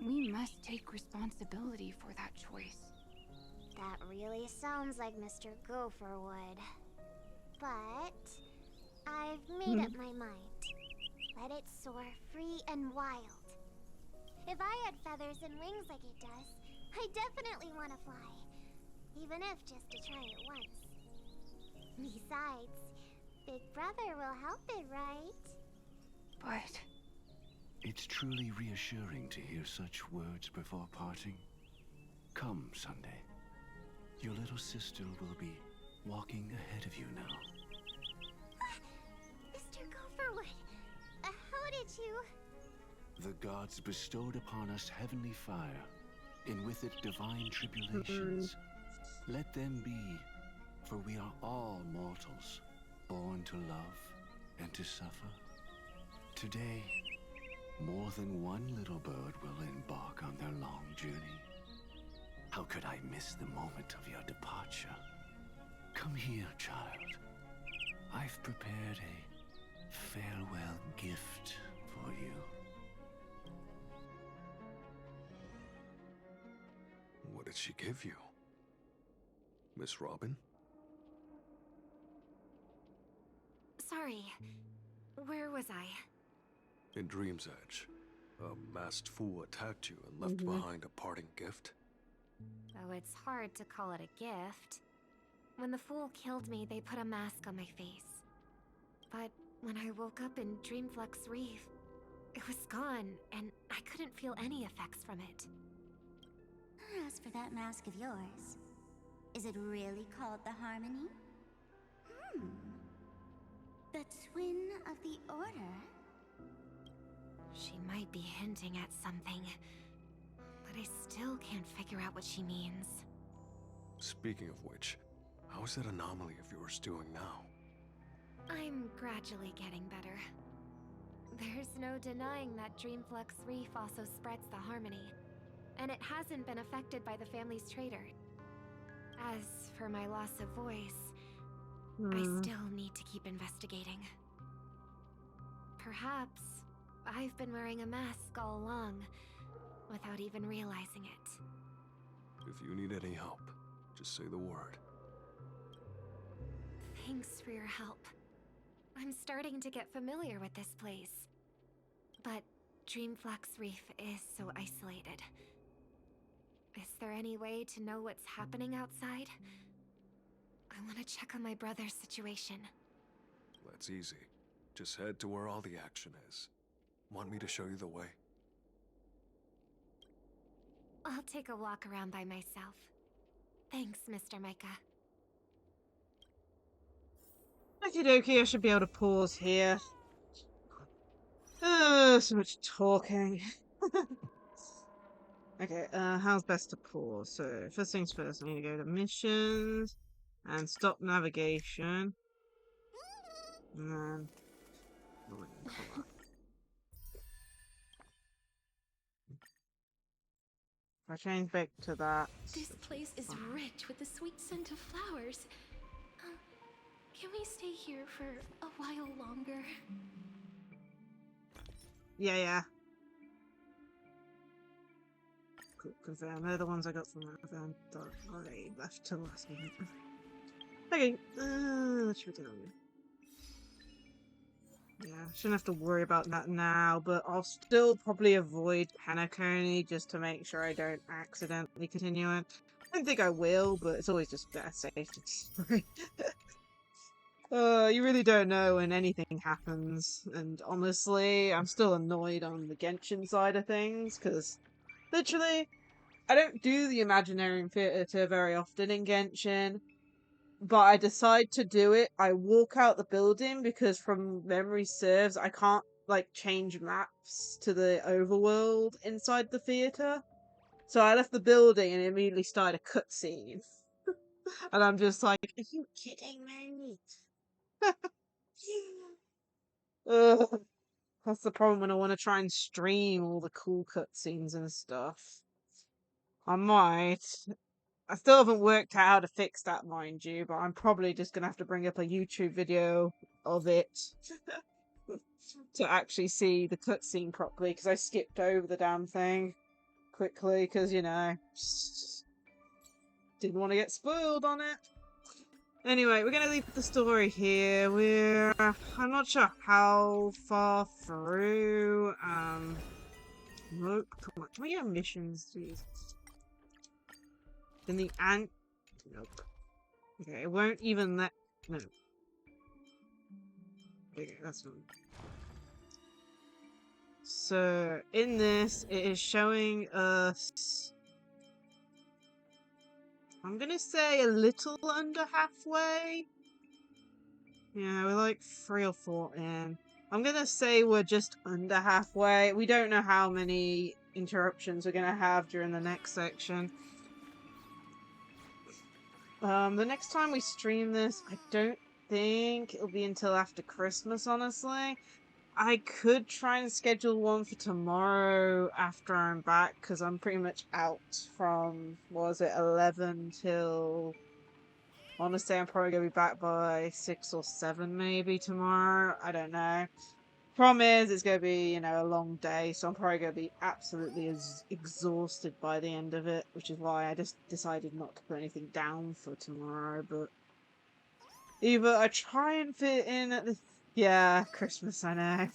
We must take responsibility for that choice. That really sounds like Mr. Gopher would. But I've made up my mind. Let it soar free and wild. If I had feathers and wings like it does, I definitely want to fly. Even if just to try it once. Besides, Big Brother will help it, right? But It's truly reassuring to hear such words before parting. Come, Sunday. Your little sister will be walking ahead of you now. Mr. Gopherwood, how did you... The gods bestowed upon us heavenly fire, and with it divine tribulations. Let them be, for we are all mortals, born to love and to suffer. Today, more than one little bird will embark on their long journey. How could I miss the moment of your departure? Come here, child. I've prepared a farewell gift for you. What did she give you? Miss Robin? Sorry, where was I? In Dream's Edge, a masked fool attacked you and left behind a parting gift? Oh, it's hard to call it a gift. When the fool killed me, they put a mask on my face. But when I woke up in Dreamflux Reef, it was gone, and I couldn't feel any effects from it. As for that mask of yours, is it really called the Harmony? The twin of the Order? She might be hinting at something, but I still can't figure out what she means. Speaking of which, how is that anomaly of yours doing now? I'm gradually getting better. There's no denying that Dreamflux Reef also spreads the Harmony, and it hasn't been affected by the family's traitor. As for my loss of voice, I still need to keep investigating. Perhaps I've been wearing a mask all along, without even realizing it. If you need any help, just say the word. Thanks for your help. I'm starting to get familiar with this place. But Dreamflux Reef is so isolated. Is there any way to know what's happening outside? I want to check on my brother's situation. That's easy. Just head to where all the action is. Want me to show you the way? I'll take a walk around by myself. Thanks, Mr. Micah. Okie dokie, I should be able to pause here. So much talking. Okay, how's best to pause? So, first things first, I need to go to missions and stop navigation. And then if I change back to that. This place is rich with the sweet scent of flowers. Can we stay here for a while longer? Yeah. Cool, confirm. They're the ones I got from that event that I left till last minute. Okay, let's should we do? Yeah, shouldn't have to worry about that now, but I'll still probably avoid Penacony just to make sure I don't accidentally continue it. I don't think I will, but it's always just better safe to sorry. You really don't know when anything happens, and honestly, I'm still annoyed on the Genshin side of things, because literally, I don't do the Imaginarium Theatre very often in Genshin, but I decide to do it. I walk out the building because from memory serves, I can't, like, change maps to the overworld inside the theatre. So I left the building and immediately started a cutscene. And I'm just like, are you kidding me? That's the problem when I want to try and stream all the cool cutscenes and stuff. I might. I still haven't worked out how to fix that, mind you, but I'm probably just going to have to bring up a YouTube video of it to actually see the cutscene properly, because I skipped over the damn thing quickly, because, you know, didn't want to get spoiled on it. Anyway, we're going to leave the story here. I'm not sure how far through. Nope. Come on. Can we get missions, please? Then the ant. Nope. Okay, it won't even let. No. Okay, that's fine. So, in this, it is showing us. I'm gonna say a little under halfway. Yeah, we're like 3 or 4 in. I'm gonna say we're just under halfway. We don't know how many interruptions we're gonna have during the next section. The next time we stream this, I don't think it'll be until after Christmas, honestly. I could try and schedule one for tomorrow after I'm back, because I'm pretty much out from, what was it, 11 till... Honestly, I'm probably going to be back by 6 or 7 maybe tomorrow. I don't know. Problem is, it's going to be, you know, a long day, so I'm probably going to be absolutely exhausted by the end of it, which is why I just decided not to put anything down for tomorrow, but... Either I try and fit in at the... Yeah, Christmas, I know.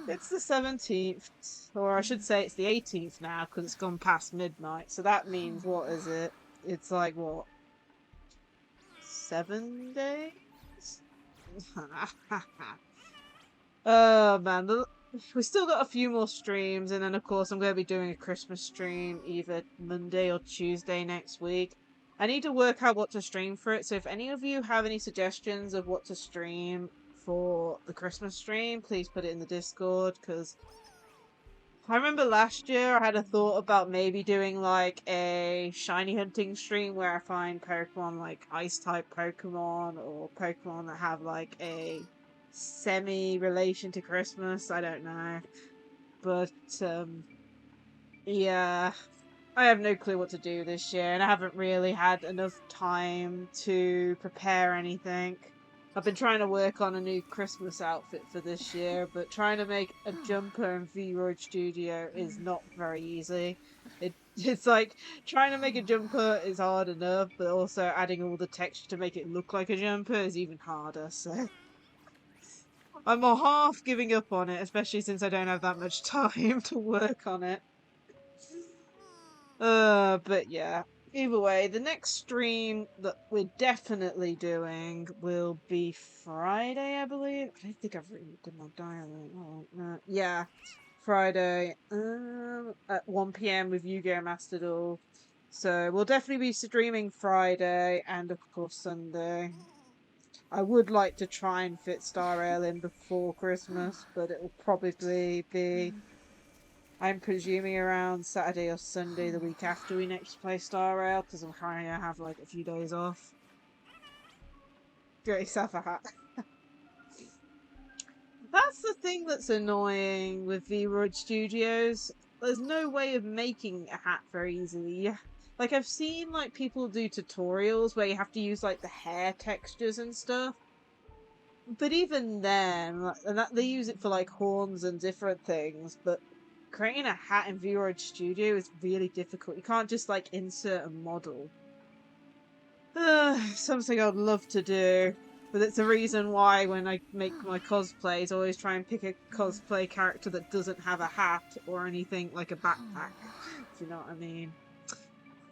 It's the 17th, or I should say it's the 18th now, because it's gone past midnight, so that means, what is it? It's like, what? 7 days? Oh, man. We still got a few more streams, and then, of course, I'm going to be doing a Christmas stream either Monday or Tuesday next week. I need to work out what to stream for it, so if any of you have any suggestions of what to stream for the Christmas stream, please put it in the Discord, because I remember last year I had a thought about maybe doing like a shiny hunting stream where I find Pokemon like Ice-type Pokemon, or Pokemon that have like a semi-relation to Christmas, I don't know. But, yeah... I have no clue what to do this year, and I haven't really had enough time to prepare anything. I've been trying to work on a new Christmas outfit for this year, but trying to make a jumper in V-Roid Studio is not very easy. It's like, trying to make a jumper is hard enough, but also adding all the texture to make it look like a jumper is even harder, so... I'm half giving up on it, especially since I don't have that much time to work on it. But yeah. Either way, the next stream that we're definitely doing will be Friday, I believe. I don't think I've written it in my diary. Oh, no. Yeah. Friday at 1 p.m. with Yu-Gi-Oh! Master Duel. So we'll definitely be streaming Friday and of course Sunday. I would like to try and fit Star Rail in before Christmas, but it will probably be, I'm presuming, around Saturday or Sunday the week after we next play Star Rail, because I'm trying to have like a few days off. Get yourself a hat. That's the thing that's annoying with VRoid Studios. There's no way of making a hat very easily. Like, I've seen like people do tutorials where you have to use like the hair textures and stuff. But even then, and that, they use it for like horns and different things, but creating a hat in VRoid Studio is really difficult. You can't just like insert a model. Something I'd love to do. But it's the reason why when I make my cosplays, I always try and pick a cosplay character that doesn't have a hat or anything like a backpack. If you know what I mean.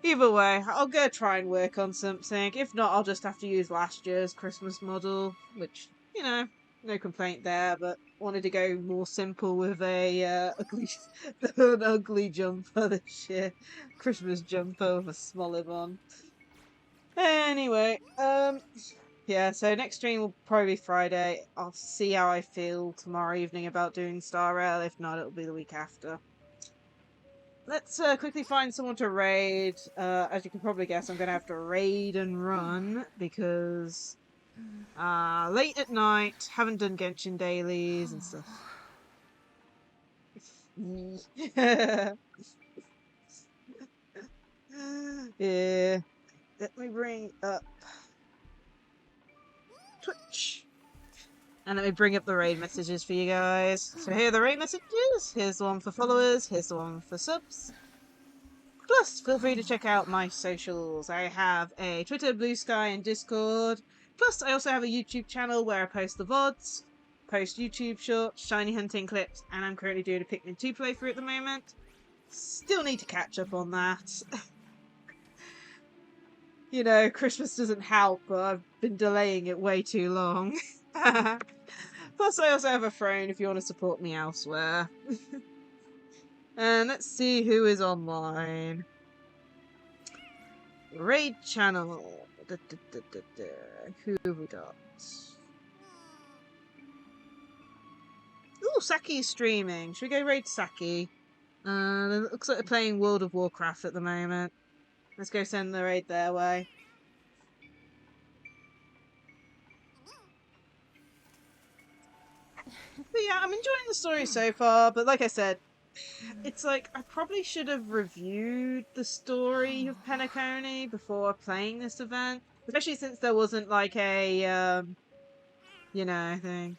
Either way, I'll go try and work on something. If not, I'll just have to use last year's Christmas model, which, you know, no complaint there, but wanted to go more simple with a an ugly jumper this year. Christmas jumper with a smaller one. Anyway, yeah, so next stream will probably be Friday. I'll see how I feel tomorrow evening about doing Star Rail. If not, it'll be the week after. Let's quickly find someone to raid. As you can probably guess, I'm going to have to raid and run because late at night, haven't done Genshin dailies and stuff. Yeah. Let me bring up Twitch. And let me bring up the raid messages for you guys. So here are the raid messages. Here's the one for followers. Here's the one for subs. Plus, feel free to check out my socials. I have a Twitter, Blue Sky, and Discord. Plus, I also have a YouTube channel where I post the VODs, post YouTube shorts, shiny hunting clips, and I'm currently doing a Pikmin 2 playthrough at the moment. Still need to catch up on that. You know, Christmas doesn't help, but I've been delaying it way too long. Plus, I also have a phone if you want to support me elsewhere. And let's see who is online. Raid channel. Who have we got? Ooh, Saki's streaming. Should we go raid Saki? It looks like they're playing World of Warcraft at the moment. Let's go send the raid their way. But yeah, I'm enjoying the story so far, but like I said, it's like I probably should have reviewed the story of Penacony before playing this event. Especially since there wasn't like a, you know, thing.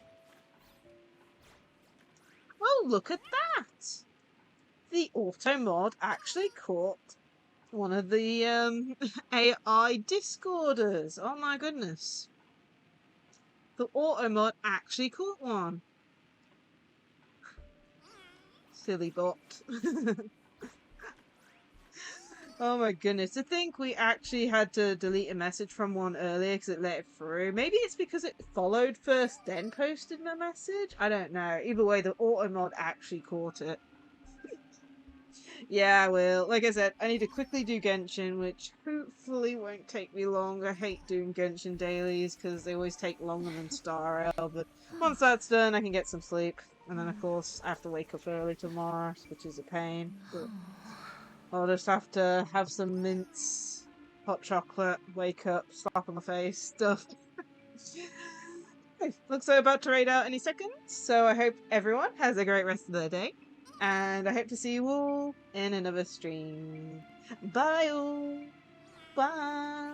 Oh, look at that! The auto mod actually caught one of the AI Discorders. Oh my goodness. The auto mod actually caught one. Silly bot. Oh my goodness. To think we actually had to delete a message from one earlier because it let it through. Maybe it's because it followed first then posted my message? I don't know. Either way, the auto mod actually caught it. Yeah, I will. Like I said, I need to quickly do Genshin, which hopefully won't take me long. I hate doing Genshin dailies because they always take longer than Star Rail, but once that's done, I can get some sleep. And then, of course, I have to wake up early tomorrow, which is a pain. But I'll just have to have some mints, hot chocolate, wake up, slap on the face, stuff. Looks like I'm about to raid out any second, so I hope everyone has a great rest of their day. And I hope to see you all in another stream. Bye all. Bye.